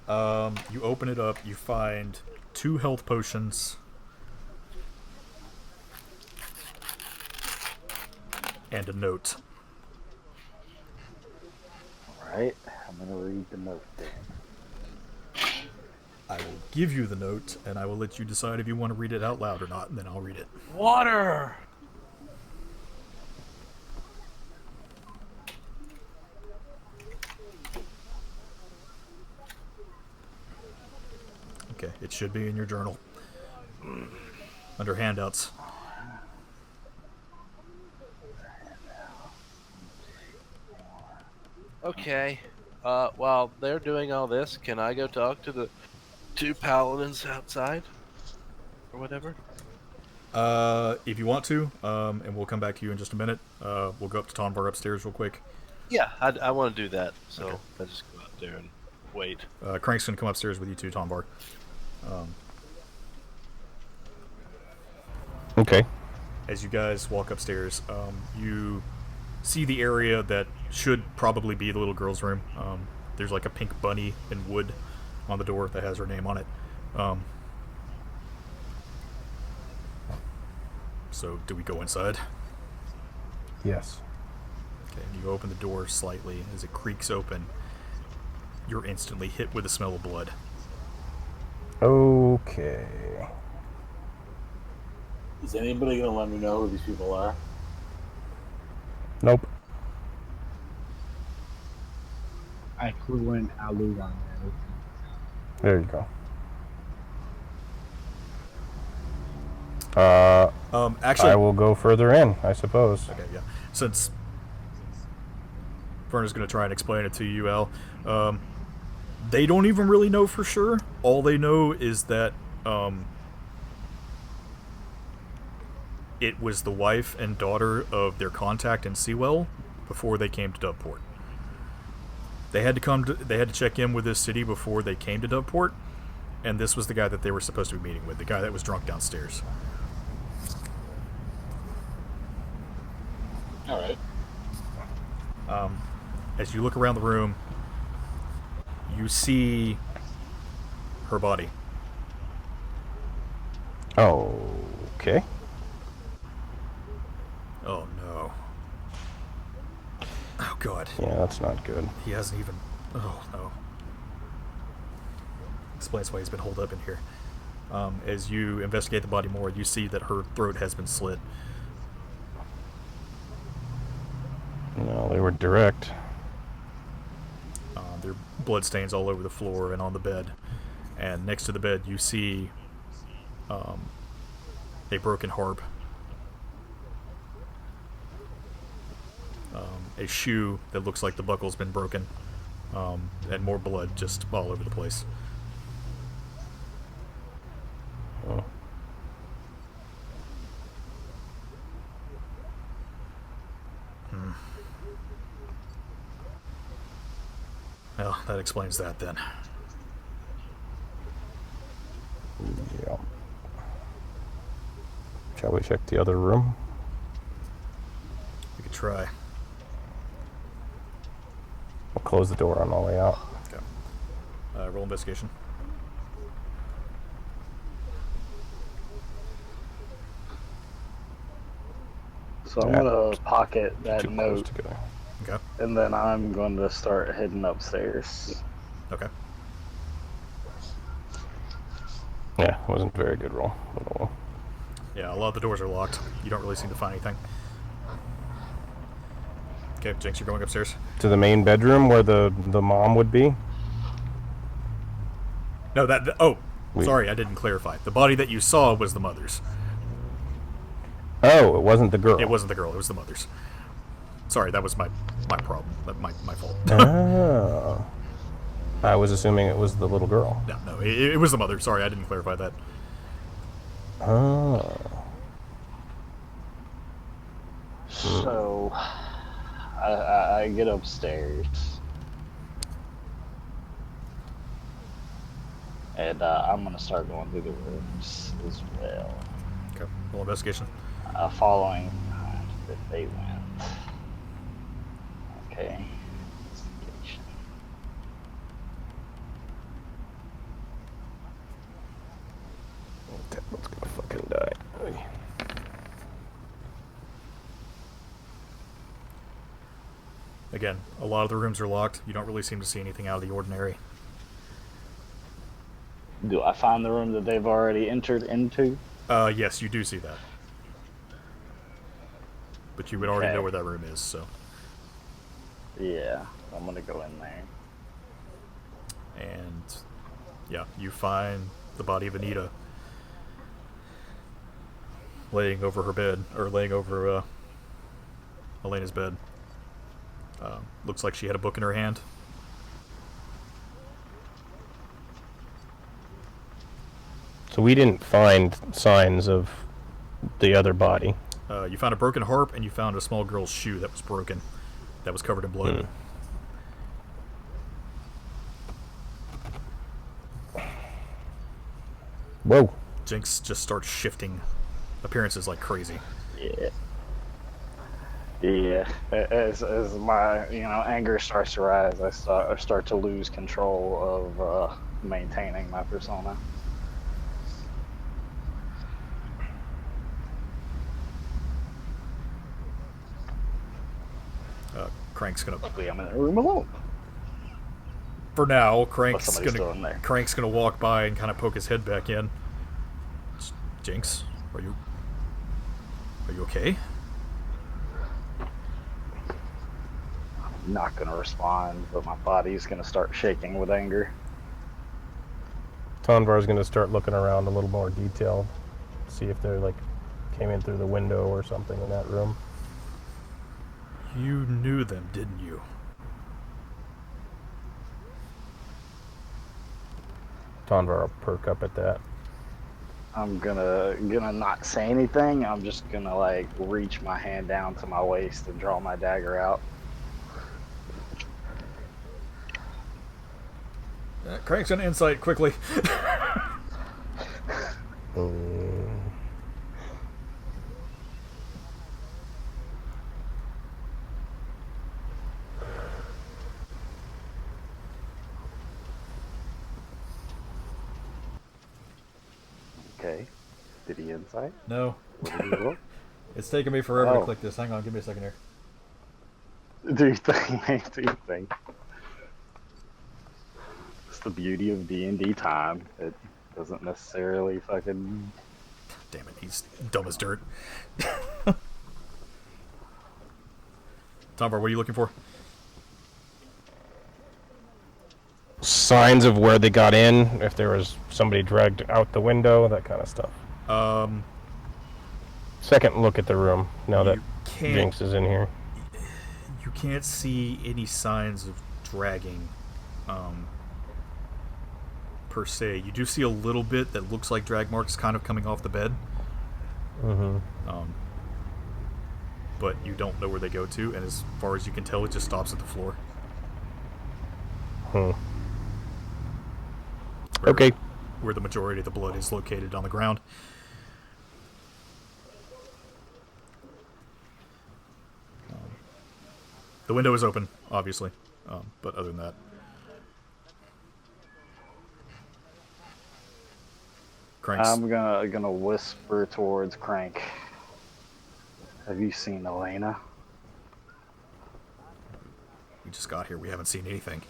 S2: You open it up, you find 2 health potions, and a note.
S6: Alright, I'm gonna read the note then.
S2: I will give you the note, and I will let you decide if you want to read it out loud or not, and then I'll read it.
S7: Water!
S2: Okay, it should be in your journal. Under handouts.
S7: Okay. While they're doing all this, can I go talk to the 2 paladins outside? Or whatever?
S2: If you want to, and we'll come back to you in just a minute. We'll go up to Tonvar upstairs real quick.
S7: Yeah, I want to do that. So
S2: Okay.
S7: I just go out there and wait.
S2: Crank's gonna come upstairs with you too, Tonvar.
S1: Okay.
S2: As you guys walk upstairs, you see the area that should probably be the little girl's room. There's like a pink bunny in wood on the door that has her name on it. So, do we go inside?
S1: Yes.
S2: Okay, and you open the door slightly. As it creaks open, you're instantly hit with the smell of blood.
S1: Okay.
S5: Is anybody gonna let me know who these people are?
S1: Nope.
S4: I clue in Alu on
S1: There you go.
S2: Actually,
S1: I will go further in, I suppose.
S2: okay, yeah. Since Fern is going to try and explain it to you, Al, they don't even really know for sure. All they know is that it was the wife and daughter of their contact in Seawell before they came to Doveport. They had to check in with this city before they came to Doveport, and this was the guy that they were supposed to be meeting with, the guy that was drunk downstairs.
S5: All right.
S2: As you look around the room, you see her body.
S1: Okay.
S2: Oh no. Oh god.
S1: Yeah, that's not good.
S2: He hasn't even... Oh no. Explains why he's been holed up in here. As you investigate the body more, you see that her throat has been slit.
S1: No, they were direct.
S2: There are blood stains all over the floor and on the bed. And next to the bed, you see a broken harp. A shoe that looks like the buckle's been broken. And more blood just all over the place.
S1: Oh.
S2: Well, that explains that then.
S1: Yeah. Shall we check the other room?
S2: We could try.
S1: We'll close the door on the way out.
S2: Okay. Roll investigation.
S6: So I'm
S1: Yeah.
S6: gonna pocket that
S1: Too close
S6: note,
S1: together.
S2: Okay.
S6: and then I'm going to start heading upstairs.
S2: Okay.
S1: Yeah, it wasn't a very good roll. But,
S2: Yeah, a lot of the doors are locked. You don't really seem to find anything. Okay, Jinx, you're going upstairs.
S1: to the main bedroom where the mom would be.
S2: No, sorry, I didn't clarify. The body that you saw was the mother's.
S1: Oh, it wasn't the girl.
S2: It wasn't the girl, it was the mother's. Sorry, that was my problem. My fault.
S1: Oh. I was assuming it was the little girl.
S2: No, it was the mother. Sorry, I didn't clarify that.
S1: Oh.
S6: So I get upstairs, and I'm gonna start going through the rooms as well,
S2: Okay, roll investigation.
S6: following behind that they went. Okay. Investigation.
S1: That one's gonna fucking die. Oy.
S2: Again, a lot of the rooms are locked. You don't really seem to see anything out of the ordinary.
S6: Do I find the room that they've already entered into?
S2: Yes, you do see that. But you would already
S6: Okay.
S2: know where that room is, so.
S6: Yeah, I'm gonna go in there.
S2: And, yeah, you find the body of Anita laying over her bed, or laying over Elena's bed. Looks like she had a book in her hand.
S1: So we didn't find signs of the other body.
S2: You found a broken harp, and you found a small girl's shoe that was broken, that was covered in blood.
S1: Whoa.
S2: Jinx just starts shifting appearances like crazy.
S6: Yeah. Yeah. As my anger starts to rise, I start to lose control of maintaining my persona.
S2: Crank's gonna.
S6: Luckily, I'm in the room alone.
S2: For now,
S6: Oh,
S2: Crank's
S6: somebody's still in there.
S2: gonna walk by and kind of poke his head back in. Jinx, are you okay?
S6: I'm not gonna respond, but my body's gonna start shaking with anger.
S1: Tonvar's going to start looking around a little more detailed, see if they're like came in through the window or something in that room.
S2: You knew them, didn't you?
S1: Tonvar will perk up at that.
S6: I'm gonna not say anything. I'm just gonna like reach my hand down to my waist and draw my dagger out.
S2: Crank's gonna insight quickly.
S6: Okay. Did he insight?
S2: No.
S6: What did he look?
S2: It's taking me forever to
S6: Oh.
S2: click this. Hang on, give me a second here.
S6: Do you think, mate? Do you think? It's the beauty of D&D time. It doesn't necessarily fucking...
S2: Damn it, he's dumb as dirt. Tombar, what are you looking for?
S1: Signs of where they got in, if there was somebody dragged out the window, that kind of stuff. Second look at the room, now that Jinx is in here.
S2: You can't see any signs of dragging, per se. You do see a little bit that looks like drag marks kind of coming off the bed. But you don't know where they go to, and as far as you can tell, it just stops at the floor.
S1: Okay.
S2: Where the majority of the blood is located on the ground. The window is open, obviously, but other than that. Crank's...
S6: I'm gonna whisper towards Crank. Have you seen Elena?
S2: We just got here. We haven't seen anything.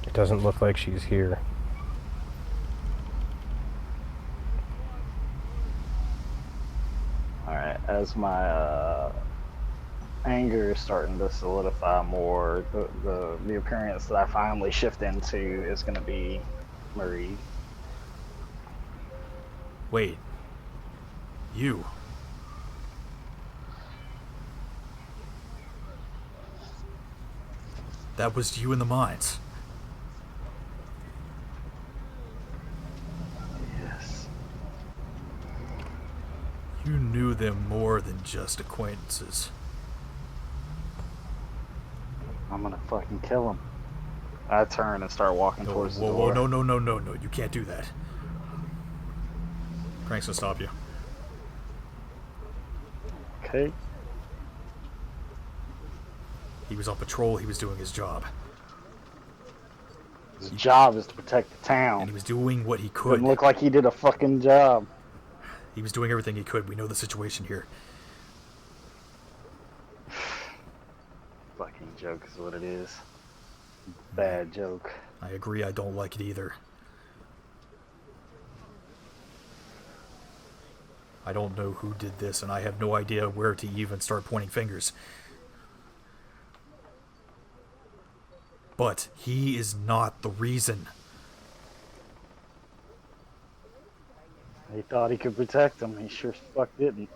S1: It doesn't look like she's here.
S6: Alright, as my anger is starting to solidify more, the appearance that I finally shift into is going to be Marie.
S2: Wait. You. That was you in the mines.
S6: Yes.
S2: You knew them more than just acquaintances.
S6: I'm gonna fucking kill him. I turn and start walking towards the door.
S2: Whoa, no. You can't do that. Crank's gonna stop you.
S6: Okay.
S2: He was on patrol. He was doing his job.
S6: His job is to protect the
S2: And he
S6: town.
S2: was doing what he could.
S6: Couldn't look like he did a fucking job.
S2: He was doing everything he could. We know the situation here.
S6: Fucking joke is what it is. Bad joke.
S2: I agree, I don't like it either. I don't know who did this, and I have no idea where to even start pointing fingers. But he is not the reason.
S6: He thought he could protect him. He sure as fuck didn't.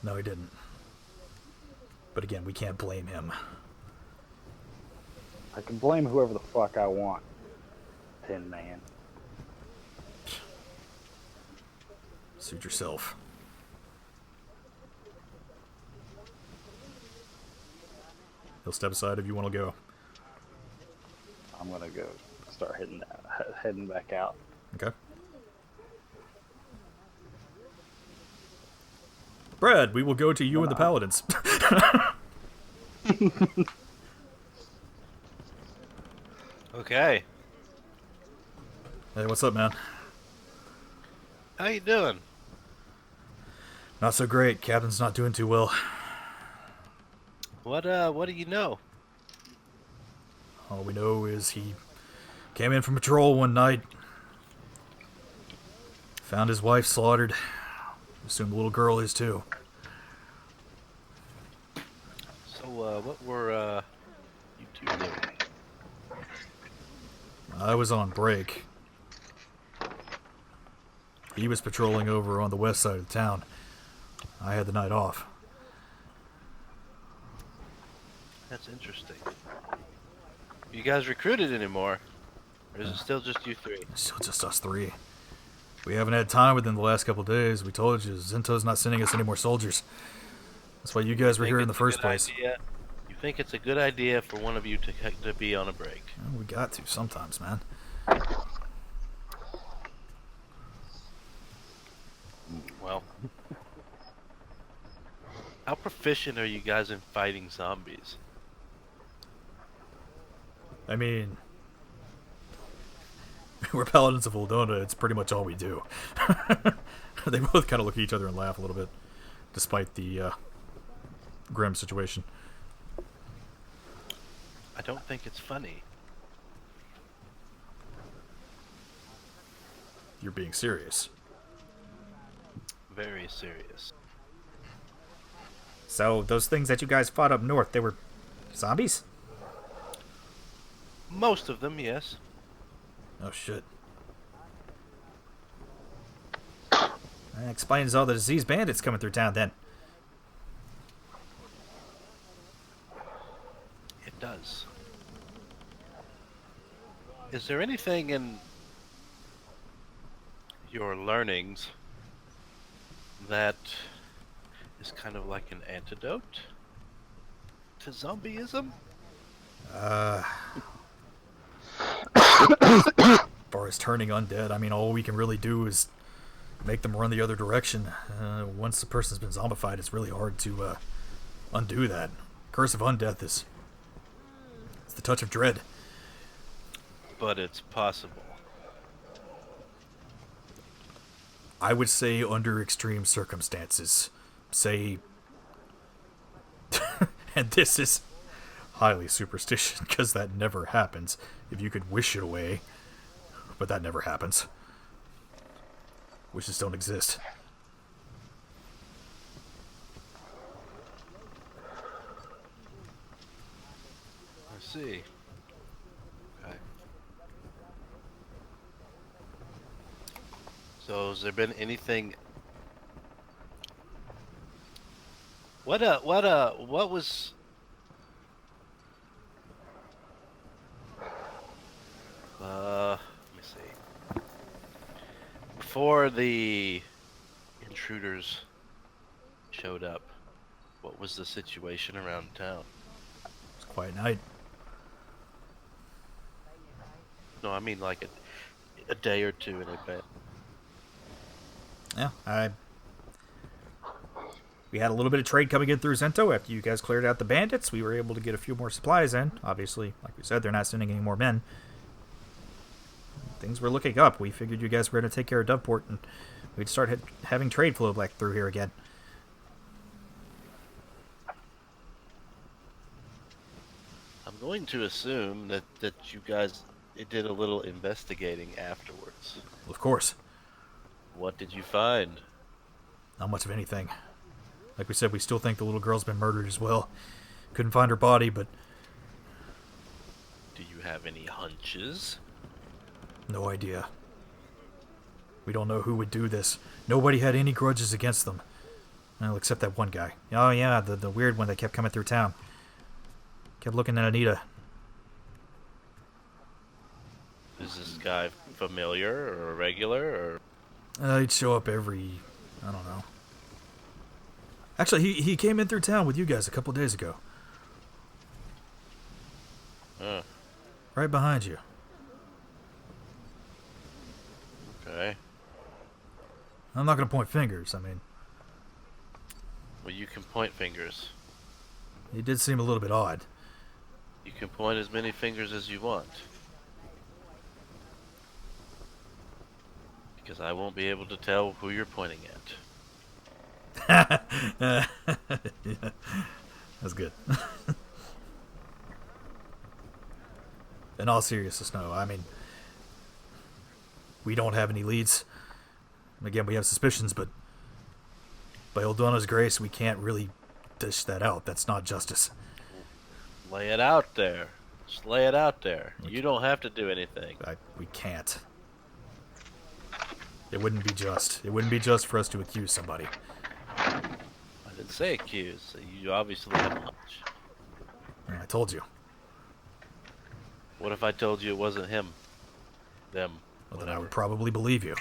S2: No, he didn't. But again, we can't blame him.
S6: I can blame whoever the fuck I want. Tin Man.
S2: Suit yourself. He'll step aside if you want to go.
S6: I'm gonna go start heading back out.
S2: Okay. Brad, we will go to you and the Paladins.
S7: Okay.
S2: Hey, what's up, man?
S7: How you doing?
S2: Not so great. Captain's not doing too well.
S7: What do you know?
S2: All we know is he came in from patrol one night, found his wife slaughtered. Assume the little girl is too.
S7: So, what were, you two doing?
S2: I was on break. He was patrolling over on the west side of the town. I had the night off.
S7: That's interesting. You guys recruited anymore? Or is it still just you three?
S2: It's still just us three. We haven't had time within the last couple of days. We told you, Zinto's not sending us any more soldiers. That's why you guys were here in the first place.
S7: You think it's a good idea for one of you to be on a break?
S2: Well, we got to sometimes, man.
S7: Well, how proficient are you guys in fighting zombies?
S2: I mean, we're Paladins of Eldona. It's pretty much all we do. They both kind of look at each other and laugh a little bit, despite the grim situation.
S7: I don't think it's funny.
S2: You're being serious.
S7: Very serious.
S2: So, those things that you guys fought up north, they were zombies?
S7: Most of them, yes.
S2: Oh, shit. That explains all the disease bandits coming through town, then.
S7: It does. Is there anything in your learnings that is kind of like an antidote to zombieism?
S2: As far as turning undead, I mean, all we can really do is make them run the other direction. Once the person's been zombified, it's really hard to undo that. Curse of Undeath is it's the touch of dread.
S7: But it's possible.
S2: I would say under extreme circumstances. Say, and this is highly superstitious because that never happens. If you could wish it away, but that never happens. Wishes don't exist.
S7: I see. Okay. So has there been anything? What was? Let me see. Before the intruders showed up, what was the situation around town?
S2: It's a quiet night.
S7: No, I mean like a day or two in advance.
S2: Yeah, we had a little bit of trade coming in through Zento after you guys cleared out the bandits. We were able to get a few more supplies in. Obviously, like we said, they're not sending any more men. Things were looking up. We figured you guys were going to take care of Doveport, and we'd start having trade flow back through here again.
S7: I'm going to assume that you guys did a little investigating afterwards.
S2: Of course.
S7: What did you find?
S2: Not much of anything. Like we said, we still think the little girl's been murdered as well. Couldn't find her body, but
S7: Do you have any hunches?
S2: no idea. We don't know who would do this. Nobody had any grudges against them. Well, except that one guy. Oh yeah, the weird one that kept coming through town. Kept looking at Anita.
S7: Is this guy familiar or a regular or?
S2: He'd show up every, I don't know. Actually, he came in through town with you guys a couple days ago. Right behind you.
S7: Okay.
S2: I'm not going to point fingers, I mean,
S7: Well, you can point fingers.
S2: he did seem a little bit odd.
S7: You can point as many fingers as you want. Because I won't be able to tell who you're pointing at.
S2: Yeah, that's good. In all seriousness, no. I mean, we don't have any leads. Again, we have suspicions, but by Eldonna's grace, we can't really dish that out. That's not justice.
S7: Lay it out there. Just lay it out there. You don't have to do anything.
S2: We can't. It wouldn't be just. It wouldn't be just for us to accuse somebody.
S7: I didn't say accuse. You obviously have a hunch.
S2: I told you.
S7: What if I told you it wasn't him? Them.
S2: Well, then I would probably believe you.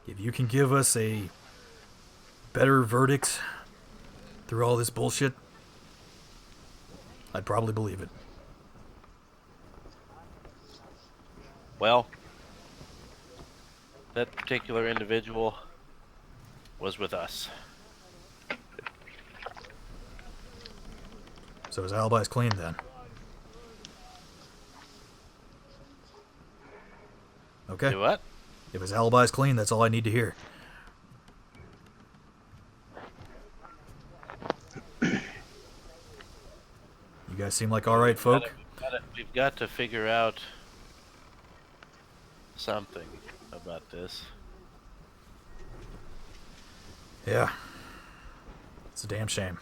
S2: If you can give us a better verdict through all this bullshit, I'd probably believe it.
S7: Well, that particular individual was with us.
S2: So his alibi's clean then. Okay.
S7: Do what?
S2: If his alibi's clean, that's all I need to hear. You guys seem like alright folk.
S7: We've got to figure out something about this.
S2: Yeah. It's a damn shame.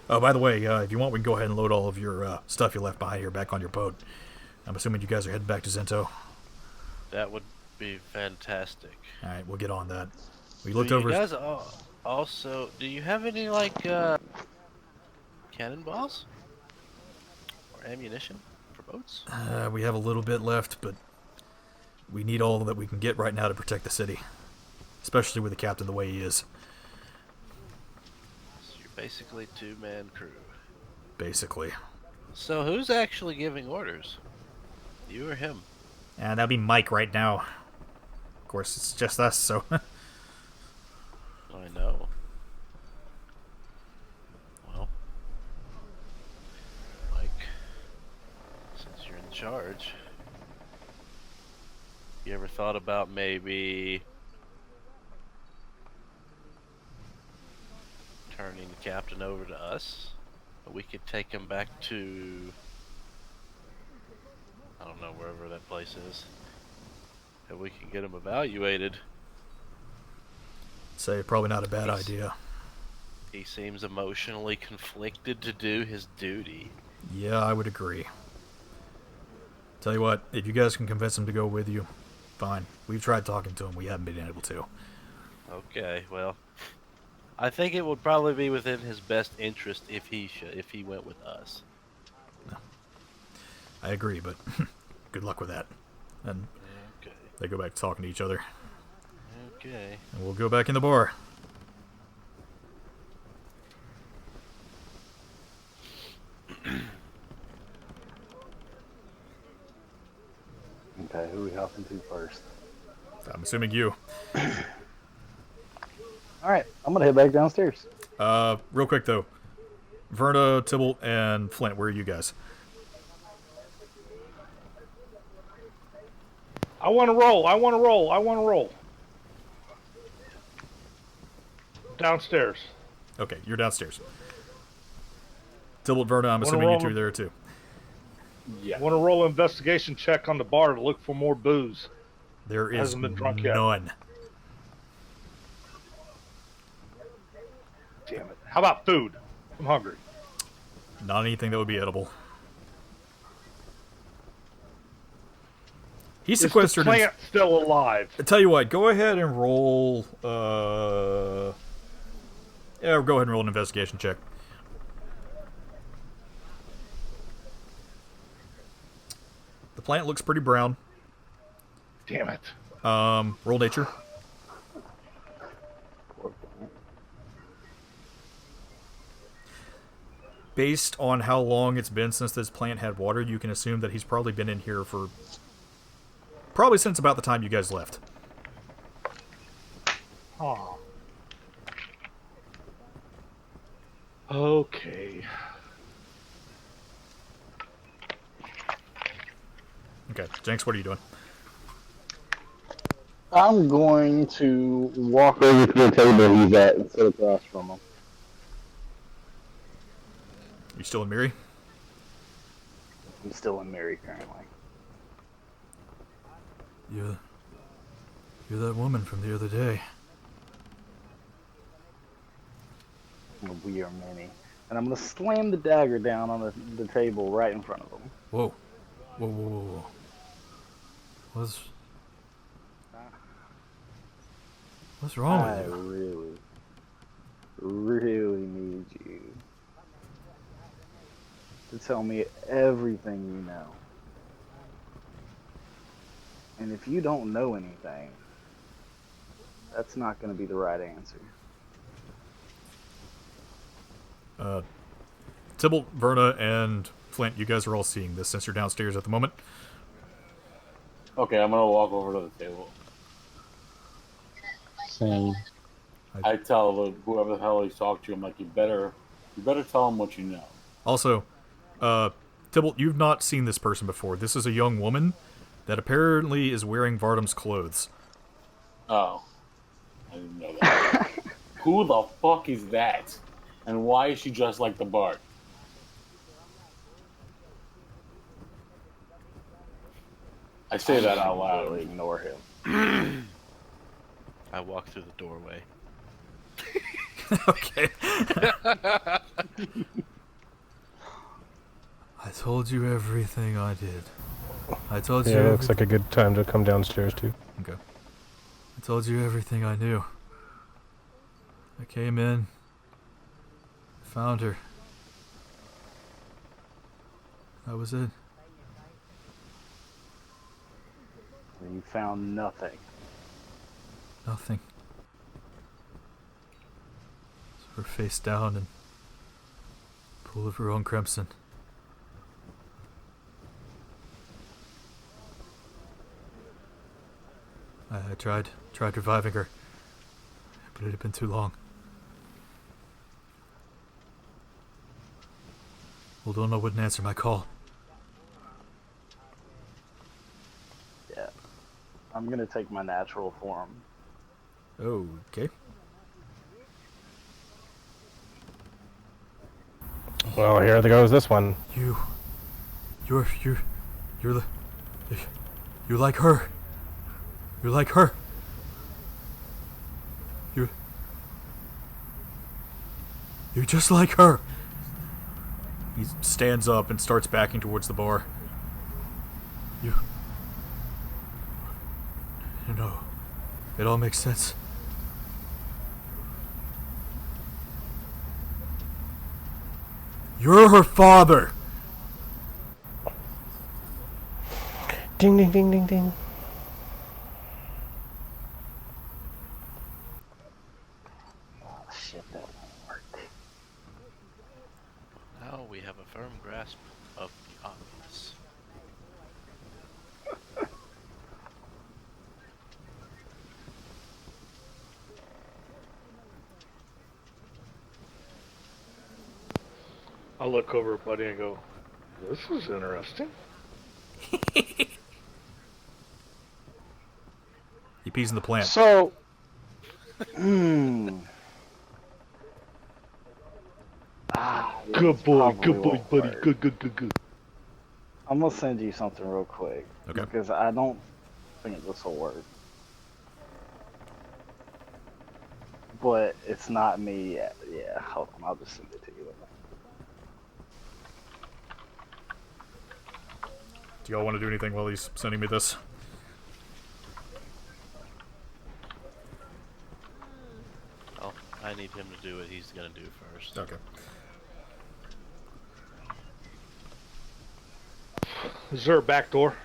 S2: Oh, by the way, if you want, we can go ahead and load all of your stuff you left behind here back on your boat. I'm assuming you guys are heading back to Zento.
S7: That would be fantastic.
S2: Alright, we'll get on that. We looked
S7: Do
S2: over...
S7: you guys also, do you have any, like, cannonballs? Or ammunition for boats?
S2: we have a little bit left, but we need all that we can get right now to protect the city. Especially with the captain the way he is.
S7: So you're basically two-man crew.
S2: Basically.
S7: So who's actually giving orders? You or him?
S2: And that'd be Mike right now. Of course, it's just us, so...
S7: I know. Well, Mike, since you're in charge, you ever thought about maybe turning the captain over to us? We could take him back to, I don't know, wherever that place is, and we can get him evaluated.
S2: Say, probably not a bad idea.
S7: He seems emotionally conflicted to do his duty.
S2: Yeah, I would agree. Tell you what, if you guys can convince him to go with you, fine. We've tried talking to him, we haven't been able to.
S7: Okay, well, I think it would probably be within his best interest if he went with us.
S2: I agree, but good luck with that. And
S7: Okay.
S2: they go back to talking to each other.
S7: Okay.
S2: And we'll go back in the bar.
S6: Okay, who we hopping to first?
S2: I'm assuming you.
S6: Alright, I'm gonna head back downstairs.
S2: Real quick though, Verna, Tybalt, and Flint, where are you guys?
S3: I want to roll. I want to roll. I want to roll. Downstairs.
S2: Okay, you're downstairs. Tybalt, Verna, I'm
S3: Wanna
S2: assuming you
S3: roll
S2: two
S3: them?
S2: are there too.
S5: Yeah.
S3: I want to roll an investigation check on the bar to look for more booze.
S2: There is
S3: Hasn't been drunk yet.
S2: none.
S3: Damn it. How about food? I'm hungry.
S2: Not anything that would be edible. He's
S3: Is the
S2: sequestered.
S3: plant still alive?
S2: I tell you what, go ahead and roll. Yeah, go ahead and roll an investigation check. The plant looks pretty brown.
S3: Damn it.
S2: Roll nature. Based on how long it's been since this plant had water, you can assume that he's probably been in here for probably since about the time you guys left.
S3: Oh. Okay.
S2: Okay, Jenks, what are you doing?
S6: I'm going to walk over to the table he's at and sit across from him.
S2: You still in Miri?
S6: I'm still in Mary currently.
S2: You're that woman from the other day.
S6: We are many. And I'm going to slam the dagger down on the table right in front of him.
S2: Whoa. Whoa, whoa, whoa, whoa. What's wrong
S6: I
S2: with you?
S6: really need you to tell me everything you know. And if you don't know anything, that's not going to be the right answer.
S2: Tybalt, Verna, and Flint, you guys are all seeing this since you're downstairs at the moment.
S5: Okay, I'm gonna walk over to the table.
S4: Same.
S5: I tell whoever the hell he's talking to, I'm like, you better tell him what you know.
S2: Also, Tybalt, you've not seen this person before. This is a young woman that apparently is wearing Vardam's clothes.
S5: Oh, I didn't know that. Who the fuck is that? And why is she dressed like the bard? I say that out loud.
S6: Really ignore him.
S7: I walk through the doorway.
S2: Okay. I told you everything I did. I told you.
S1: Yeah, it looks like a good time to come downstairs too.
S2: Okay. I told you everything I knew. I came in. Found her. That was it.
S6: You found nothing.
S2: Nothing. So her face down and pool of her own crimson. I tried reviving her, but it had been too long. Aldona wouldn't answer my call.
S6: Yeah. I'm gonna take my natural form.
S2: Okay.
S1: Well, here goes this one.
S2: You're like her. You're like her. You're just like her. He stands up and starts backing towards the bar. You know, it all makes sense. You're her father.
S1: Ding, ding, ding, ding, ding.
S6: Oh shit, that won't work.
S7: Now we have a firm grasp of the obvious.
S3: I look over at Buddy and go, "This is interesting."
S2: He pees in the plant.
S6: So,
S3: Good boy,
S6: probably
S3: Buddy.
S6: won't work.
S3: Good.
S6: I'm gonna send you something real quick.
S2: Okay.
S6: Because I don't think this will work. But it's not me yet. Yeah, hold on, I'll just send it to you.
S2: Do y'all want to do anything while he's sending me this?
S7: Oh, I need him to do what he's gonna do first.
S2: Okay.
S3: Is there a back door?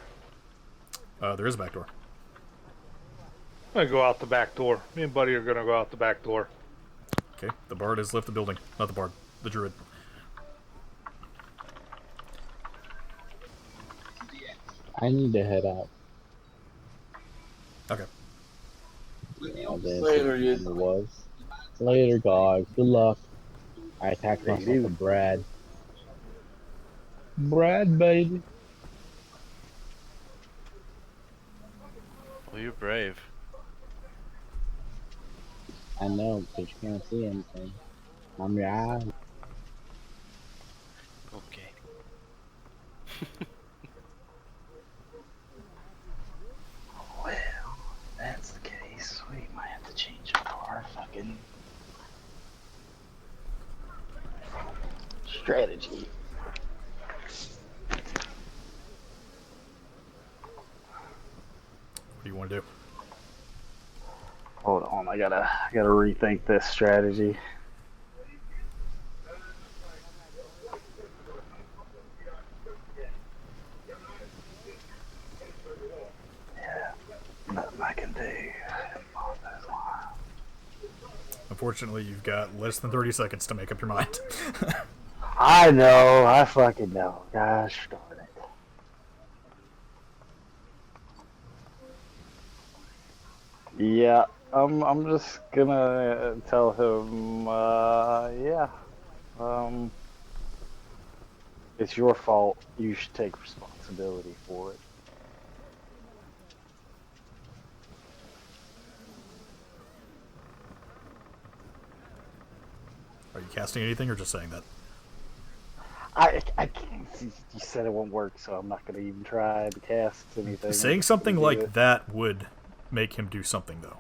S2: There is a back door.
S3: I'm gonna go out the back door. Me and Buddy are gonna go out the back door.
S2: Okay, the bard has left the building. Not the bard, the druid.
S4: I need to head out.
S2: Okay.
S5: Later, you.
S4: It was. Later, guys. Good luck. I attacked myself with Brad. Brad, baby.
S7: Well, you're brave.
S4: I know, because you can't see anything. I'm your eye.
S7: Okay.
S6: Well, that's the case. We might have to change our fucking strategy.
S2: What do you want to do?
S6: Hold on, I gotta rethink this strategy. Yeah, nothing I can do.
S2: Unfortunately, you've got less than 30 seconds to make up your mind.
S6: I know, I fucking know. Gosh darn it. Yeah, I'm just gonna tell him, yeah, it's your fault. You should take responsibility for it.
S2: Are you casting anything or just saying that?
S6: I can't. You said it won't work, so I'm not gonna even try to cast anything.
S2: Saying something like that would make him do something, though.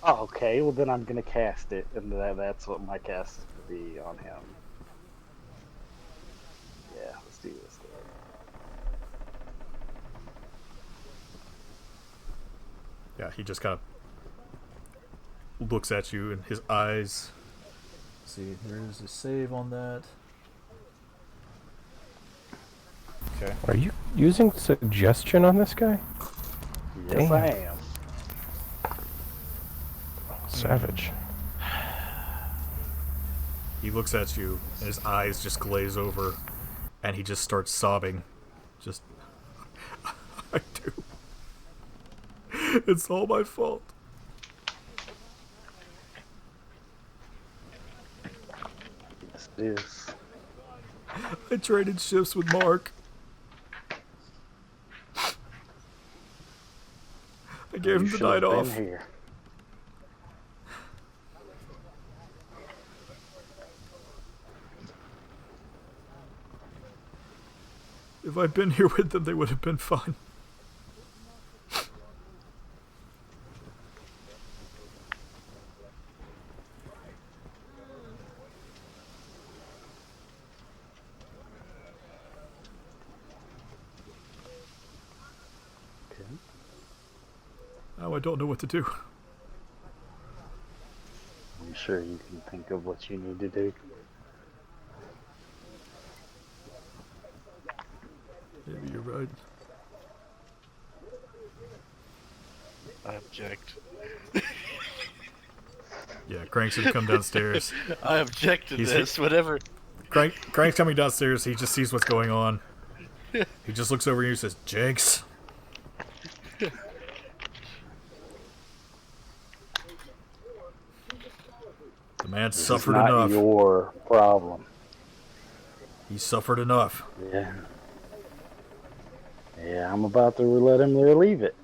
S6: Oh, okay. Well, then I'm gonna cast it, and that's what my cast is gonna be on him. Yeah, let's do this.
S2: Yeah, he just kind of looks at you, and his eyes. Let's see, there's a save on that. Okay.
S1: Are you using suggestion on this guy?
S6: Yes,
S1: Damn.
S6: I am.
S1: Savage.
S2: He looks at you, and his eyes just glaze over, and he just starts sobbing. Just, I do. It's all my fault.
S6: Yes, it is.
S2: I traded shifts with Mark. I gave him the night off.
S6: Here.
S2: If I'd been here with them, they would have been fine.
S6: Okay.
S2: Now I don't know what to do.
S6: I'm sure you can think of what you need to do.
S2: Maybe you're right.
S7: I object.
S2: Yeah, Crank's gonna come downstairs.
S7: I object to
S2: He's-
S7: this. Whatever.
S2: Crank's coming downstairs. He just sees what's going on. He just looks over you and says, "Jinx." The man's
S6: This
S2: suffered
S6: is not
S2: enough.
S6: your problem.
S2: He suffered enough.
S6: Yeah. Yeah, I'm about to let him relieve it.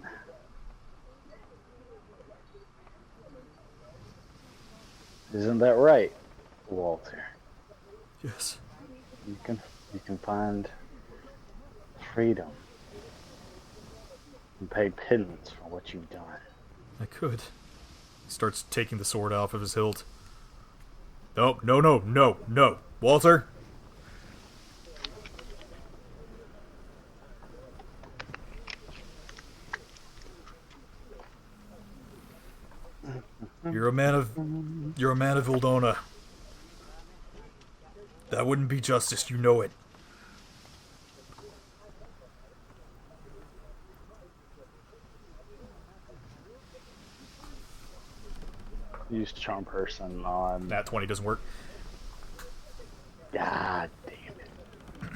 S6: Isn't that right, Walter?
S2: Yes.
S6: You can find freedom and pay pittance for what you've done.
S2: I could. He starts taking the sword off of his hilt. No, no, no, no, no. Walter? You're a man of Ildona. That wouldn't be justice, you know it.
S6: Use charm person on.
S2: Nat 20 doesn't work.
S6: God damn it.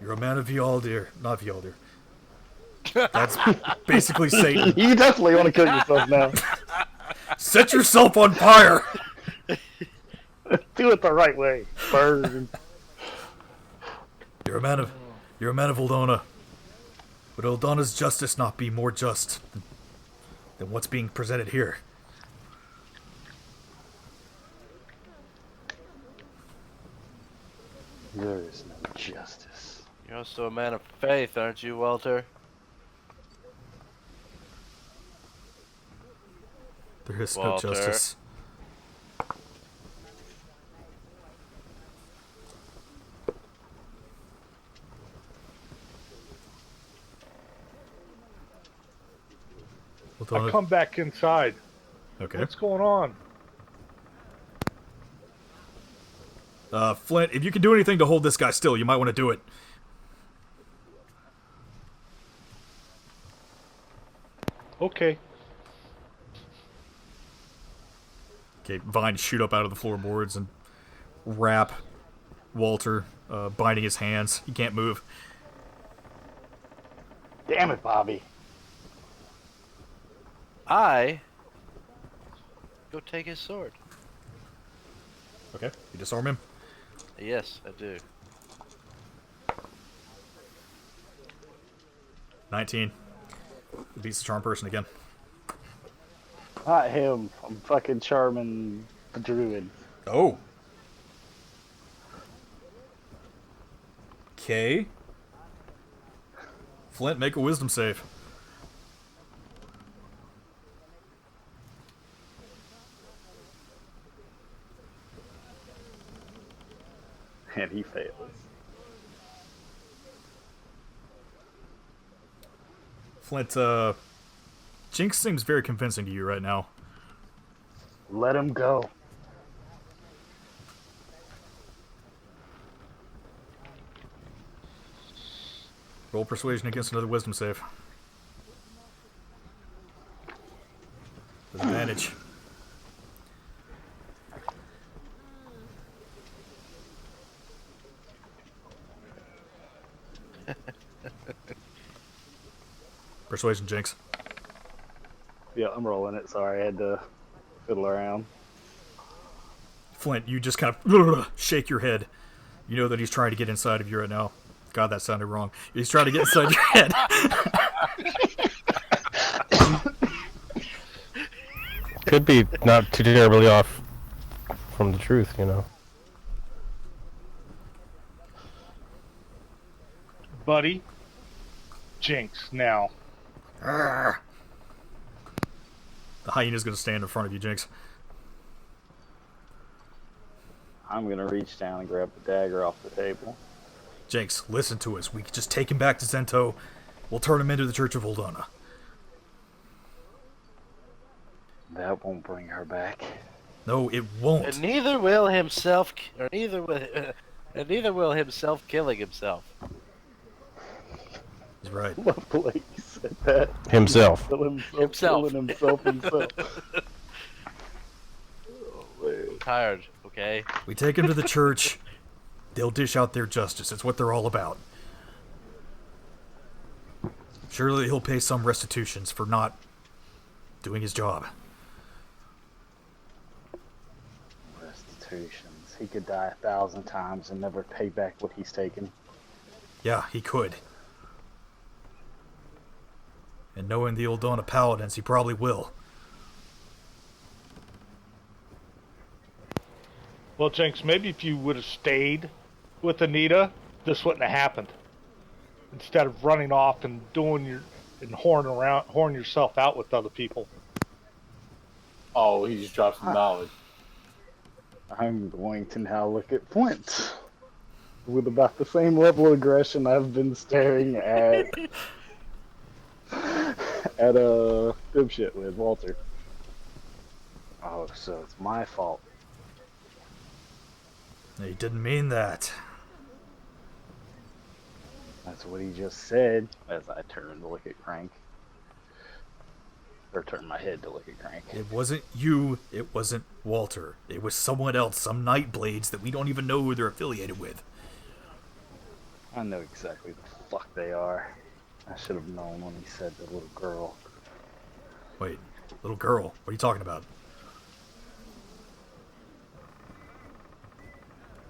S2: You're a man of Yaldir. Not Yaldir. That's basically Satan.
S6: You definitely want to kill yourself now.
S2: Set yourself on fire!
S6: Do it the right way. Burn.
S2: You're a man of Ildona. Would Ildona's justice not be more just than what's being presented here?
S6: There is no justice.
S7: You're also a man of faith, aren't you, Walter?
S2: There is
S7: Walter.
S2: no justice.
S3: I come back inside.
S2: Okay.
S3: What's going on?
S2: Flint, if you can do anything to hold this guy still, you might want to do it.
S3: Okay.
S2: Okay, vines shoot up out of the floorboards and wrap Walter, binding his hands. He can't move.
S6: Damn it, Bobby.
S7: I go take his sword.
S2: Okay, you disarm him.
S7: Yes, I do.
S2: 19. He beats the charm person again.
S6: Not him. I'm fucking charming the druid.
S2: Oh. Okay. Flint, make a wisdom save.
S6: And he fails.
S2: Flint, Jinx seems very convincing to you right now.
S6: Let him go.
S2: Roll persuasion against another wisdom save. With advantage. Persuasion, Jinx.
S6: Yeah, I'm rolling it. Sorry, I had to fiddle around.
S2: Flint, you just kind of shake your head. You know that he's trying to get inside of you right now. God, that sounded wrong. He's trying to get inside your head.
S1: Could be not too terribly off from the truth, you know.
S3: Buddy. Jinx, now.
S2: The hyena's going to stand in front of you, Jinx.
S6: I'm gonna reach down and grab the dagger off the table.
S2: Jinx, listen to us. We can just take him back to Zento. We'll turn him into the Church of Ildona.
S6: That won't bring her back.
S2: No, it won't.
S7: And neither will himself, or neither will himself killing himself.
S2: He's right.
S6: Lovely, you said that.
S1: Himself.
S6: Kill himself,
S7: Himself.
S6: killing himself.
S7: I'm tired, okay?
S2: We take him to the church. They'll dish out their justice. It's what they're all about. Surely he'll pay some restitutions for not doing his job.
S6: Restitutions. he could die 1,000 times and never pay back what he's taken.
S2: Yeah, he could. And knowing the old Dawn of Paladins, he probably will.
S3: Well, Jinx, maybe if you would have stayed with Anita, this wouldn't have happened. Instead of running off and horn yourself out with other people.
S5: Oh, he just dropped some knowledge.
S6: I'm going to now look at Flint with about the same level of aggression I've been staring at dipshit with Walter. Oh, so it's my fault.
S2: He didn't mean that.
S6: That's what he just said as I turned to look at Crank. Or turned my head to look at Crank.
S2: It wasn't you, it wasn't Walter. It was someone else, some Nightblades that we don't even know who they're affiliated with.
S6: I know exactly the fuck they are. I should have known when he said the little girl.
S2: Wait, little girl? What are you talking about?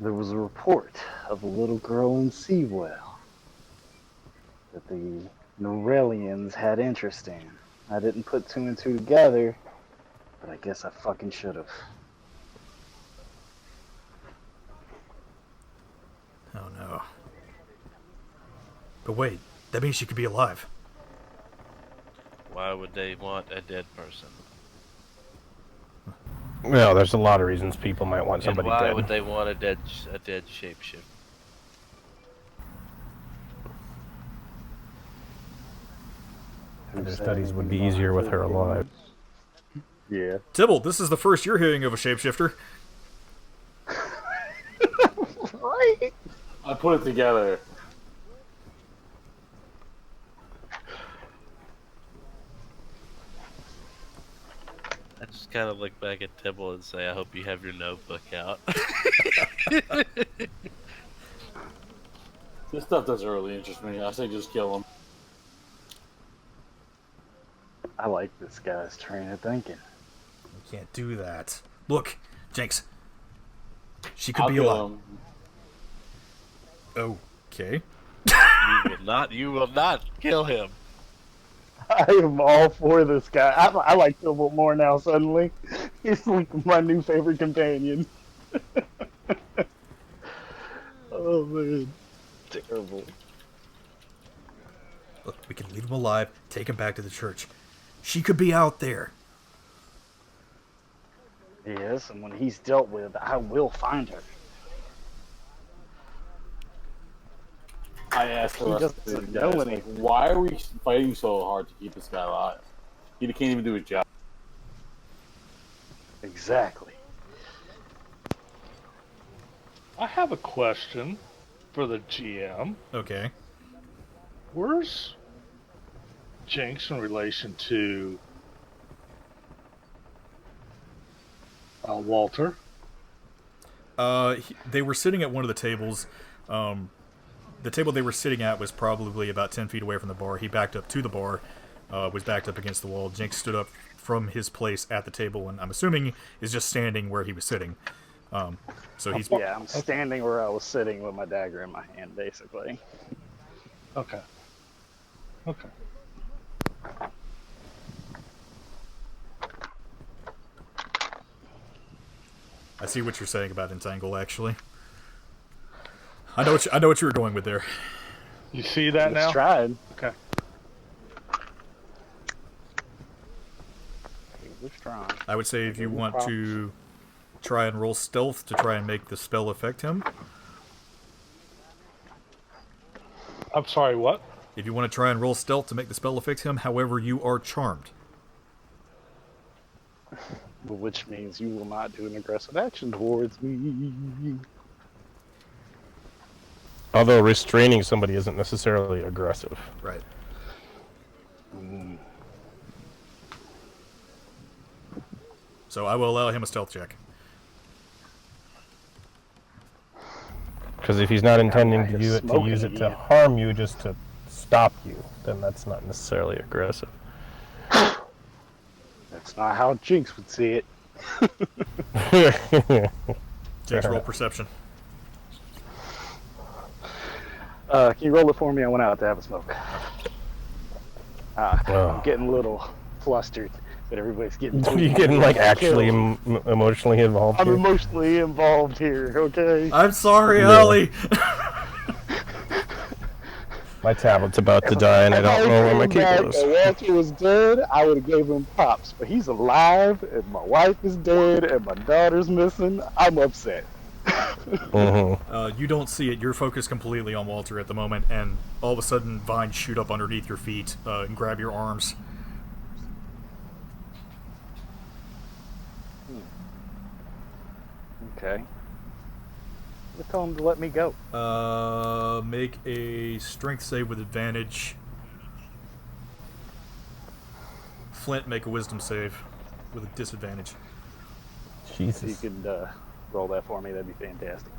S6: There was a report of a little girl in Seawell that the Norellians had interest in. I didn't put two and two together, but I guess I fucking should have.
S2: Oh no. But wait, that means she could be alive.
S7: Why would they want a dead person?
S1: Well, there's a lot of reasons people might want
S7: And
S1: somebody
S7: why
S1: dead.
S7: would they want a dead shapeshift?
S1: Their studies would be easier with her alive.
S6: Yeah.
S2: Tybalt, this is the first you're hearing of a shapeshifter.
S6: Right?
S5: I put it together.
S7: I just kind of look back at Tibble and say, I hope you have your notebook out.
S5: This stuff doesn't really interest me. I say just kill him.
S6: I like this guy's train of thinking.
S2: You can't do that. Look, Jinx. She could
S5: I'll
S2: be
S5: kill
S2: alive.
S5: him.
S2: Okay.
S7: You will not kill him.
S6: I am all for this guy. I like Tybalt more now, suddenly. He's like my new favorite companion. Oh, man. Terrible.
S2: Look, we can leave him alive, take him back to the church. She could be out there.
S6: Yes, and when he's dealt with, I will find her.
S5: I asked
S6: He
S5: her,
S6: doesn't know anything.
S5: why are we fighting so hard to keep this guy alive? He can't even do his job.
S6: Exactly.
S3: I have a question for the GM.
S2: Okay.
S3: Where's Jinx in relation to Walter?
S2: They were sitting at one of the tables. The table they were sitting at was probably about 10 feet away from the bar. He backed up to the bar, was backed up against the wall. Jinx stood up from his place at the table, and I'm assuming is just standing where he was sitting. So he's...
S6: Yeah, I'm standing where I was sitting with my dagger in my hand, basically.
S3: Okay. Okay.
S2: I see what you're saying about entangle, actually. I know what you were going with there.
S3: You see that now?
S6: Let's tried.
S3: Okay.
S6: Let's try.
S2: I would say if you want to try and roll stealth to try and make the spell affect him.
S3: I'm sorry, what?
S2: If you want to try and roll stealth to make the spell affect him, however, you are charmed.
S6: Which means you will not do an aggressive action towards me.
S1: Although restraining somebody isn't necessarily aggressive.
S2: Right. So I will allow him a stealth check.
S1: Because if he's not intending to use
S6: smoking
S1: it to
S6: again.
S1: harm you, just to stop you, then that's not necessarily aggressive.
S6: That's not how Jinx would see it.
S2: Jinx, roll perception.
S6: Can you roll it for me? I went out to have a smoke. I'm getting a little flustered that everybody's getting.
S1: You getting like actually emotionally involved?
S6: I'm
S1: here?
S6: emotionally involved here. Okay.
S2: I'm sorry, Ollie.
S1: My tablet's about to die, and I don't know where my keyboard is.
S6: If Walter was dead, I would have gave him props. But he's alive, and my wife is dead, and my daughter's missing. I'm upset.
S2: You don't see it. You're focused completely on Walter at the moment, and all of a sudden, vines shoot up underneath your feet and grab your arms.
S6: Okay. Just tell him to let me go.
S2: Make a strength save with advantage. Flint, make a wisdom save with a disadvantage.
S1: Jesus.
S6: If you could roll that for me, that'd be fantastic.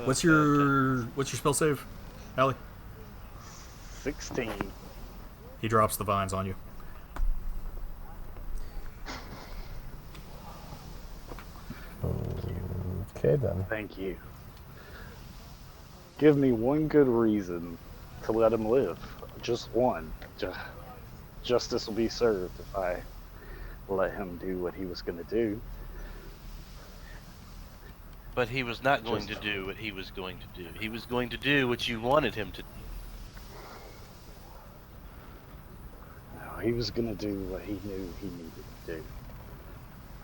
S2: What's your spell save, Allie?
S6: 16.
S2: He drops the vines on you.
S1: Okay then.
S6: Thank you. Give me one good reason to let him live. Just one. Justice will be served if I let him do what he was going to do.
S7: But he was not going to do what he was going to do. He was going to do what you wanted him to do.
S6: No, he was going to do what he knew he needed to do.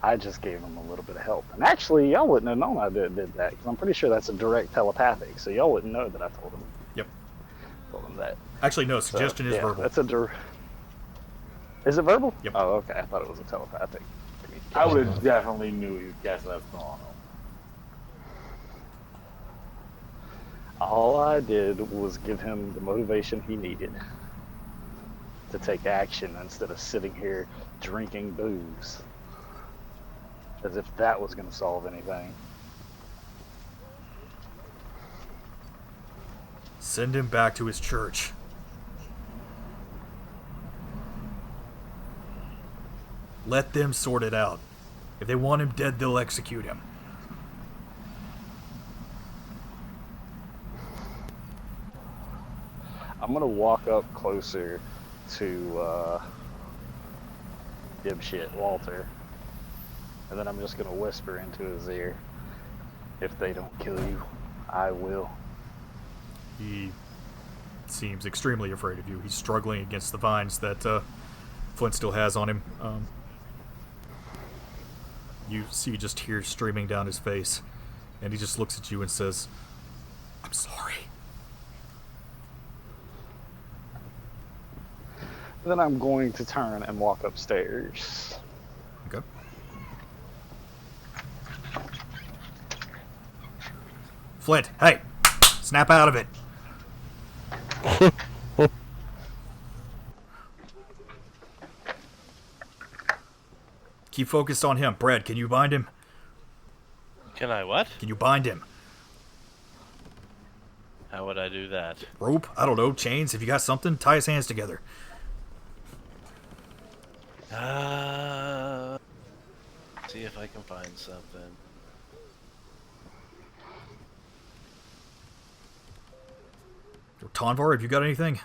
S6: I just gave him a little bit of help. And actually, y'all wouldn't have known I did that, because I'm pretty sure that's a direct telepathic, so y'all wouldn't know that I told him.
S2: Yep.
S6: Told him that.
S2: Actually, no, suggestion is verbal.
S6: That's a Is it verbal?
S2: Yep.
S6: Oh, okay. I thought it was a telepathic.
S5: I would have definitely knew you guessed that's wrong.
S6: All I did was give him the motivation he needed to take action instead of sitting here drinking booze. As if that was going to solve anything.
S2: Send him back to his church. Let them sort it out. If they want him dead, they'll execute him.
S6: I'm going to walk up closer to dipshit Walter. And then I'm just going to whisper into his ear, if they don't kill you, I will.
S2: He seems extremely afraid of you. He's struggling against the vines that Flint still has on him. You see just tears streaming down his face, and he just looks at you and says, I'm sorry.
S6: Then I'm going to turn and walk upstairs.
S2: Okay. Flint, hey! Snap out of it! Keep focused on him. Brad, can you bind him?
S7: Can I what?
S2: Can you bind him?
S7: How would I do that?
S2: Rope? I don't know. Chains? If you got something, tie his hands together.
S7: See if I can find something.
S2: Tonvar, have you got anything?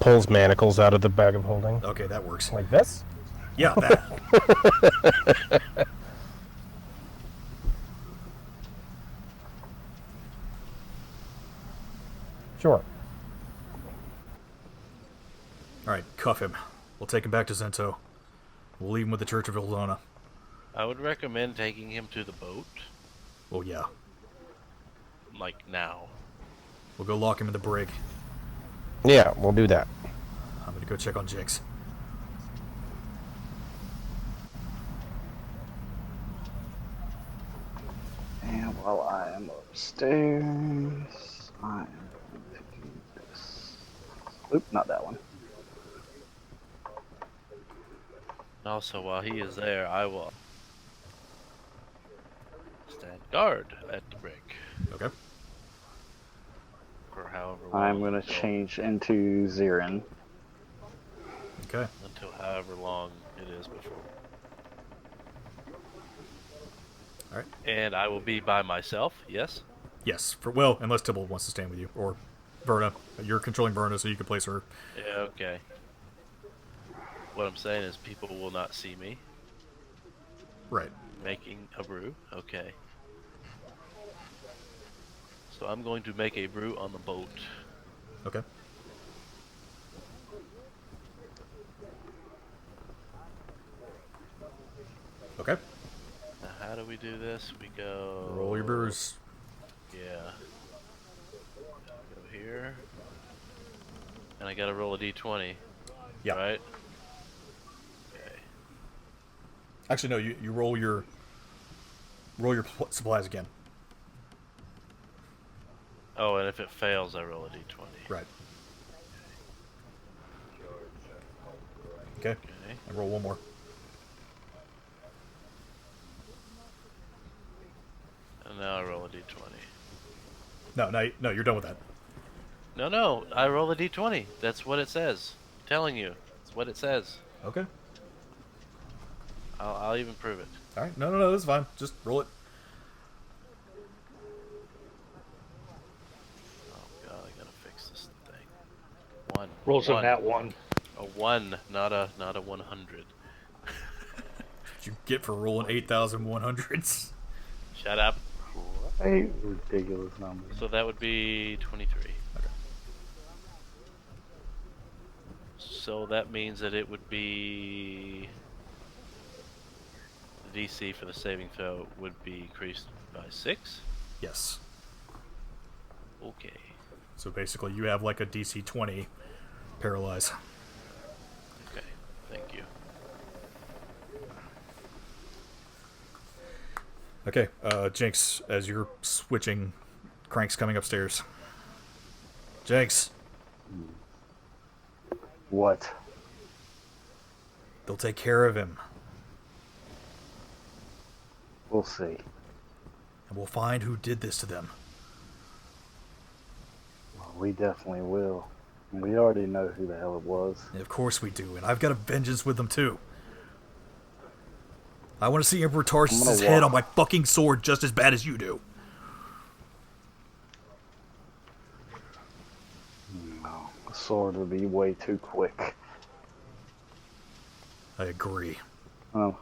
S1: Pulls manacles out of the bag of holding.
S2: Okay, that works.
S1: Like this?
S2: Yeah, that.
S1: Sure.
S2: Alright, cuff him. We'll take him back to Zento. We'll leave him with the Church of Ildona.
S7: I would recommend taking him to the boat.
S2: Oh, yeah.
S7: Like now.
S2: We'll go lock him in the brig.
S1: Yeah, we'll do that.
S2: I'm gonna go check on Jinx.
S6: And while I am upstairs, I am going to do this. Oop, not that one.
S7: Also, while he is there, I will guard at the break.
S2: Okay.
S7: For however long.
S6: I'm gonna
S7: until-
S6: change into Zirin.
S2: Okay.
S7: Until however long it is before.
S2: Alright.
S7: And I will be by myself, yes?
S2: Yes. Well, unless Tybalt wants to stand with you. Or Verna. You're controlling Verna, so you can place her.
S7: Yeah, okay. What I'm saying is people will not see me
S2: Right.
S7: making a brew. Okay. So I'm going to make a brew on the boat.
S2: Okay. Okay.
S7: Now how do we do this? We go...
S2: Roll your brews.
S7: Yeah. Go here. And I gotta roll a d20.
S2: Yeah.
S7: Right? Okay.
S2: Actually, no. You roll your supplies again.
S7: Oh, and if it fails, I roll a d20.
S2: Right. Okay.
S7: Okay.
S2: And roll one more.
S7: And now I roll a d20.
S2: No, you're done with that.
S7: No, I roll a d20. That's what it says. I'm telling you. It's what it says.
S2: Okay.
S7: I'll even prove it.
S2: All right. No, that's fine. Just roll it.
S7: Oh god, I gotta fix this thing. One.
S3: Rolls
S7: one.
S3: in that one.
S7: A 1, not a 100.
S2: What you get for rolling 8,100s?
S7: Shut up.
S6: Right? Ridiculous number.
S7: So that would be 23.
S2: Okay.
S7: So that means that it would be... The DC for the saving throw would be increased by 6?
S2: Yes.
S7: Okay.
S2: So basically, you have like a DC 20 paralyze.
S7: Okay, thank you.
S2: Okay, Jinx, as you're switching, Crank's coming upstairs. Jinx,
S6: What?
S2: they'll take care of him,
S6: We'll see.
S2: and we'll find who did this to them.
S6: Well, we definitely will. We already know who the hell it was.
S2: And of course we do, and I've got a vengeance with them too. I want to see Emperor Tarsus' head on my fucking sword just as bad as you do.
S6: No, the sword would be way too quick.
S2: I agree.
S6: Oh.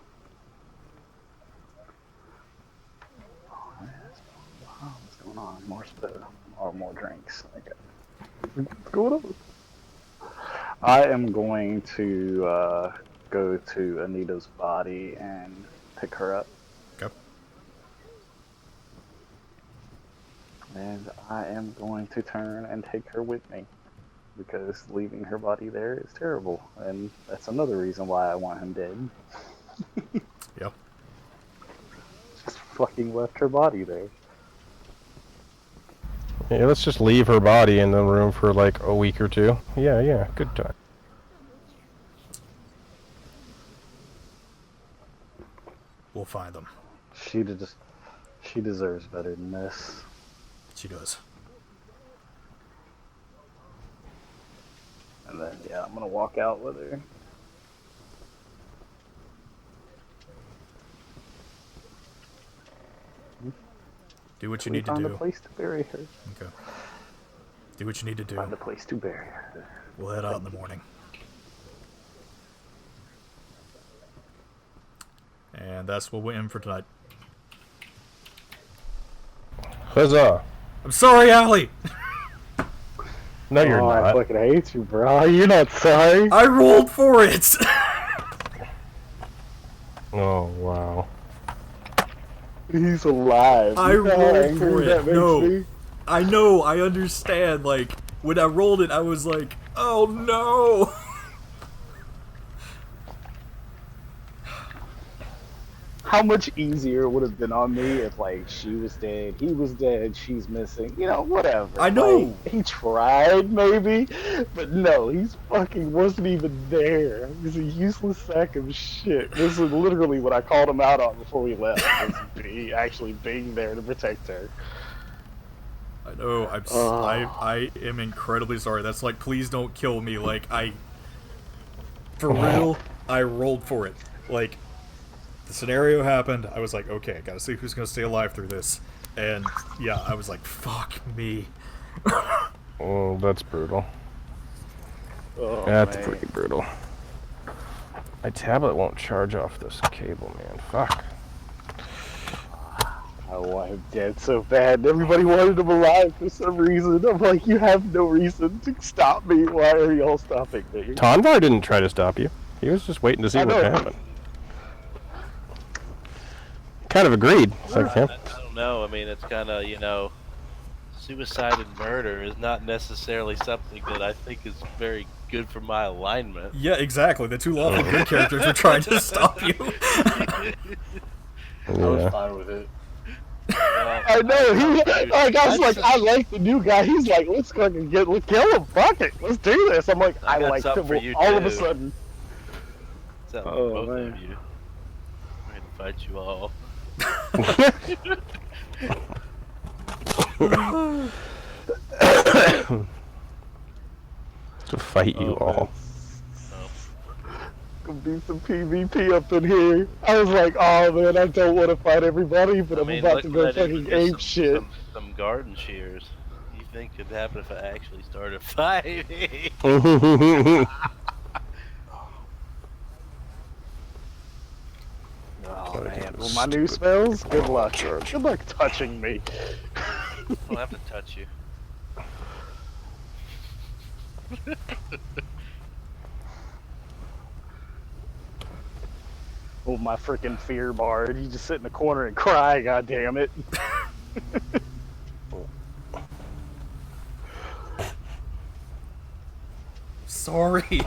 S6: What's going on? More spit or more drinks? Okay. What's going on? I am going to go to Anita's body and pick her up.
S2: Okay.
S6: And I am going to turn and take her with me. Because leaving her body there is terrible. And that's another reason why I want him dead.
S2: Yep.
S6: Just fucking left her body there.
S1: Yeah, let's just leave her body in the room for like a week or two. Yeah, good time.
S2: We'll find them.
S6: She deserves better than this.
S2: She does.
S6: And then, yeah, I'm gonna walk out with her.
S2: Do what you
S6: We
S2: need to
S6: found a
S2: do.
S6: place to bury her.
S2: Okay. Do what you need to do.
S6: Find a place to bury her.
S2: We'll head out in the morning. And that's what we're in for tonight.
S1: Huzzah!
S2: I'm sorry, Allie!
S1: No, you're
S6: I
S1: not.
S6: fucking hate you, bro. You're not sorry.
S2: I rolled for it!
S1: Oh, wow.
S6: He's alive.
S2: I
S6: You know how
S2: rolled
S6: angry
S2: for
S6: that
S2: it.
S6: makes
S2: No.
S6: me?
S2: I know, I understand. Like, when I rolled it, I was like, oh no!
S6: how much easier it would have been on me if, like, she was dead, he was dead, she's missing, you know, whatever.
S2: I know.
S6: Like, he tried, maybe, but no, he's fucking wasn't even there. He's a useless sack of shit. This is literally what I called him out on before we left, was actually being there to protect her.
S2: I know. I am incredibly sorry. That's like, please don't kill me. Like, for real, I rolled for it. Like, the scenario happened. I was like, okay, I gotta see who's gonna stay alive through this. And yeah, I was like, fuck me.
S1: Oh, that's brutal.
S6: Oh,
S1: That's
S6: man.
S1: pretty brutal. My tablet won't charge off this cable, man. Fuck.
S6: I want him dead so bad. Everybody wanted him alive for some reason. I'm like, you have no reason to stop me. Why are y'all stopping me?
S1: Tonvar didn't try to stop you. He was just waiting to see
S6: I
S1: what
S6: know.
S1: happened. Kind of agreed. It's like, yeah.
S7: I don't know. I mean, it's kind of, you know, suicide and murder is not necessarily something that I think is very good for my alignment.
S2: Yeah, exactly. The two lawful good characters were trying to stop you.
S5: I was
S1: Yeah.
S5: fine with it.
S6: I know. I was like, I like the new guy. He's like, let's fucking kill him. Fuck it. Let's do this. I'm like,
S7: I
S6: I
S7: got
S6: like
S7: something
S6: him.
S7: for you,
S6: All of a
S7: too.
S6: sudden.
S7: Something
S6: Oh,
S7: for both
S6: man.
S7: of you. I'm going to fight you all.
S1: To fight you all.
S6: Gonna be some PvP up in here. I was like, oh man, I don't want to fight everybody, but I'm about to go fucking ape shit.
S7: Some garden shears. You think could happen if I actually started fighting?
S6: Oh man, well my new spells? Good luck. Good luck touching me.
S7: I'll have to touch you.
S6: Oh my freaking fear bard. You just sit in the corner and cry, god damn it.
S2: Sorry.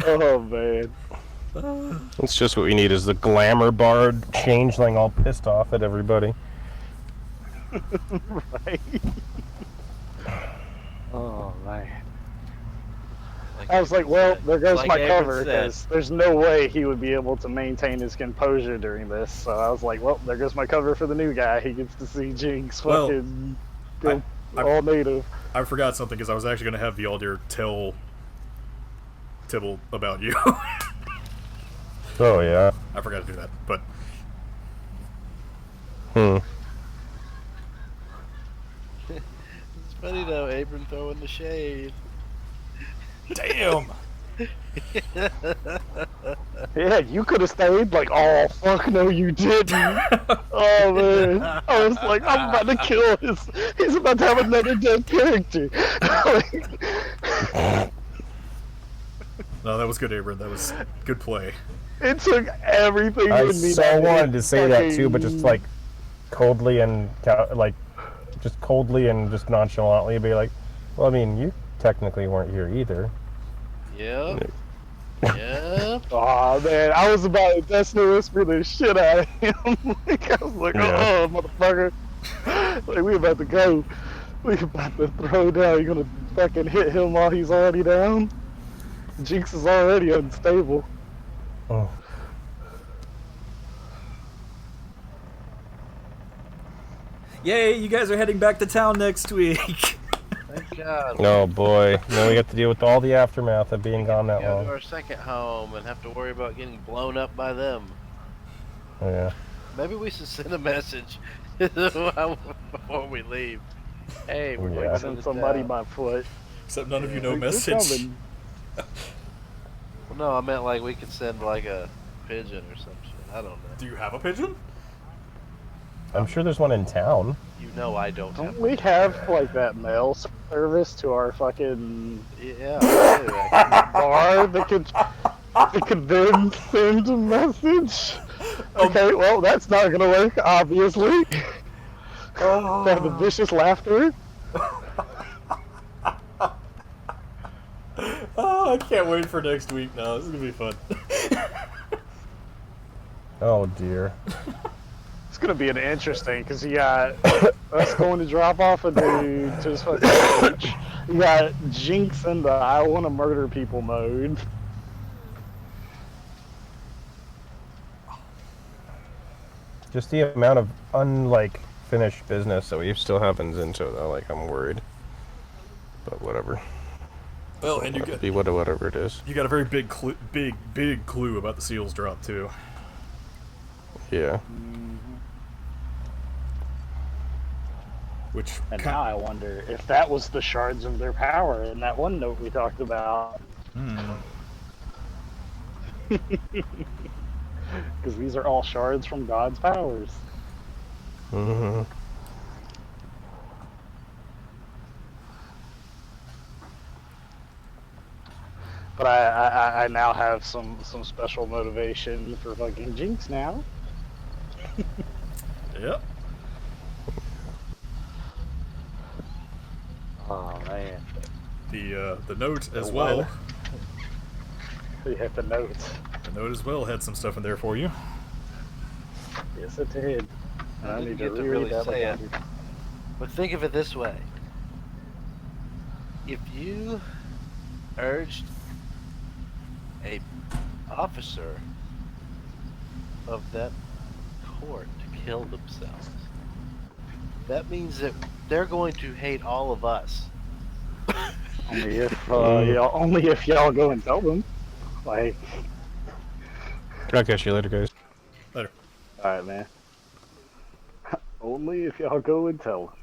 S6: Oh man.
S1: It's just what we need is the glamour bard changeling all pissed off at everybody.
S6: Right. Oh man.
S7: Like
S6: I was like, well, there goes
S7: like
S6: my
S7: Abram
S6: cover,
S7: said.
S6: because there's no way he would be able to maintain his composure during this. So I was like, well, there goes my cover for the new guy. He gets to see Jinx
S2: Well,
S6: fucking go
S2: I-
S6: all native.
S2: I forgot something because I was actually going to have the Aldir tell Tibble about you.
S1: Oh, yeah.
S2: I forgot to do that, but
S7: It's funny though, Abram throwing the shade.
S2: damn.
S6: Yeah, you could have stayed. Like, oh fuck, no, you didn't. Oh man, I was like, I'm about to kill his. He's about to have another dead character.
S2: No, that was good, Abram. That was good play.
S6: It took everything
S1: I
S6: in me.
S1: so
S6: that
S1: wanted to say that
S6: fucking-
S1: too, but just like coldly and just nonchalantly be like, well, I mean, you technically weren't here either.
S7: Yep. Yep.
S6: Oh man, I was about to Destiny whisper the shit out of him. Like, I was like,
S1: Yeah.
S6: oh motherfucker. Like, we about to go. We about to throw down. You gonna fucking hit him while he's already down? Jinx is already unstable.
S1: Oh.
S2: Yay, you guys are heading back to town next week.
S7: Thank God.
S1: Oh boy. Now we have to deal with all the aftermath of being gone that
S7: Go to
S1: long.
S7: our second home and have to worry about getting blown up by them.
S1: Oh, yeah.
S7: Maybe we should send a message before we leave. Hey, we're
S1: Yeah.
S7: going to
S6: Send
S7: the
S6: somebody
S7: town.
S6: by foot.
S2: Except none of you know
S6: Like, they're
S2: message.
S6: coming.
S7: Well, no, I meant like we could send like a pigeon or some shit. I don't know.
S2: Do you have a pigeon?
S1: I'm sure there's one in town.
S7: You know I don't have.
S6: Don't we have like that mail service to our fucking
S7: Yeah. I do, actually.
S6: bar that could then send a message? Okay, well that's not gonna work, obviously. Have the vicious laughter.
S2: Oh, I can't wait for next week now. This is gonna be fun.
S1: Oh dear.
S6: It's gonna be an interesting because you got us going to drop off a dude to his fucking church. You got Jinx in the I want to murder people mode.
S1: Just the amount of finished business that we still happens into though, like I'm worried. But whatever.
S2: Well, and you
S1: Be whatever it is.
S2: got a very big clue about the seals drop too.
S1: Yeah.
S2: Which
S6: And now I wonder if that was the shards of their power in that one note we talked about. Because these are all shards from God's powers.
S1: Mm-hmm.
S6: But I now have some special motivation for fucking Jinx now.
S2: Yep.
S6: Oh man.
S2: The note as
S6: Oh,
S2: well.
S6: wow. You hit the notes.
S2: The note as well had some stuff in there for you.
S6: Yes, it did. And I
S7: didn't
S6: need
S7: get
S6: to
S7: to
S6: reread
S7: really
S6: that
S7: say
S6: like
S7: it. But think of it this way. If you urged a officer of that court to kill themselves, that means that they're going to hate all of us.
S6: only if y'all go and tell them. Like,
S1: I'll catch you later, guys.
S2: Later.
S6: alright, man. Only if y'all go and tell them.